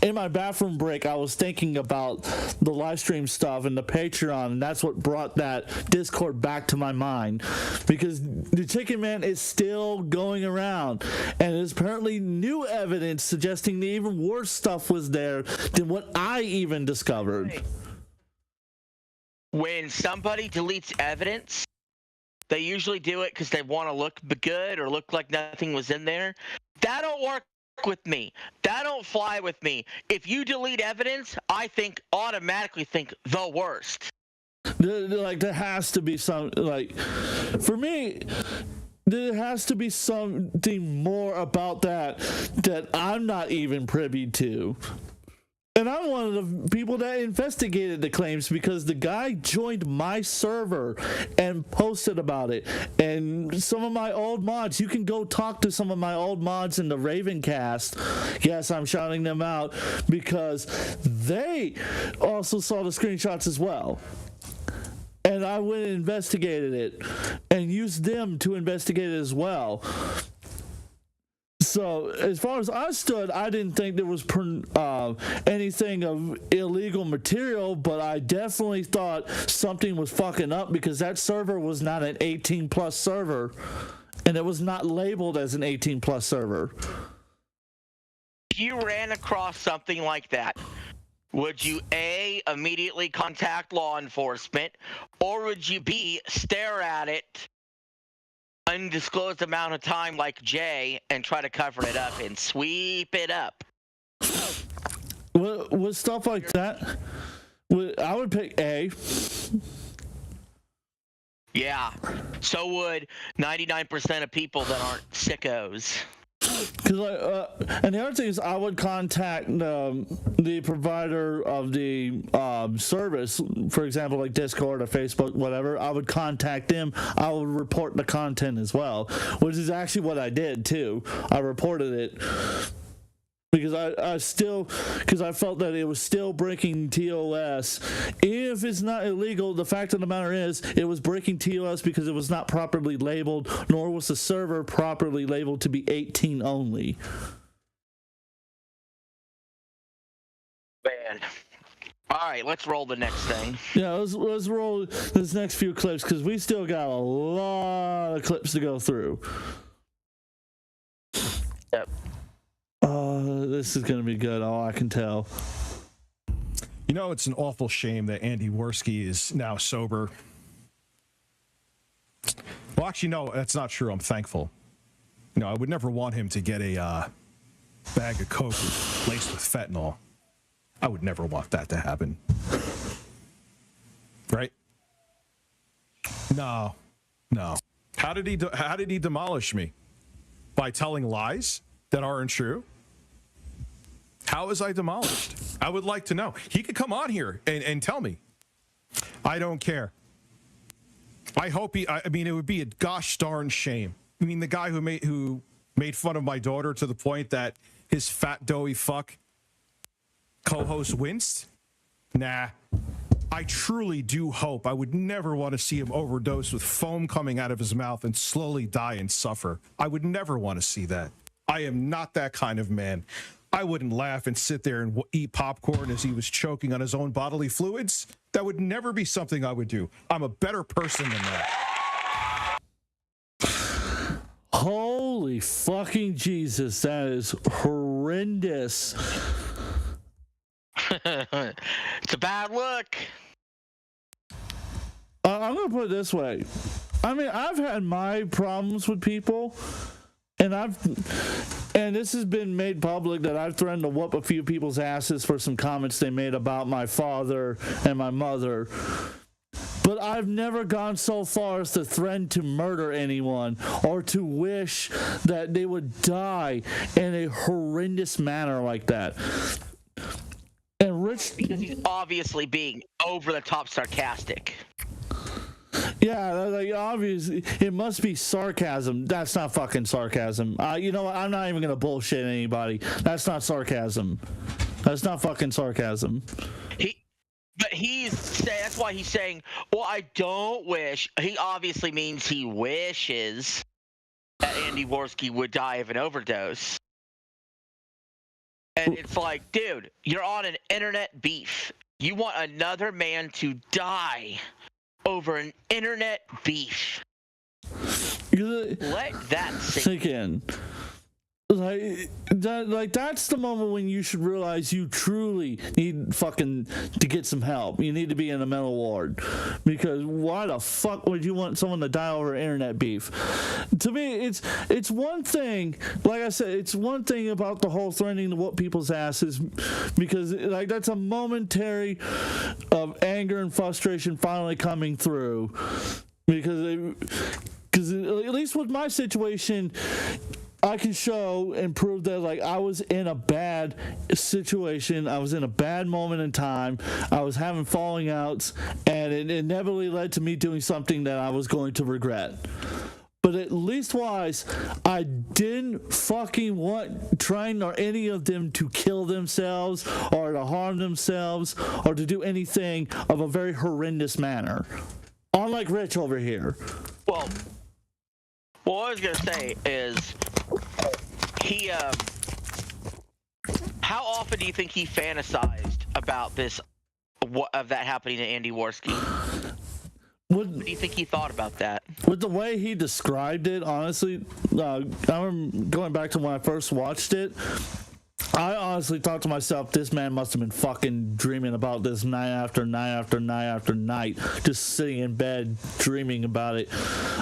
in my bathroom break, I was thinking about the live stream stuff and the Patreon, and that's what brought that Discord back to my mind. Because the Chicken Man is still going around, and there's apparently new evidence suggesting the even worse stuff was there than what I even discovered. When somebody deletes evidence, they usually do it because they want to look good or look like nothing was in there. That don't work with me. That don't fly with me. If you delete evidence, I automatically think the worst. Like, there has to be some, like, for me, there has to be something more about that I'm not even privy to. And I'm one of the people that investigated the claims because the guy joined my server and posted about it. And some of my old mods, you can go talk to some of my old mods in the Ravencast. Yes, I'm shouting them out because they also saw the screenshots as well. And I went and investigated it and used them to investigate it as well. So as far as I stood, I didn't think there was anything of illegal material, but I definitely thought something was fucking up because that server was not an 18+ server, and it was not labeled as an 18+ server. If you ran across something like that, would you A, immediately contact law enforcement, or would you B, stare at it undisclosed amount of time like Jay and try to cover it up and sweep it up? With stuff like that, I would pick A. Yeah, so would 99% of people that aren't sickos. Because and the other thing is, I would contact the provider of the service, for example, like Discord or Facebook, whatever. I would contact them. I would report the content as well, which is actually what I did too. I reported it because I felt that it was still breaking TOS. If it's not illegal, the fact of the matter is it was breaking TOS because it was not properly labeled, nor was the server properly labeled to be 18 only. Man. All right, let's roll the next thing. Yeah, let's roll this next few clips because we still got a lot of clips to go through. Yep. This is gonna be good. Oh, I can tell. You know, it's an awful shame that Andy Worski is now sober. Well, actually, no, that's not true. I'm thankful. You know, I would never want him to get a bag of coke laced with fentanyl. I would never want that to happen. Right? No. How did he demolish me? By telling lies that aren't true? How was I demolished? I would like to know. He could come on here and tell me. I don't care. I hope I mean, it would be a gosh darn shame. I mean, the guy who made fun of my daughter to the point that his fat doughy fuck co-host winced? Nah. I truly do hope. I would never want to see him overdose with foam coming out of his mouth and slowly die and suffer. I would never want to see that. I am not that kind of man. I wouldn't laugh and sit there and eat popcorn as he was choking on his own bodily fluids. That would never be something I would do. I'm a better person than that. Holy fucking Jesus, that is horrendous. It's a bad look. I'm gonna put it this way. I mean, I've had my problems with people, and this has been made public that I've threatened to whoop a few people's asses for some comments they made about my father and my mother. But I've never gone so far as to threaten to murder anyone or to wish that they would die in a horrendous manner like that. And Rich, because he's obviously being over the top sarcastic. Yeah, like obviously it must be sarcasm. That's not fucking sarcasm. You know what? I'm not even gonna bullshit anybody. That's not sarcasm. That's not fucking sarcasm. That's why he's saying, well, I don't wish. He obviously means he wishes that Andy Worski would die of an overdose. And it's like, dude, you're on an internet beef. You want another man to die over an internet beef. Let that sink in. Like, that's the moment when you should realize you truly need fucking to get some help. You need to be in a mental ward, because why the fuck would you want someone to die over internet beef? To me, it's one thing. Like I said, it's one thing about the whole threatening to whoop people's asses, because like that's a momentary of anger and frustration finally coming through, because at least with my situation, I can show and prove that like I was in a bad situation, I was in a bad moment in time, I was having falling outs, and it inevitably led to me doing something that I was going to regret. But at least wise, I didn't fucking want Train or any of them to kill themselves or to harm themselves or to do anything of a very horrendous manner. Unlike Rich over here. Well, what I was gonna say is, he, how often do you think he fantasized about this, of that happening to Andy Worski? What do you think he thought about that? With the way he described it, honestly, I remember going back to when I first watched it, I honestly thought to myself, this man must have been fucking dreaming about this night after night after night after night, just sitting in bed dreaming about it,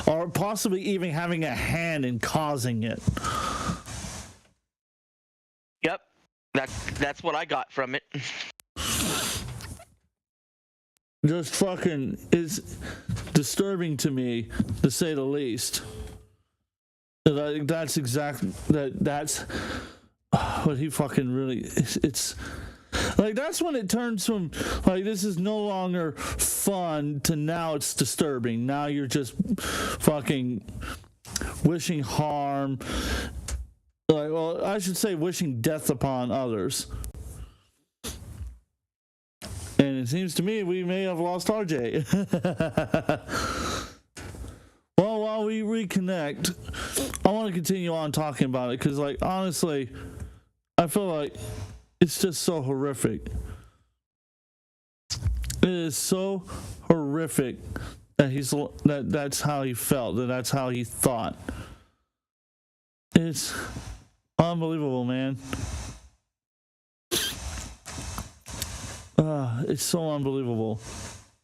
or possibly even having a hand in causing it. Yep, that's what I got from it. Just fucking is disturbing to me, to say the least. That's exactly that's what he fucking really. It's like that's when it turns from like this is no longer fun to now it's disturbing. Now you're just fucking wishing harm. Like, well, I should say wishing death upon others. And it seems to me we may have lost RJ. Well, while we reconnect, I want to continue on talking about it because, like, honestly, I feel like it's just so horrific. It is so horrific that that's how he felt, that's how he thought. It's unbelievable, man. It's so unbelievable,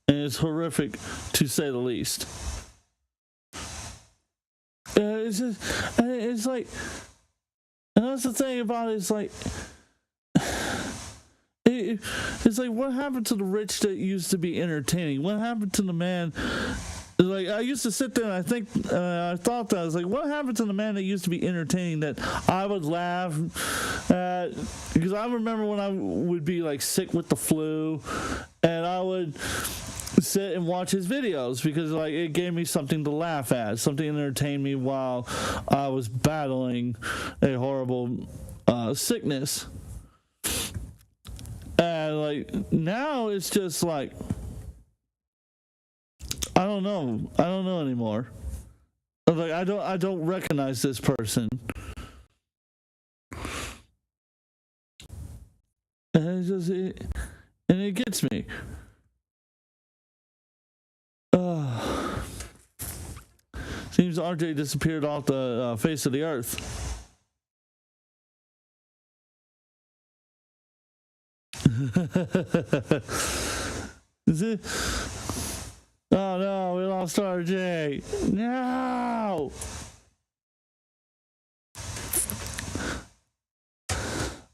and it's horrific to say the least. It's like, and that's the thing about it. It's like, it's like, what happened to the rich that used to be entertaining? What happened to the man? Like, I used to sit there and I thought that I was like, what happened to the man that used to be entertaining that I would laugh at? Because I remember when I would be like sick with the flu and I would sit and watch his videos because like it gave me something to laugh at, something to entertain me while I was battling a horrible sickness. And like now it's just like, I don't know anymore. Like I don't recognize this person. And it gets me. Seems RJ disappeared off the face of the earth. Is it? Oh no, we lost RJ. No!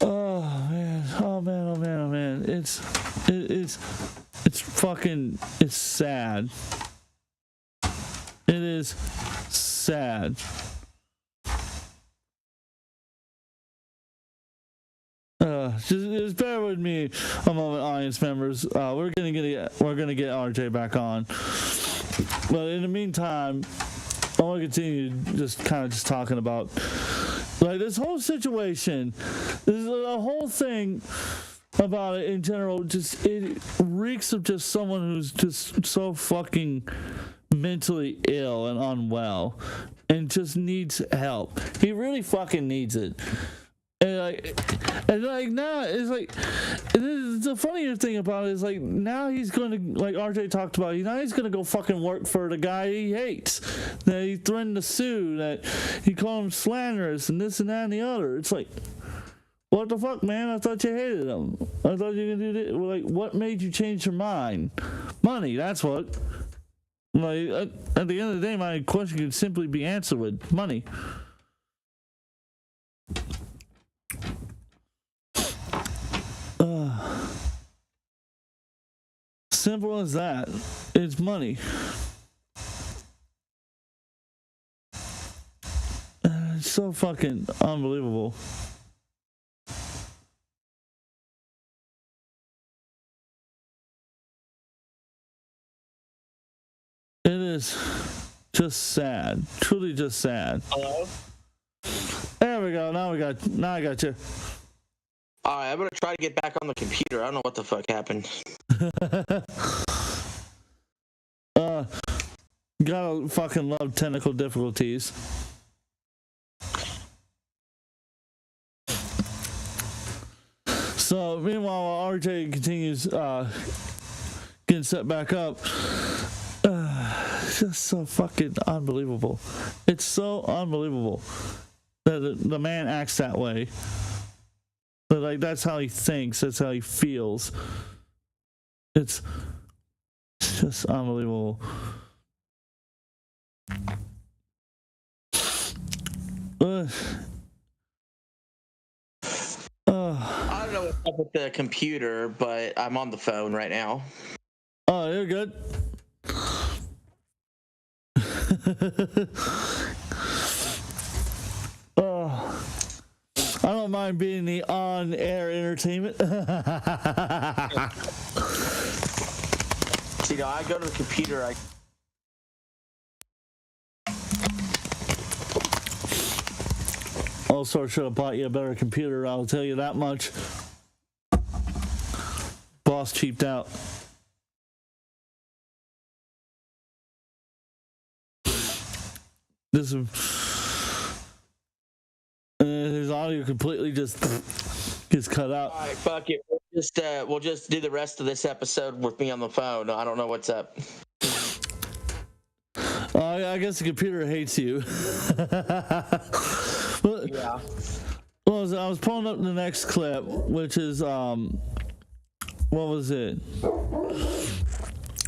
Oh man, oh man, oh man, oh man. It's sad. It is sad. Just bear with me a moment, audience members. We're gonna get RJ back on, but in the meantime, I want to continue just talking about like this whole situation. There's a whole thing about it in general. Just it reeks of just someone who's just so fucking mentally ill and unwell, and just needs help. He really fucking needs it. And like now it's like the funnier thing about it is like now he's gonna, like RJ talked about, now he's gonna go fucking work for the guy he hates, that he threatened to sue, that he called him slanderous and this and that and the other. It's like, what the fuck, man? I thought you hated him. I thought you were gonna do this. Like, what made you change your mind? Money, that's what. Like, at the end of the day, my question could simply be answered with money. Simple as that. It's money. It's so fucking unbelievable. It is just sad. Truly just sad. Hello? There we go. Now I got you. Alright, I'm gonna try to get back on the computer. I don't know what the fuck happened. Gotta fucking love technical difficulties. So meanwhile, RJ continues getting set back up. It's just so fucking unbelievable. It's so unbelievable that the man acts that way. But like, that's how he thinks. That's how he feels. It's just unbelievable. I don't know what's up with the computer, but I'm on the phone right now. Oh, you're good. I don't mind being the on-air entertainment. See, no, I go to the computer. Also, should have bought you a better computer, I'll tell you that much. Boss cheaped out. This is... his audio completely just gets cut out. All right, fuck it. We'll just do the rest of this episode with me on the phone. I don't know what's up. I guess the computer hates you. Well, yeah. Well, I was pulling up the next clip, which is what was it?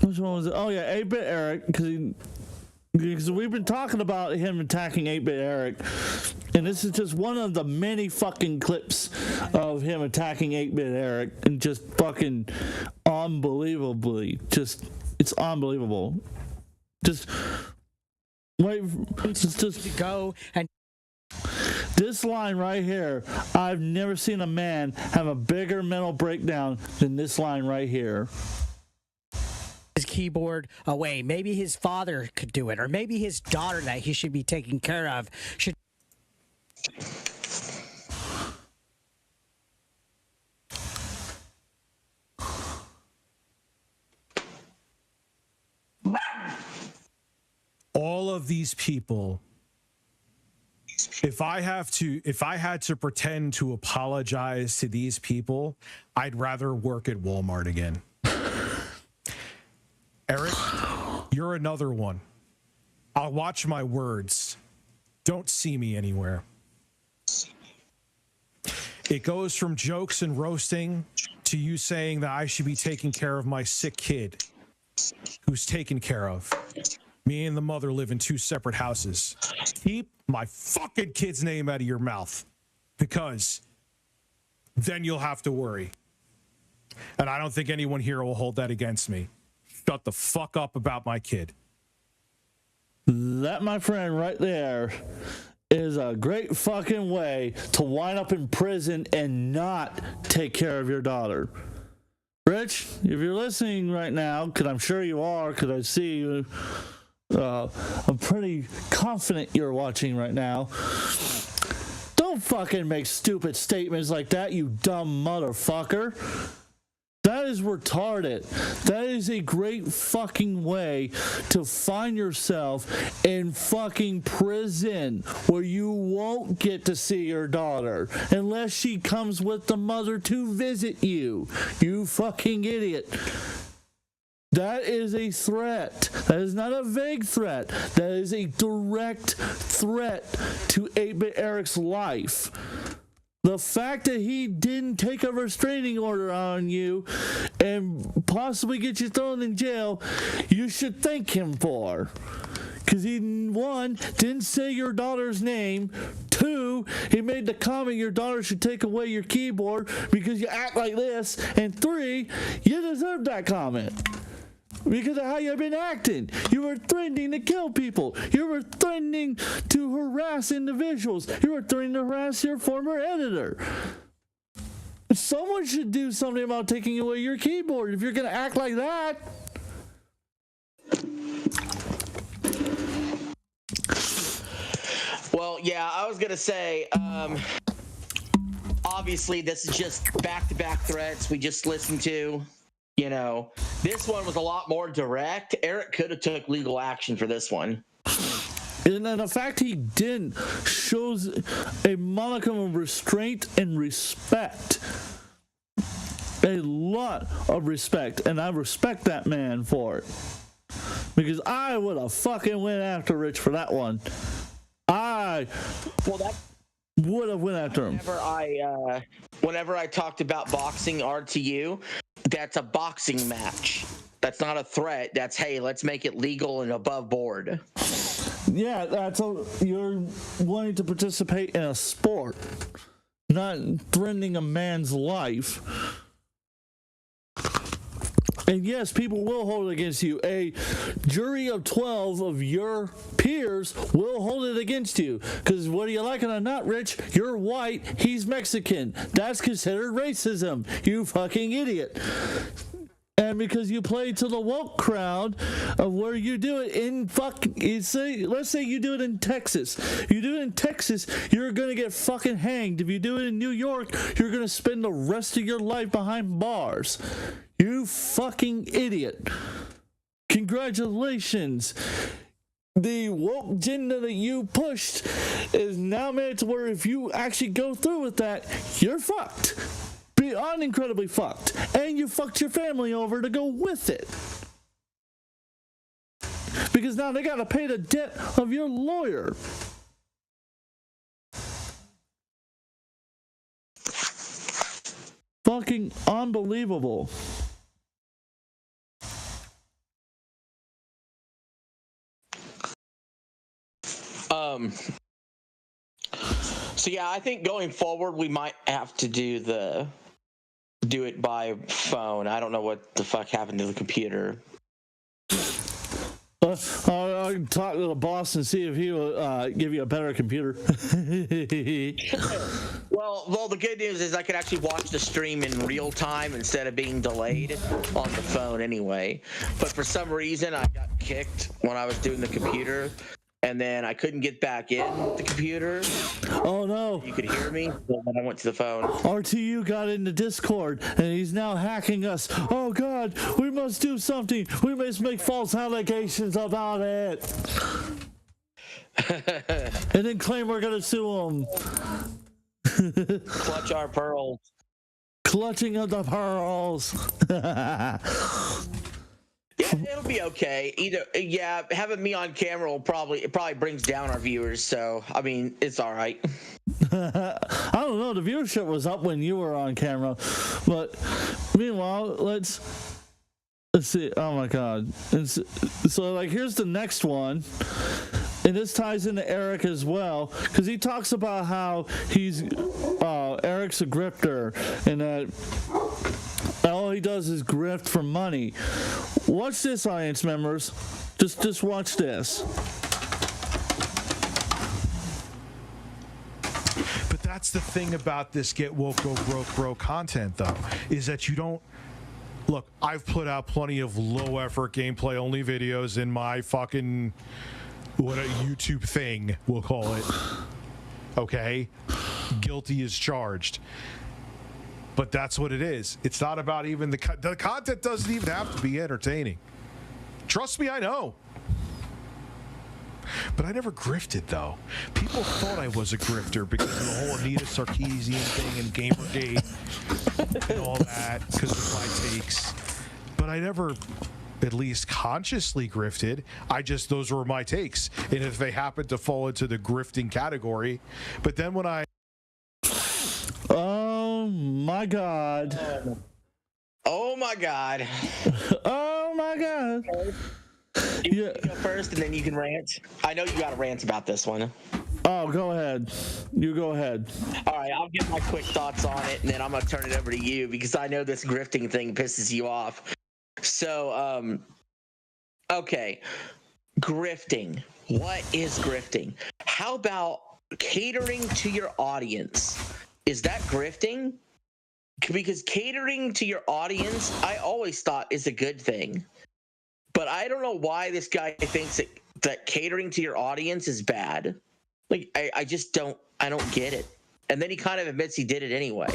Which one was it? Oh yeah, 8-Bit Eric, because we've been talking about him attacking 8-Bit Eric, and this is just one of the many fucking clips of him attacking 8-Bit Eric, and just fucking unbelievably, it's unbelievable. Just wait, just go and. This line right here, I've never seen a man have a bigger mental breakdown than this line right here. His keyboard away. Maybe his father could do it, or maybe his daughter that he should be taking care of should. All of these people, if I had to pretend to apologize to these people, I'd rather work at Walmart again. Eric, you're another one. I'll watch my words. Don't see me anywhere. It goes from jokes and roasting to you saying that I should be taking care of my sick kid who's taken care of. Me and the mother live in 2 separate houses. Keep my fucking kid's name out of your mouth, because then you'll have to worry. And I don't think anyone here will hold that against me. Shut the fuck up about my kid. That, my friend, right there is a great fucking way to wind up in prison and not take care of your daughter. Rich, if you're listening right now, because I'm sure you are, because I see you, I'm pretty confident you're watching right now. Don't fucking make stupid statements like that, you dumb motherfucker. That is retarded. That is a great fucking way to find yourself in fucking prison where you won't get to see your daughter unless she comes with the mother to visit you. You fucking idiot. That is a threat. That is not a vague threat. That is a direct threat to 8-Bit Eric's life. The fact that he didn't take a restraining order on you and possibly get you thrown in jail, you should thank him for. Because he, 1, didn't say your daughter's name. 2, he made the comment your daughter should take away your keyboard because you act like this. And 3, you deserve that comment. Because of how you've been acting. You were threatening to kill people. You were threatening to harass individuals. You were threatening to harass your former editor. Someone should do something about taking away your keyboard if you're going to act like that. Well, yeah, I was going to say, obviously this is just back-to-back threats we just listened to. You know, this one was a lot more direct. Eric could have took legal action for this one. And then the fact he didn't shows a modicum of restraint and respect. A lot of respect. And I respect that man for it. Because I would have fucking went after Rich for that one. I would have went after him. Whenever I talked about boxing RTU, that's a boxing match. That's not a threat. That's, hey, let's make it legal and above board. Yeah, you're wanting to participate in a sport, not threatening a man's life. And yes, people will hold it against you. A jury of 12 of your peers will hold it against you. Because whether you like it or not, Rich, you're white, he's Mexican. That's considered racism, you fucking idiot. And because you play to the woke crowd of where you do it in let's say you do it in Texas. You do it in Texas, you're going to get fucking hanged. If you do it in New York, you're going to spend the rest of your life behind bars. You fucking idiot. Congratulations. The woke agenda that you pushed is now made to where if you actually go through with that, you're fucked. Beyond incredibly fucked. And you fucked your family over to go with it. Because now they gotta pay the debt of your lawyer. Fucking unbelievable. So yeah, I think going forward we might have to do it by phone. I don't know what the fuck happened to the computer. I'll talk to the boss and see if he will give you a better computer. Well, the good news is I could actually watch the stream in real time instead of being delayed on the phone anyway. But for some reason, I got kicked when I was doing the computer, and then I couldn't get back in the computer. Oh no! You could hear me when I went to the phone. RTU got into Discord and he's now hacking us. Oh God, we must do something. We must make false allegations about it. And then claim we're gonna sue him. Clutch our pearls. Clutching of the pearls. Yeah, it'll be okay. Having me on camera it probably brings down our viewers. So I mean, it's all right. I don't know. The viewership was up when you were on camera, but meanwhile, let's see. Oh my God! So like, here's the next one. And this ties into Eric as well, because he talks about how he's Eric's a grifter, and that all he does is grift for money. Watch this, audience members. Just watch this. But that's the thing about this get woke, go broke, bro content, though, is that you don't. Look, I've put out plenty of low effort gameplay only videos in my fucking. What a YouTube thing, we'll call it. Okay? Guilty as charged. But that's what it is. It's not about even the content doesn't even have to be entertaining. Trust me, I know. But I never grifted, though. People thought I was a grifter because of the whole Anita Sarkeesian thing and Gamergate and all that because of my takes. But I never, at least consciously, grifted. Those were my takes. And if they happened to fall into the grifting category. But then when I... Oh, my God. Oh, my God. Oh, my God. You go first, and then you can rant. I know you got a rant about this one. Oh, go ahead. You go ahead. All right, I'll give my quick thoughts on it, and then I'm going to turn it over to you because I know this grifting thing pisses you off. So, okay. Grifting. What is grifting? How about catering to your audience? Is that grifting? Because catering to your audience, I always thought is a good thing. But I don't know why this guy thinks that catering to your audience is bad. Like, I just don't get it. And then he kind of admits he did it anyway.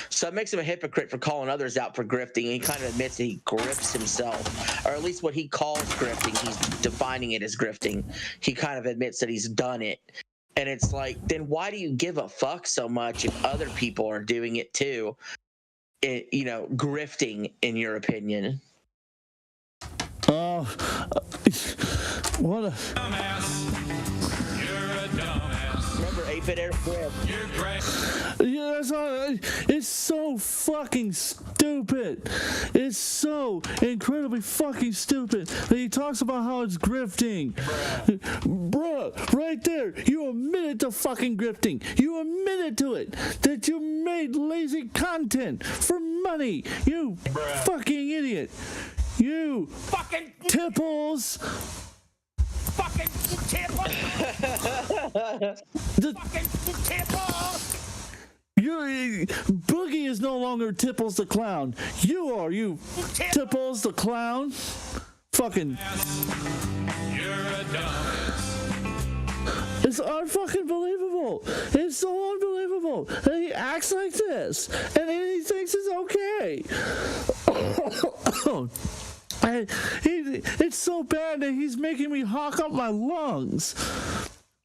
So it makes him a hypocrite for calling others out for grifting. And he kind of admits that he grifts himself, or at least what he calls grifting. He's defining it as grifting. He kind of admits that he's done it. And it's like, then why do you give a fuck so much if other people are doing it too? Grifting, in your opinion. What a dumbass. You're a dumbass. Remember 8-bit Air Flip. You're great. Yeah, that's all. It's so fucking stupid. It's so incredibly fucking stupid that he talks about how it's grifting. Bruh, right there, you admitted to fucking grifting. You admitted to it, that you made lazy content for money. You fucking idiot. You fucking tipples. Fucking tipples. Fucking tipples. Boogie is no longer Tipples the Clown. You are, you Tipples the Clown. Fucking. You're a dumbass. It's unfucking believable. It's so unbelievable that he acts like this and he thinks it's okay. It's so bad that he's making me hawk up my lungs.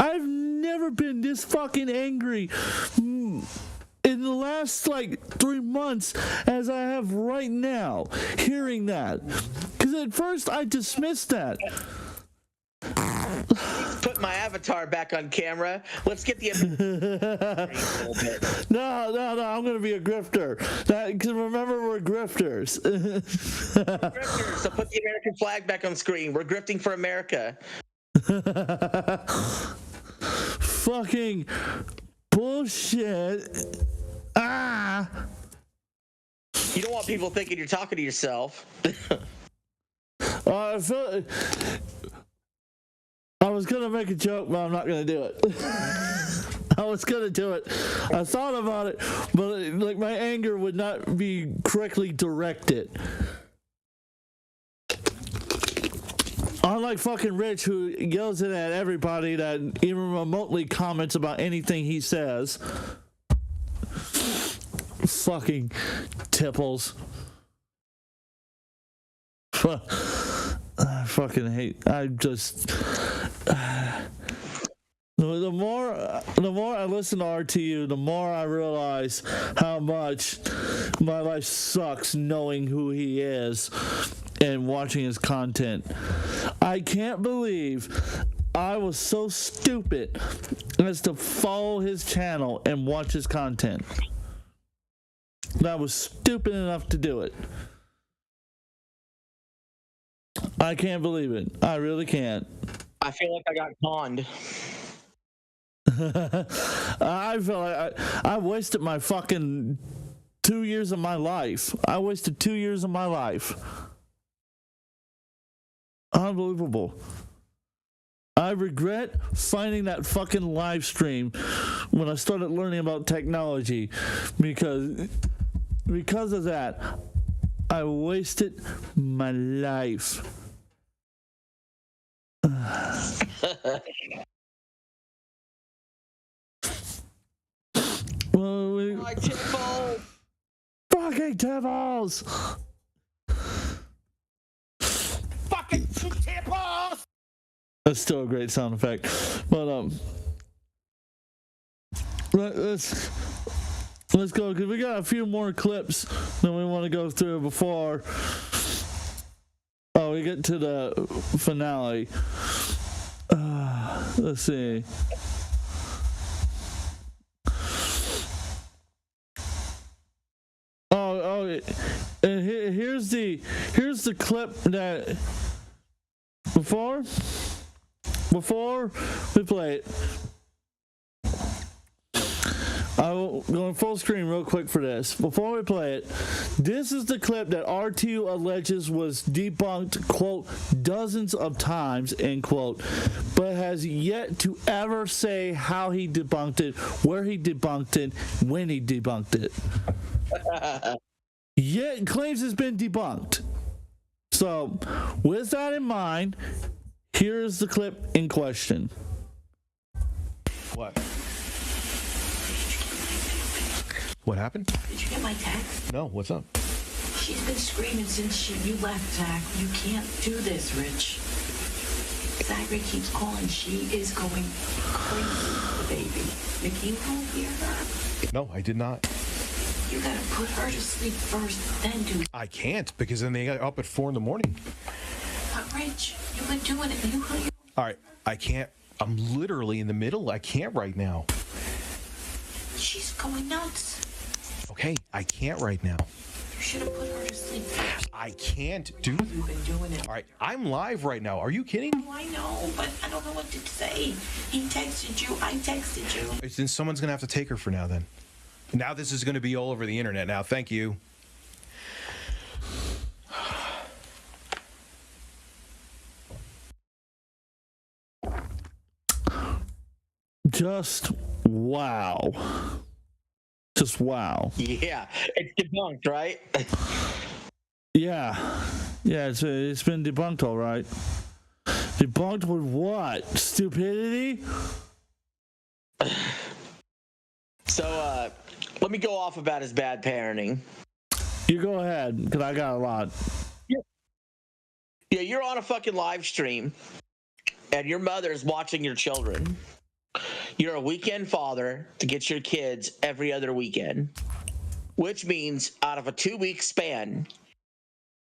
I've never been this fucking angry in the last 3 months as I have right now, hearing that. Because at first I dismissed that. Put my avatar back on camera. Let's get the No, I'm gonna be a grifter. Because remember, we're grifters. grifters. So put the American flag back on screen. We're grifting for America. Fucking bullshit. You don't want people thinking you're talking to yourself. I was gonna make a joke, but I'm not gonna do it. I was gonna do it. I thought about it, but my anger would not be correctly directed. Unlike fucking Rich, who yells it at everybody that even remotely comments about anything he says. Fucking tipples. I fucking hate. I just. The more I listen to RTU, the more I realize how much my life sucks knowing who he is and watching his content. I can't believe I was so stupid as to follow his channel and watch his content. I was stupid enough to do it. I can't believe it. I really can't. I feel like I got conned. I feel like I wasted my fucking 2 years of my life. I wasted 2 years of my life. Unbelievable. I regret finding that fucking live stream when I started learning about technology because of that, I wasted my life. Fucking tables! Fucking tables! That's still a great sound effect. But let's go, because we got a few more clips that we want to go through before we get to the finale. Let's see. And here's the clip that before we play it. I will go in full screen real quick for this. Before we play it, this is the clip that RTU alleges was debunked, quote, dozens of times, end quote, but has yet to ever say how he debunked it, where he debunked it, when he debunked it. Yet claims it's been debunked. So, with that in mind, here's the clip in question. What? What happened? Did you get my text? No, what's up? She's been screaming since you left, Zach. You can't do this, Rich. Zachary keeps calling. She is going crazy, the baby. Mickey, you don't hear her? No, I did not. You gotta put her to sleep first, then do it. I can't, because then they got up at 4 a.m. But Rich, you've been doing it. You All right, I can't. I'm literally in the middle. I can't right now. She's going nuts. Okay, I can't right now. You should have put her to sleep first. I can't do You've been doing it. All right, I'm live right now. Are you kidding? Oh, I know, but I don't know what to say. He texted you. I texted you. Then someone's going to have to take her for now then. Now this is going to be all over the internet now. Thank you. Just wow. Just wow. Yeah, it's debunked, right? Yeah, it's been debunked, all right. Debunked with what? Stupidity? So, let me go off about his bad parenting. You go ahead, because I got a lot. Yeah, you're on a fucking live stream, and your mother's watching your children. You're a weekend father to get your kids every other weekend, which means out of a 2-week span,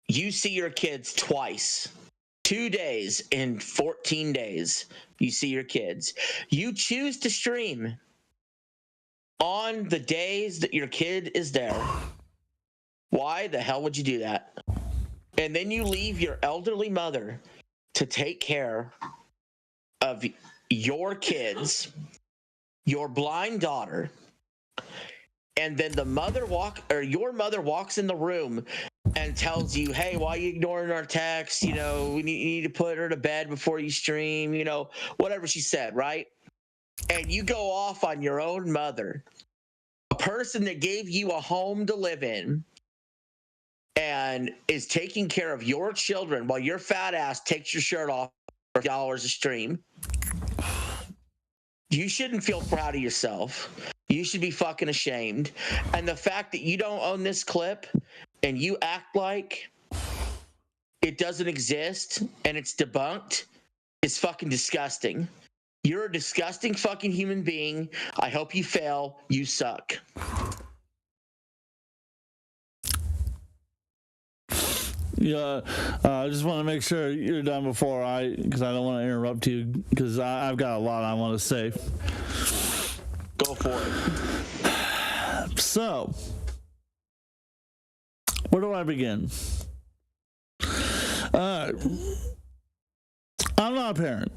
you see your kids twice. 2 days in 14 days, you see your kids. You choose to stream on the days that your kid is there. Why the hell would you do that? And then you leave your elderly mother to take care of your kids, your blind daughter, and then your mother walks in the room and tells you, hey, why are you ignoring our text? You need to put her to bed before you stream, whatever she said, right? And you go off on your own mother, a person that gave you a home to live in and is taking care of your children while your fat ass takes your shirt off for $1 a stream. You shouldn't feel proud of yourself. You should be fucking ashamed. And the fact that you don't own this clip and you act like it doesn't exist and it's debunked is fucking disgusting. You're a disgusting fucking human being. I hope you fail. You suck. Yeah, I just want to make sure you're done because I don't want to interrupt you, because I've got a lot I want to say. Go for it. So, where do I begin? I'm not a parent.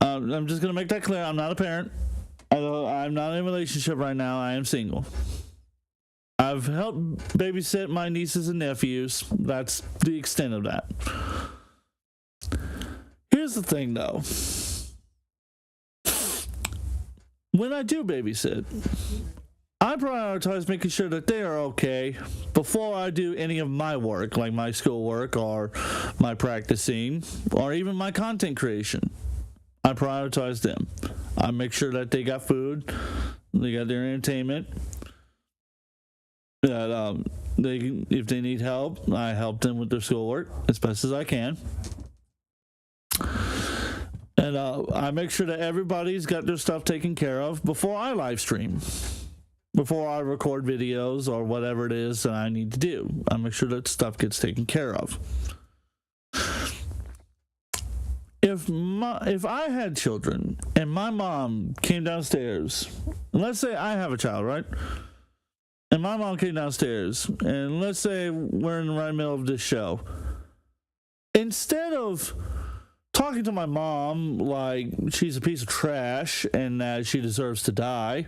I'm just going to make that clear. I'm not a parent. Although I'm not in a relationship right now, I am single. I've helped babysit my nieces and nephews. That's the extent of that. Here's the thing, though. When I do babysit, I prioritize making sure that they are okay before I do any of my work, like my schoolwork or my practicing or even my content creation. I prioritize them. I make sure that they got food, they got their entertainment, that if they need help, I help them with their schoolwork as best as I can. And I make sure that everybody's got their stuff taken care of before I live stream, before I record videos or whatever it is that I need to do. I make sure that stuff gets taken care of. If I had children and my mom came downstairs, and let's say I have a child, right? And my mom came downstairs, and let's say we're in the right middle of this show. Instead of talking to my mom like she's a piece of trash and that she deserves to die,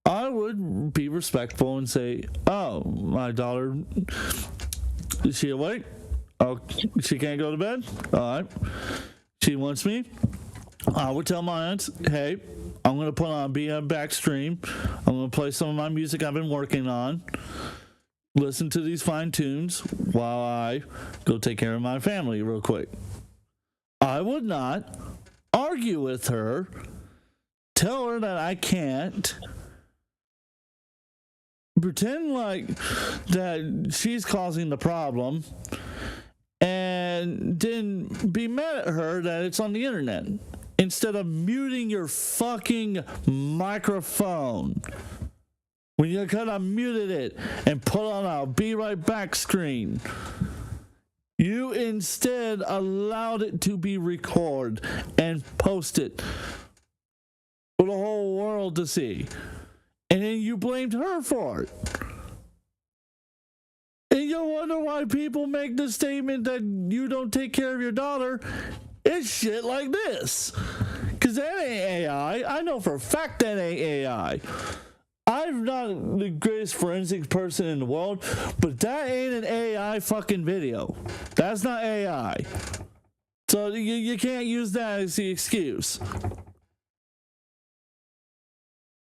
I would be respectful and say, "Oh, my daughter, is she awake? Oh, she can't go to bed? All right. She wants me." I would tell my aunts, "Hey, I'm going to put on a back stream. I'm going to play some of my music I've been working on. Listen to these fine tunes while I go take care of my family real quick." I would not argue with her, tell her that I can't, pretend like that she's causing the problem, and then be mad at her that it's on the internet instead of muting your fucking microphone when you could have muted it and put on a "be right back" screen. You instead allowed it to be recorded and posted for the whole world to see, and then you blamed her for it. And you wonder why people make the statement that you don't take care of your daughter. It's shit like this. Because that ain't AI. I know for a fact that ain't AI. I'm not the greatest forensics person in the world, but that ain't an AI fucking video. That's not AI. So you can't use that as the excuse.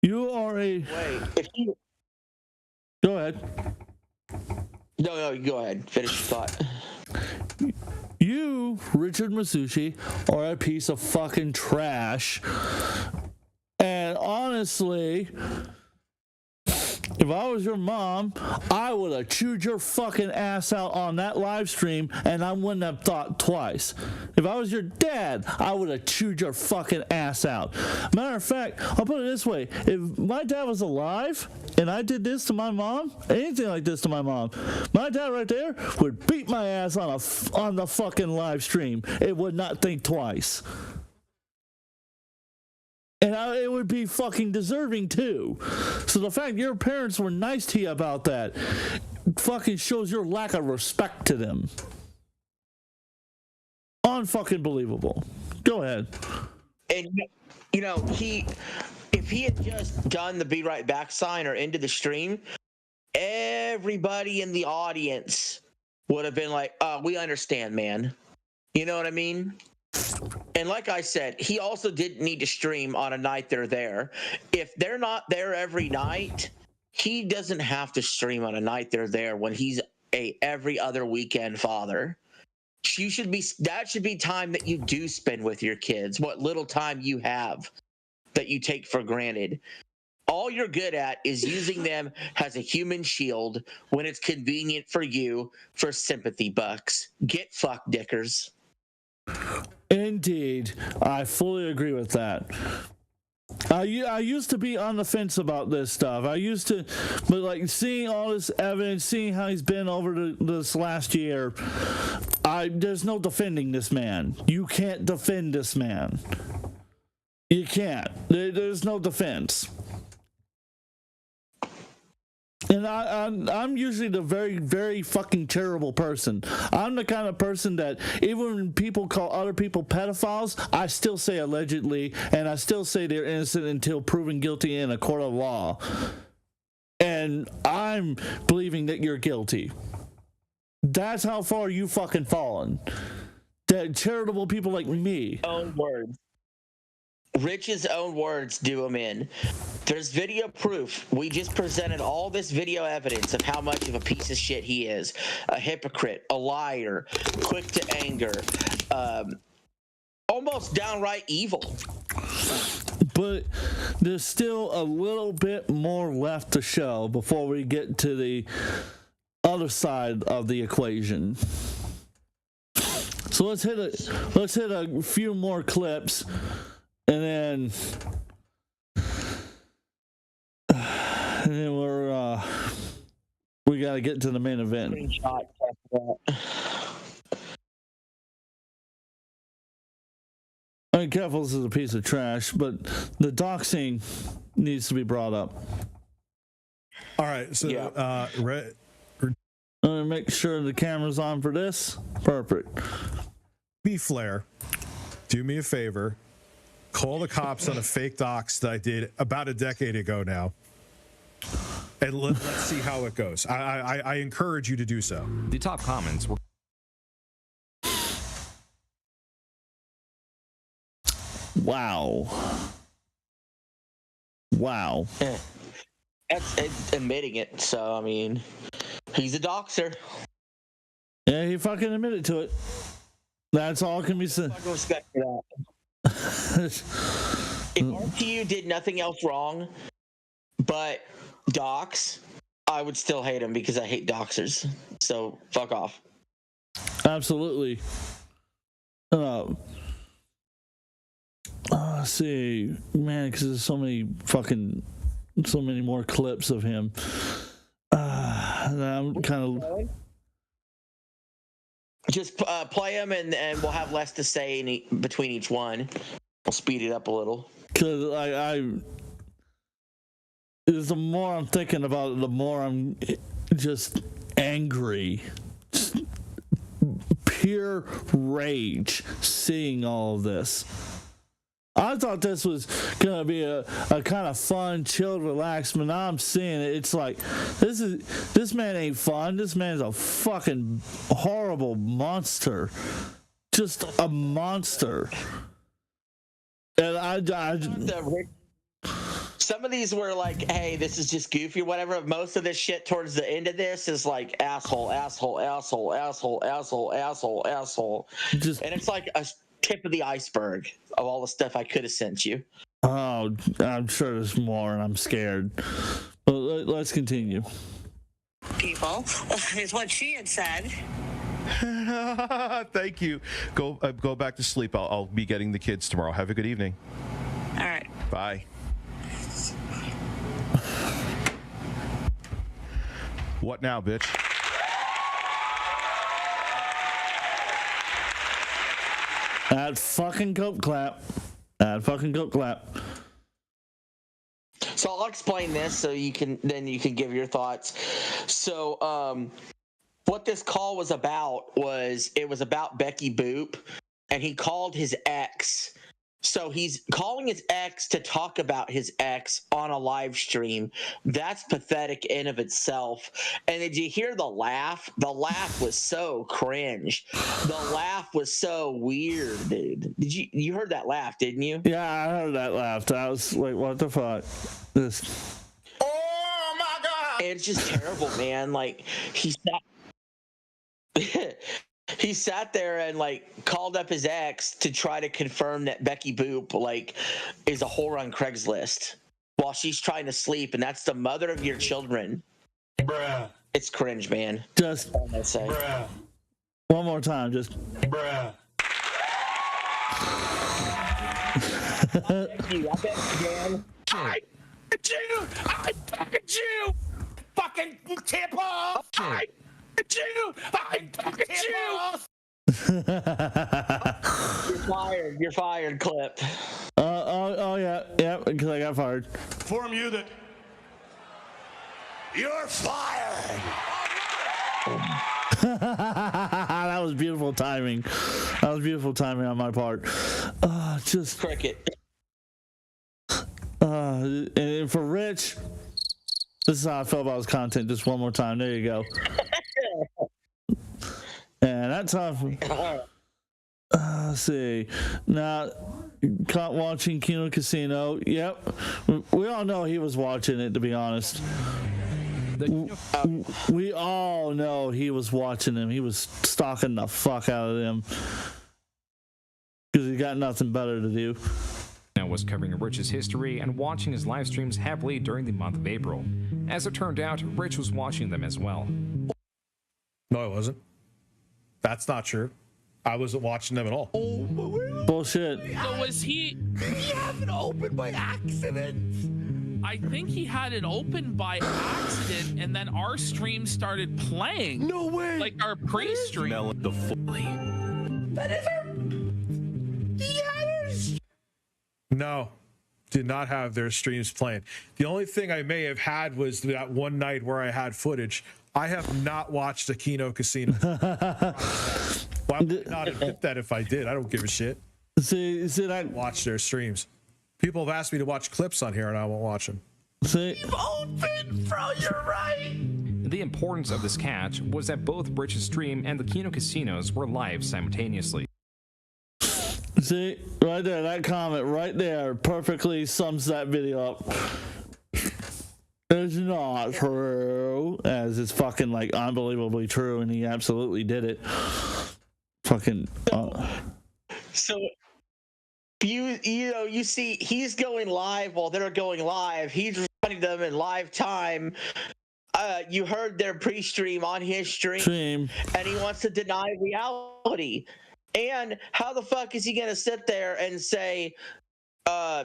You are a... Wait, if you... Go ahead. No, go ahead. Finish your thought. You, Richard Masucci, are a piece of fucking trash. And honestly, if I was your mom, I would have chewed your fucking ass out on that live stream, and I wouldn't have thought twice. If I was your dad, I would have chewed your fucking ass out. Matter of fact, I'll put it this way. If my dad was alive and I did this to my mom, anything like this to my mom, my dad right there would beat my ass on the fucking live stream. It would not think twice. And it would be fucking deserving too. So the fact your parents were nice to you about that fucking shows your lack of respect to them. Unfucking believable. Go ahead. And you know, if he had just done the "be right back" sign or ended the stream, everybody in the audience would have been like, "Oh, we understand, man." You know what I mean? And like I said, he also didn't need to stream on a night they're there. If they're not there every night, he doesn't have to stream on a night they're there when he's a every other weekend father. That should be time that you do spend with your kids, what little time you have that you take for granted. All you're good at is using them as a human shield when it's convenient for you for sympathy bucks. Get fucked, dickers. Indeed, I fully agree with that. I used to be on the fence about this stuff. But like seeing all this evidence, seeing how he's been over this last year, there's no defending this man. You can't defend this man. You can't. There's no defense. And I'm usually the very, very fucking terrible person. I'm the kind of person that even when people call other people pedophiles, I still say allegedly, and I still say they're innocent until proven guilty in a court of law. And I'm believing that you're guilty. That's how far you fucking fallen. That charitable people like me. Own words. Rich's own words do him in. There's video proof. We just presented all this video evidence of how much of a piece of shit he is. A hypocrite, a liar, quick to anger, almost downright evil. But there's still a little bit more left to show before we get to the other side of the equation. So let's hit a few more clips, and then we gotta get to the main event. I mean, Keffels is a piece of trash, but the doxing needs to be brought up. All right, so I'm gonna make sure the camera's on for this. Perfect. B Flair, do me a favor. Call the cops on a fake dox that I did about a decade ago now. And let's see how it goes. I encourage you to do so. The top comments were... Wow. It's admitting it, so I mean, he's a doxer. Yeah, he fucking admitted to it. That's all can be said. Fucking respect for that. If RTU did nothing else wrong but dox, I would still hate him because I hate doxers. So fuck off. Absolutely. Let's see, man, because there's so many more clips of him. I'm kind of just play them, and we'll have less to say between each one. We'll speed it up a little. Because the more I'm thinking about it, the more I'm just angry. Just pure rage seeing all of this. I thought this was gonna be a kind of fun, chilled, relaxed, but now I'm seeing it. It's like this man ain't fun. This man's a fucking horrible monster, just a monster. And some of these were like, hey, this is just goofy or whatever. Most of this shit towards the end of this is like asshole. And it's like a tip of the iceberg of all the stuff I could have sent you. Oh, I'm sure there's more, and I'm scared. But let's continue. People is what she had said. Thank you. Go back to sleep. I'll be getting the kids tomorrow. Have a good evening. All right. Bye. What now, bitch? That fucking goat clap. So I'll explain this so you can give your thoughts. So what this call was about was Becky Boop, and he called his ex. So he's calling his ex to talk about his ex on a live stream. That's pathetic in of itself. And did you hear the laugh? The laugh was so cringe. The laugh was so weird, dude. You heard that laugh, didn't you? Yeah, I heard that laugh. I was like, what the fuck? This. Oh my god! It's just terrible, man. Like he sat there and like called up his ex to try to confirm that Becky Boop like is a whore on Craigslist while she's trying to sleep, and that's the mother of your children. Bruh. It's cringe, man. Just say. Bruh. One more time, just bruh. Thank you. I bet you, Dan. I fucking you. Fucking tip off. You're fired, Clip. Oh yeah, because I got fired. Inform you that you're fired. That was beautiful timing. On my part. Just cricket. And for Rich, this is how I felt about his content. Just one more time. There you go. And that's how. Let's see. Now, caught watching Kino Casino. Yep. We all know he was watching it, to be honest. We all know he was watching him. He was stalking the fuck out of them. Because he got nothing better to do. Now was covering Rich's history and watching his live streams heavily during the month of April. As it turned out, Rich was watching them as well. No, I wasn't. That's not true. I wasn't watching them at all. Bullshit. So was he? He have it open by accident. I think he had it open by accident, and then our stream started playing. No way. Like our pre-stream. That is our. Yes. No, did not have their streams playing. The only thing I may have had was that one night where I had footage. I have not watched Aquino Casino. Why would I not admit that if I did? I don't give a shit. See, I watch their streams. People have asked me to watch clips on here, and I won't watch them. See, open, bro. You're right. The importance of this catch was that both Rich's stream and the Kino casinos were live simultaneously. See, right there, that comment right there perfectly sums that video up. It's not true, as it's fucking like unbelievably true, and he absolutely did it. Fucking. So you see, he's going live while they're going live. He's responding to them in live time. You heard their pre-stream on his stream, and he wants to deny reality. And how the fuck is he gonna sit there and say, oh,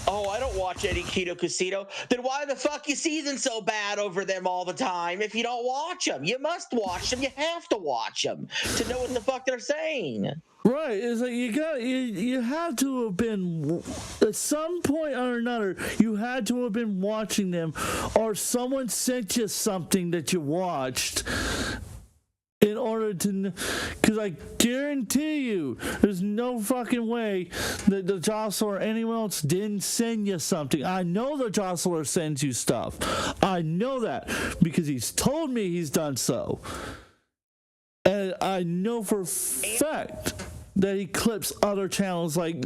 I don't watch any Kino Casino? Then why the fuck is Ethan so bad over them all the time if you don't watch them? You must watch them. You have to watch them to know what the fuck they're saying. Right, it's like you have to have been at some point or another. You had to have been watching them, or someone sent you something that you watched. In order to, because I guarantee you, there's no fucking way that the Jostler or anyone else didn't send you something. I know the Jostler sends you stuff. I know that because he's told me he's done so. And I know for a fact that he clips other channels like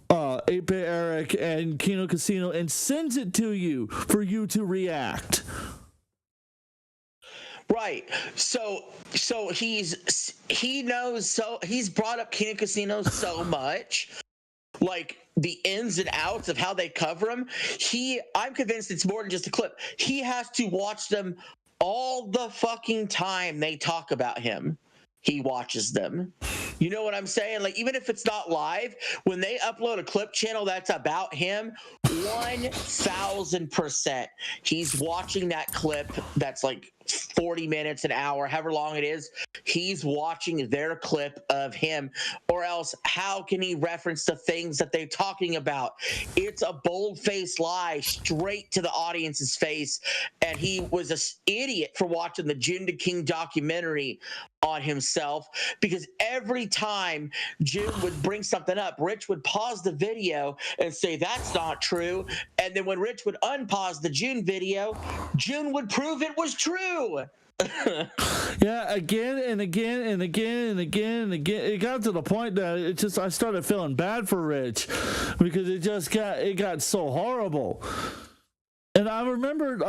8-Bit Eric and Kino Casino and sends it to you for you to react. Right. So he knows, so he's brought up Kino Casino so much, like the ins and outs of how they cover him. I'm convinced it's more than just a clip. He has to watch them all the fucking time they talk about him. He watches them. You know what I'm saying? Like, even if it's not live, when they upload a clip channel that's about him, 1000% he's watching that clip that's like 40 minutes, an hour, however long it is. He's watching their clip of him, or else how can he reference the things that they're talking about? It's a bold-faced lie straight to the audience's face, and he was an idiot for watching the June the King documentary on himself, because every time June would bring something up, Rich would pause the video and say that's not true, and then when Rich would unpause the June video, June would prove it was true. Yeah, again and again and again and again and again. It got to the point that I started feeling bad for Rich because it got so horrible. And I remembered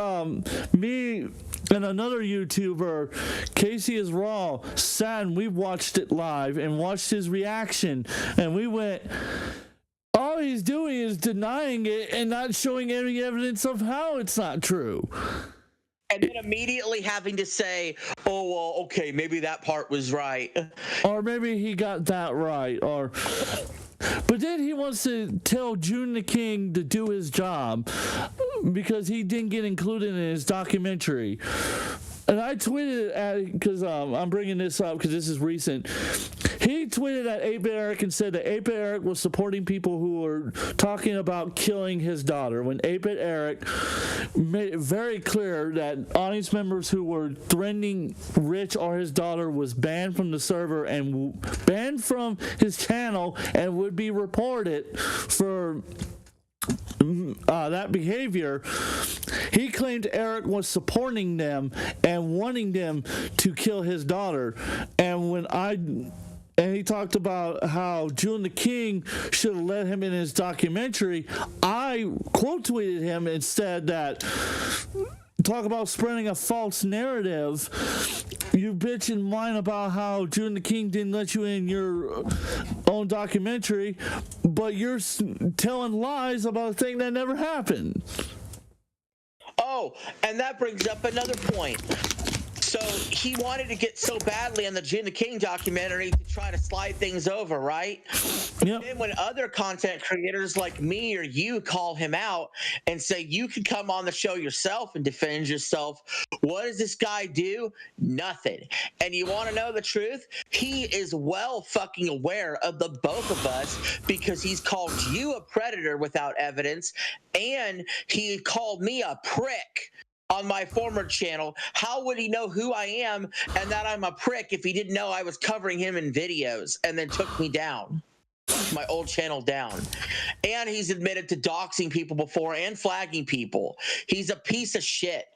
me and another YouTuber, Casey is Raw, sat and we watched it live and watched his reaction, and we went, all he's doing is denying it and not showing any evidence of how it's not true. And then immediately having to say, oh, well, okay, maybe that part was right. Or maybe he got that right. But then he wants to tell June the King to do his job because he didn't get included in his documentary. And I tweeted because I'm bringing this up because this is recent. He tweeted at 8-Bit Eric and said that 8-Bit Eric was supporting people who were talking about killing his daughter, when 8-Bit Eric made it very clear that audience members who were threatening Rich or his daughter was banned from the server and banned from his channel and would be reported for that behavior. He claimed Eric was supporting them and wanting them to kill his daughter. And he talked about how June the King should have let him in his documentary. I quote tweeted him and said that, talk about spreading a false narrative. You bitch and whine about how June the King didn't let you in your own documentary, but you're telling lies about a thing that never happened. Oh, and that brings up another point. So he wanted to get so badly on the June the King documentary to try to slide things over, right? Yep. Then when other content creators like me or you call him out and say you can come on the show yourself and defend yourself, what does this guy do? Nothing. And you want to know the truth? He is well fucking aware of the both of us because he's called you a predator without evidence, and he called me a prick on my former channel. How would he know who I am and that I'm a prick if he didn't know I was covering him in videos and then took me down, my old channel down? And he's admitted to doxing people before and flagging people. He's a piece of shit.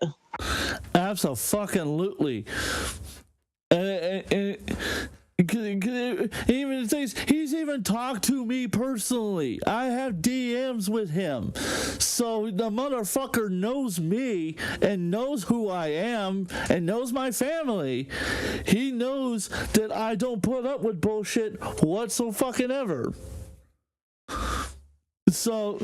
Absolutely. Even things, he's even talked to me personally. I have DMs with him, so the motherfucker knows me and knows who I am and knows my family. He knows that I don't put up with bullshit whatsoever. So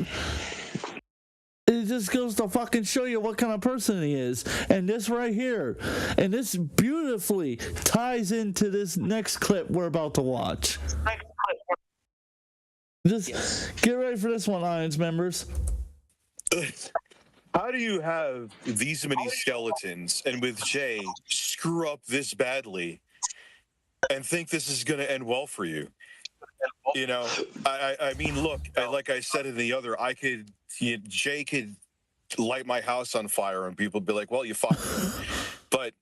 it just goes to fucking show you what kind of person he is. And this right here, and this beautifully ties into this next clip we're about to watch. Just get ready for this one, audience members. How do you have these many skeletons and with Jay screw up this badly and think this is going to end well for you? You know, I mean, look, like I said in the other, Jay could light my house on fire and people would be like, well, you fucked me. But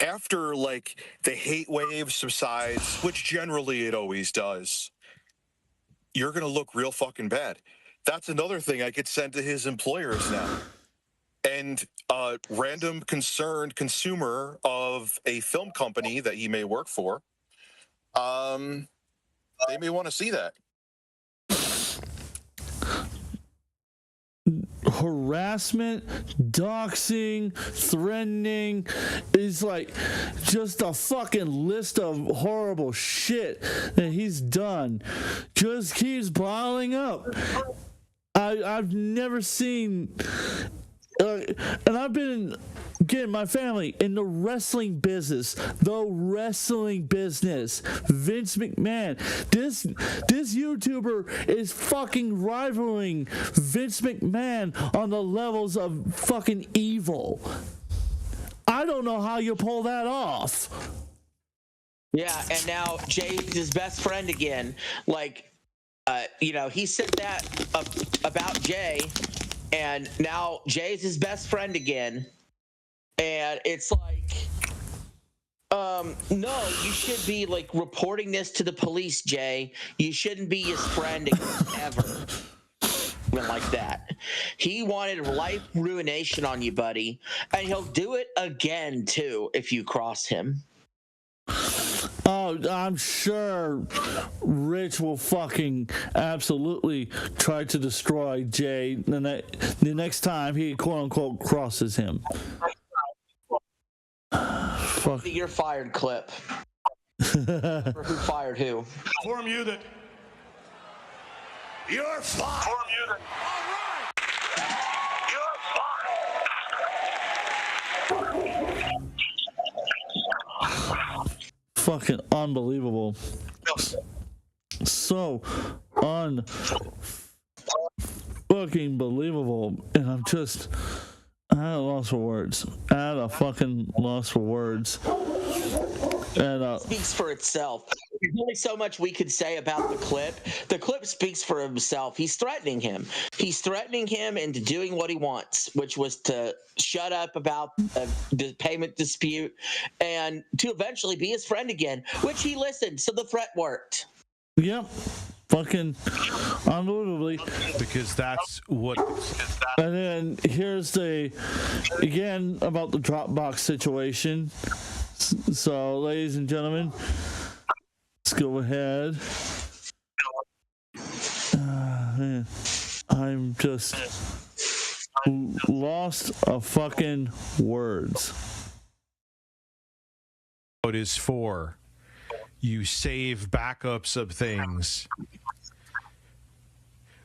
after, like, the hate wave subsides, which generally it always does, you're going to look real fucking bad. That's another thing I could send to his employers now. And a random concerned consumer of a film company that he may work for, they may want to see that. Harassment, doxing, threatening is like just a fucking list of horrible shit that he's done. Just keeps piling up. I've never seen, and I've been getting my family in the wrestling business. Vince McMahon. This YouTuber is fucking rivaling Vince McMahon on the levels of fucking evil. I don't know how you pull that off. Yeah, and now Jay's his best friend again. Like, you know, he said that about Jay, and now Jay's his best friend again. And it's like, no, you should be like reporting this to the police, Jay. You shouldn't be his friend ever. Like that. He wanted life ruination on you, buddy. And he'll do it again, too, if you cross him. Oh, I'm sure Rich will fucking absolutely try to destroy Jay the next time he quote-unquote crosses him. Fuck. You're fired clip. Who fired who? Inform you that you're fired. Inform you that All right. Fucking unbelievable. So fucking believable. And I'm just at a loss for words. At a fucking loss for words. And it speaks for itself. There's only so much we could say about the clip. The clip speaks for himself. He's threatening him. He's threatening him into doing what he wants, which was to shut up about the payment dispute and to eventually be his friend again, which he listened. So the threat worked. Yep. Fucking unbelievably. Because that's what. And then here's again about the Dropbox situation. So, ladies and gentlemen, let's go ahead. Man, I'm just lost of fucking words. It is for you save backups of things.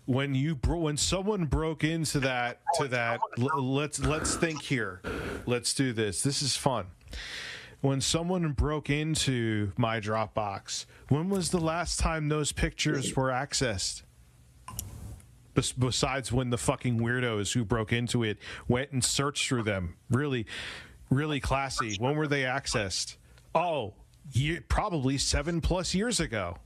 When someone broke into that let's think here. Let's do this. This is fun. When someone broke into my Dropbox, when was the last time those pictures were accessed? Besides when the fucking weirdos who broke into it went and searched through them. Really, really classy. When were they accessed? Oh, probably 7+ years ago.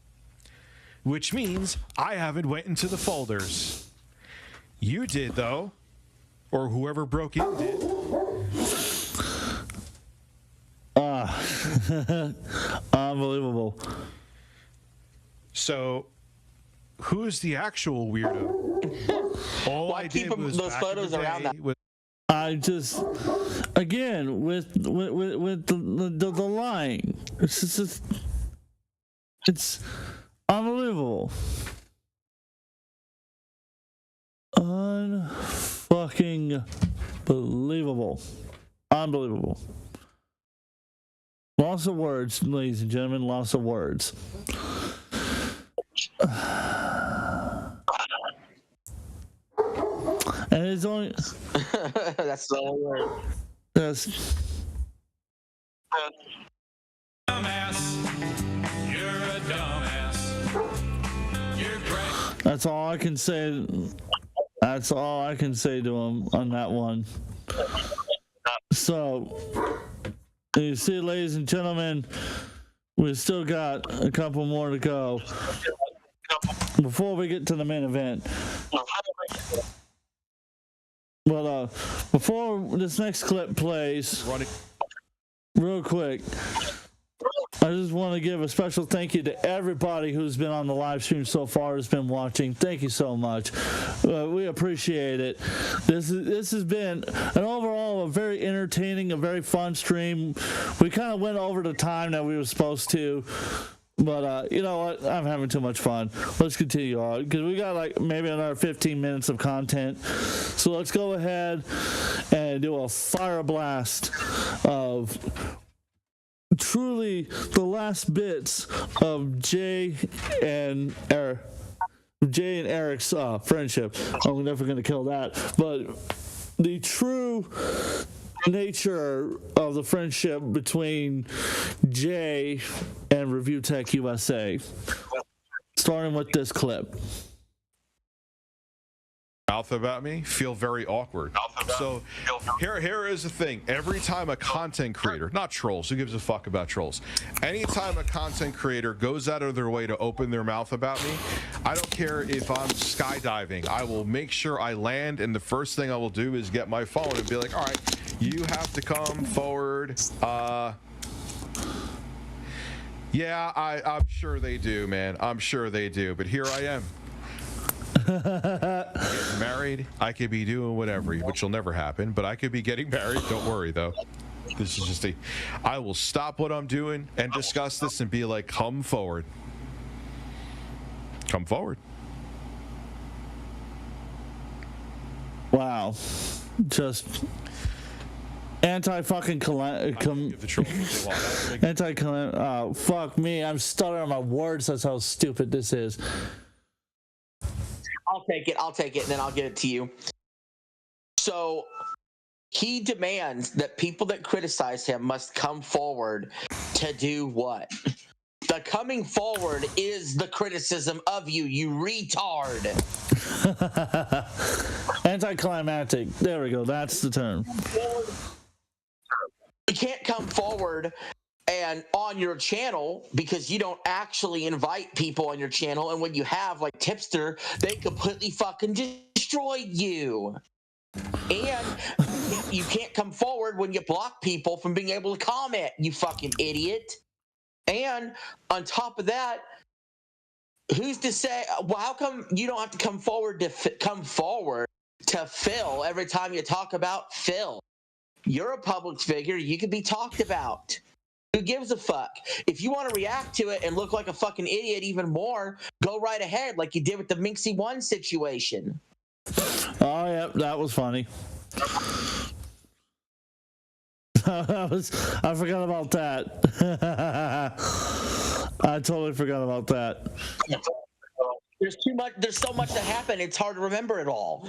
Which means I haven't went into the folders. You did, though. Or whoever broke in did. Unbelievable. So, who is the actual weirdo? All I did was those photos around that. I just, again, with the lying, it's unbelievable. Unfucking believable. Unbelievable. Loss of words, ladies and gentlemen, loss of words. And it's only that's the only word. That's Dumbass. You're a dumbass. You're great. That's all I can say. That's all I can say to him on that one. So, you see, ladies and gentlemen, we've still got a couple more to go before we get to the main event. But before this next clip plays, real quick, I just want to give a special thank you to everybody who's been on the live stream so far, who's been watching. Thank you so much. We appreciate it. This has been an overall a very entertaining, a very fun stream. We kind of went over the time that we were supposed to. But you know what? I'm having too much fun. Let's continue on because we got like maybe another 15 minutes of content. So let's go ahead and do a fire blast of truly the last bits of Jay and Eric's friendship. I'm never going to kill that. But the true nature of the friendship between Jay and Review Tech USA, starting with this clip. Mouth about me feel very awkward. So here is the thing. Every time a content creator, not trolls, who gives a fuck about trolls? Anytime a content creator goes out of their way to open their mouth about me, I don't care if I'm skydiving. I will make sure I land, and the first thing I will do is get my phone and be like, all right, you have to come forward. Yeah, I'm sure they do, man. I'm sure they do. But here I am. Getting married. I could be doing whatever, which will never happen. But I could be getting married. Don't worry, though. This is just I will stop what I'm doing and discuss this and be like, come forward. Come forward. Wow. Just anti-fucking fuck me, I'm stuttering on my words. That's how stupid this is. I'll take it, and then I'll get it to you. So he demands that people that criticize him must come forward to do what? The coming forward is the criticism of you, you retard. Anticlimactic. There we go. That's the term. You can't come forward and on your channel because you don't actually invite people on your channel, and when you have, like Tipster, they completely fucking destroyed you. And you can't come forward when you block people from being able to comment, you fucking idiot. And on top of that, who's to say, well, how come you don't have to come forward to Phil every time you talk about Phil? You're a public figure. You could be talked about. Who gives a fuck? If you want to react to it and look like a fucking idiot even more, go right ahead like you did with the Minxie 1 situation. Oh, yeah, that was funny. I forgot about that. I totally forgot about that. There's too much. There's so much that happened. It's hard to remember it all.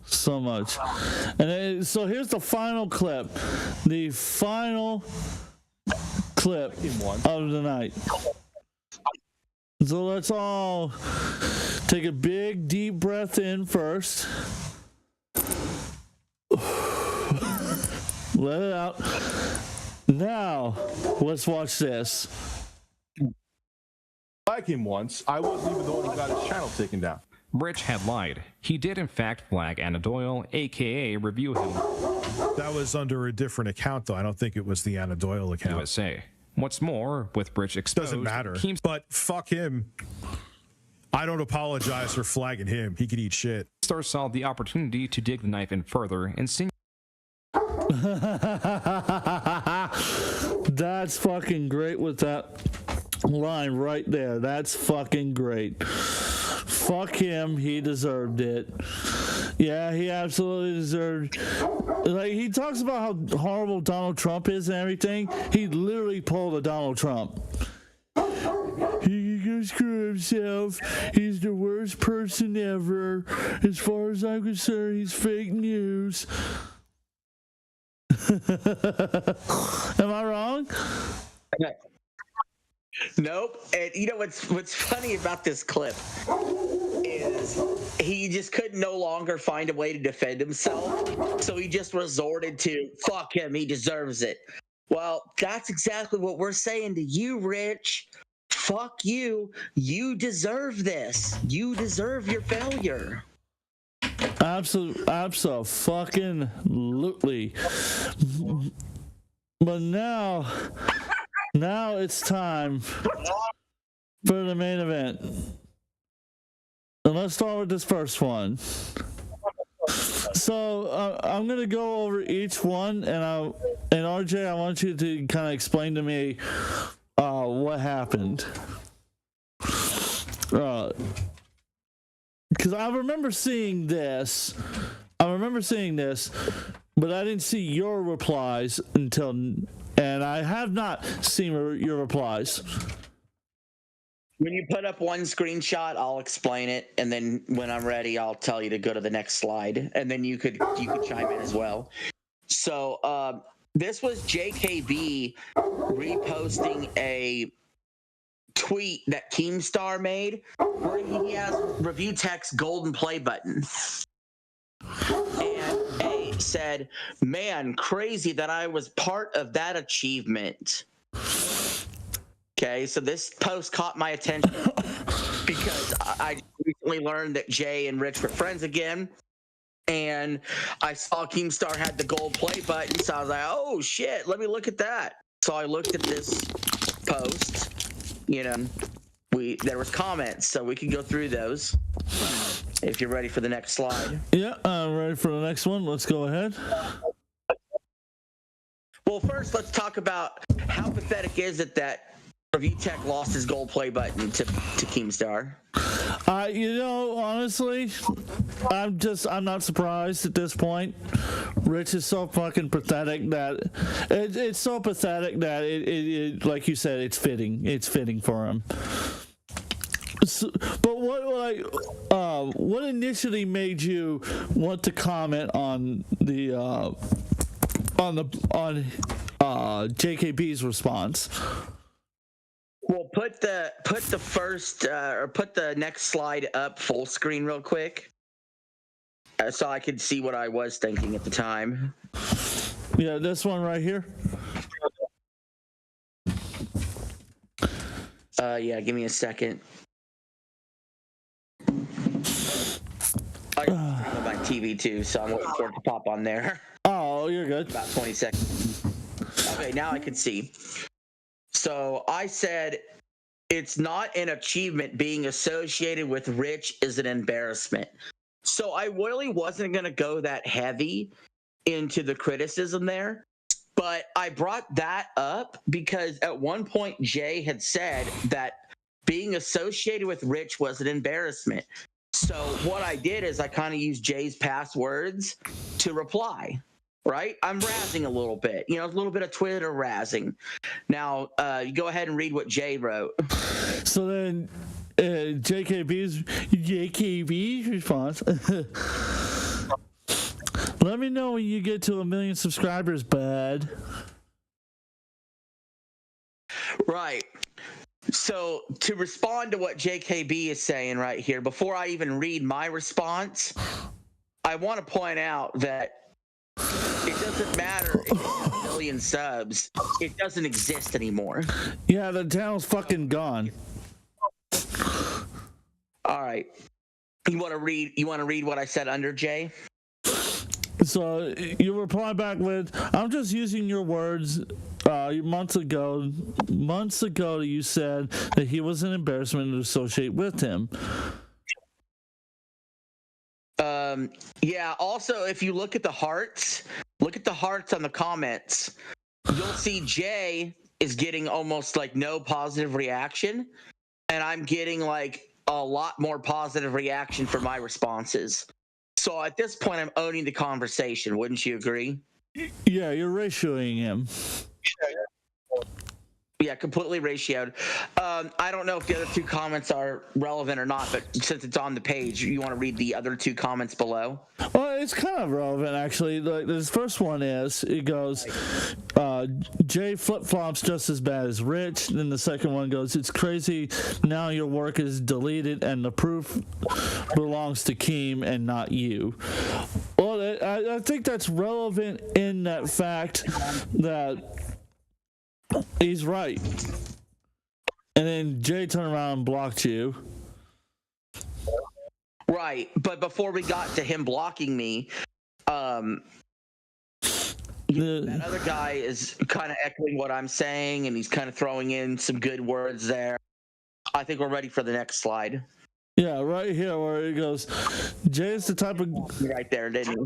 so much. And then, so here's the final clip. The final clip of the night. So let's all take a big deep breath in first. Let it out. Now, let's watch this. Like him once, I wasn't even the one who got his channel taken down. Rich had lied. He did in fact flag Anna Doyle, aka review him. That was under a different account, though. I don't think it was the Anna Doyle account. USA. What's more, with Rich exposed, doesn't matter. But fuck him. I don't apologize for flagging him. He could eat shit. Keemstar saw the opportunity to dig the knife in further and sing. That's fucking great with that line right there. That's fucking great. Fuck him. He deserved it. Yeah, he absolutely deserved. Like, he talks about how horrible Donald Trump is and everything. He literally pulled a Donald Trump. He can screw himself. He's the worst person ever. As far as I'm concerned, he's fake news. Am I wrong? Nope. And you know what's funny about this clip is he just could no longer find a way to defend himself, so he just resorted to fuck him. He deserves it. Well, that's exactly what we're saying to you, Rich. Fuck you. You deserve this. You deserve your failure. Absolutely. But now it's time for the main event. And let's start with this first one. So I'm gonna go over each one, and RJ, I want you to kind of explain to me what happened. Because I remember seeing this, but I didn't see your replies and I have not seen your replies. When you put up one screenshot, I'll explain it, and then when I'm ready, I'll tell you to go to the next slide, and then you could chime in as well. So this was JKB reposting a tweet that Keemstar made where he has Review Tech's golden play button. And A said, "Man, crazy that I was part of that achievement." Okay, so this post caught my attention because I recently learned that Jay and Rich were friends again, and I saw Keemstar had the gold play button, so I was like, oh shit, let me look at that. So I looked at this post, there was comments, so we could go through those if you're ready for the next slide. Yeah, I'm ready for the next one. Let's go ahead. Well, first, let's talk about how pathetic is it that Review Tech lost his gold play button to Keemstar. Honestly, I'm not surprised at this point. Rich is so fucking pathetic that it's so pathetic that it like you said, it's fitting. It's fitting for him. So, but what initially made you want to comment on the JKB's response? Well, put the first or put the next slide up full screen real quick, so I could see what I was thinking at the time. Yeah, this one right here. Yeah, give me a second. I got on my TV too, so I'm waiting for it to pop on there. Oh, you're good. About 20 seconds. Okay, now I can see. So I said, it's not an achievement. Being associated with Rich is an embarrassment. So I really wasn't going to go that heavy into the criticism there, but I brought that up because at one point Jay had said that being associated with Rich was an embarrassment. So what I did is I kind of used Jay's past words to reply. Right? I'm razzing a little bit, a little bit of Twitter razzing. Now, you go ahead and read what Jay wrote. So then, JKB's response. Let me know when you get to 1 million subscribers, bud. Right. So to respond to what JKB is saying right here, before I even read my response, I want to point out that it doesn't matter if you have 1 million subs. It doesn't exist anymore. Yeah, the channel's fucking gone. All right. You want to read what I said under Jay? So you reply back with, I'm just using your words. Months ago, you said that he was an embarrassment to associate with him. Yeah. Also, if you look at the hearts on the comments, you'll see Jay is getting almost like no positive reaction, and I'm getting like a lot more positive reaction for my responses. So at this point, I'm owning the conversation. Wouldn't you agree? Yeah, you're ratioing him. Yeah, completely ratioed. I don't know if the other two comments are relevant or not, but since it's on the page, you want to read the other two comments below? Well, it's kind of relevant, actually. Like, this first one it goes, Jay flip-flops just as bad as Rich. Then the second one goes, it's crazy. Now your work is deleted and the proof belongs to Keem and not you. Well, I think that's relevant in that fact that he's right. And then Jay turned around and blocked you. Right, but before we got to him blocking me, that other guy is kind of echoing what I'm saying, and he's kind of throwing in some good words there. I think we're ready for the next slide. Yeah, right here where it goes, Jay is the type of... Right there, didn't he?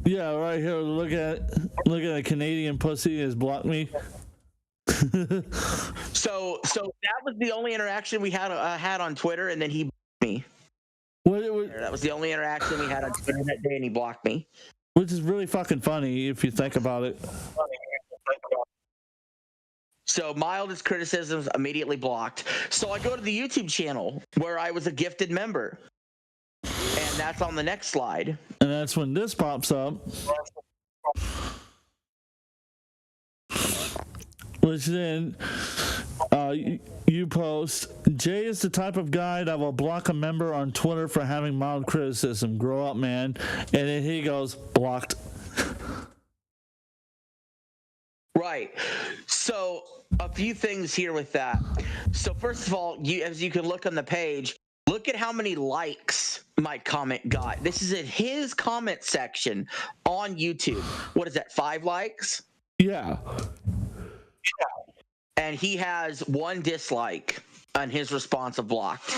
Yeah, right here. Look at a Canadian pussy has blocked me. So that was the only interaction we had on Twitter, and then he blocked me. That was the only interaction we had on Twitter that day, and he blocked me. Which is really fucking funny if you think about it. So mildest criticisms immediately blocked. So I go to the YouTube channel where I was a gifted member. And that's on the next slide. And that's when this pops up. Which then you post, Jay is the type of guy that will block a member on Twitter for having mild criticism. Grow up, man. And then he goes, blocked. Right. So a few things here with that. So first of all, as you can look on the page, look at how many likes my comment got. This is in his comment section on YouTube. What is that, 5 likes? Yeah. And he has 1 dislike on his response of blocked.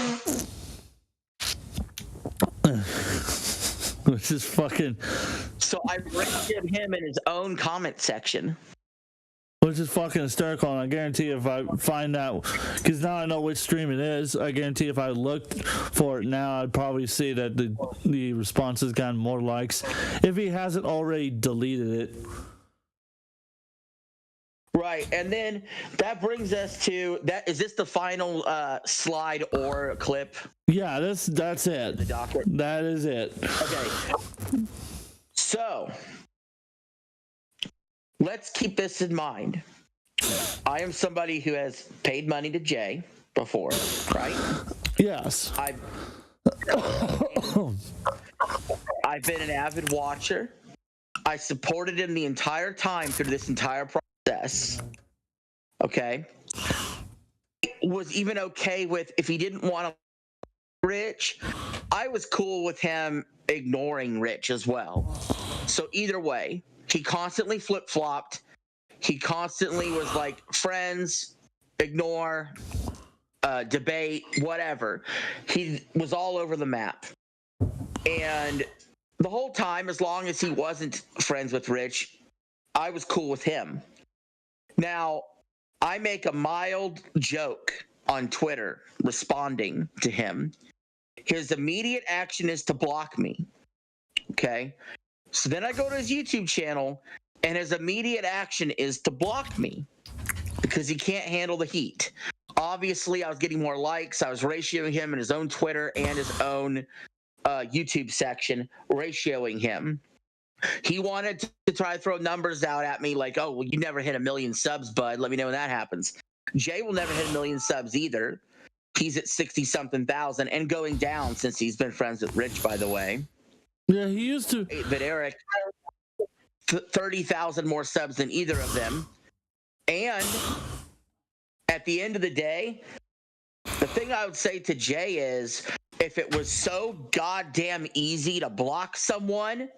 Which is fucking... So I rated him in his own comment section. Which is fucking hysterical, and I guarantee if I find out, because now I know which stream it is, I guarantee if I looked for it now, I'd probably see that the response has gotten more likes, if he hasn't already deleted it. Right, and then that brings us to that. Is this the final slide or clip? Yeah, that's it. The docket. That is it. Okay. So let's keep this in mind. I am somebody who has paid money to Jay before, right? Yes. I've been an avid watcher. I supported him the entire time through this entire process. Okay. Was even okay with if he didn't want to Rich, I was cool with him ignoring Rich as well. So either way, he constantly flip-flopped. He constantly was like, friends, ignore, debate, whatever. He was all over the map. And the whole time, as long as he wasn't friends with Rich, I was cool with him. Now, I make a mild joke on Twitter responding to him. His immediate action is to block me. Okay? So then I go to his YouTube channel, and his immediate action is to block me because he can't handle the heat. Obviously, I was getting more likes. I was ratioing him in his own Twitter and his own YouTube section ratioing him. He wanted to try to throw numbers out at me like, oh, well, you never hit 1 million subs, bud. Let me know when that happens. Jay will never hit 1 million subs either. He's at 60-something thousand and going down since he's been friends with Rich, by the way. Yeah, he used to. But Eric, 30,000 more subs than either of them. And at the end of the day, the thing I would say to Jay is, if it was so goddamn easy to block someone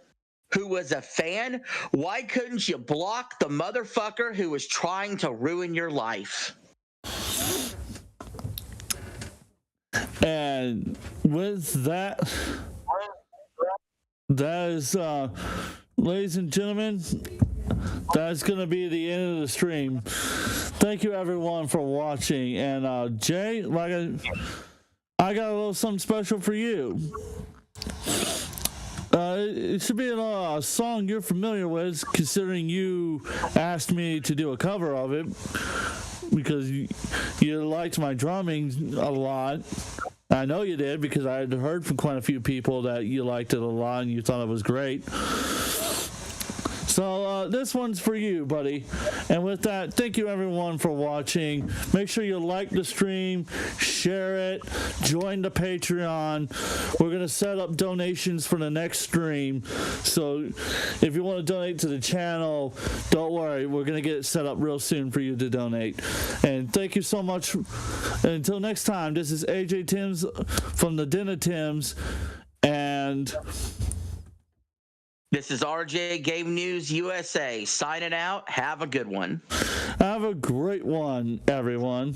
who was a fan, why couldn't you block the motherfucker who was trying to ruin your life? And with that, that is, ladies and gentlemen, that's going to be the end of the stream. Thank you, everyone, for watching. And Jay, like I got a little something special for you. It should be a song you're familiar with, considering you asked me to do a cover of it, because you liked my drumming a lot. I know you did, because I had heard from quite a few people that you liked it a lot and you thought it was great. So this one's for you, buddy. And with that, thank you everyone for watching. Make sure you like the stream, share it, join the Patreon. We're going to set up donations for the next stream. So if you want to donate to the channel, don't worry. We're going to get it set up real soon for you to donate. And thank you so much. Until next time, this is AJ Timms from the Den of Tims. And this is RJ Game News USA signing out. Have a good one. Have a great one, everyone.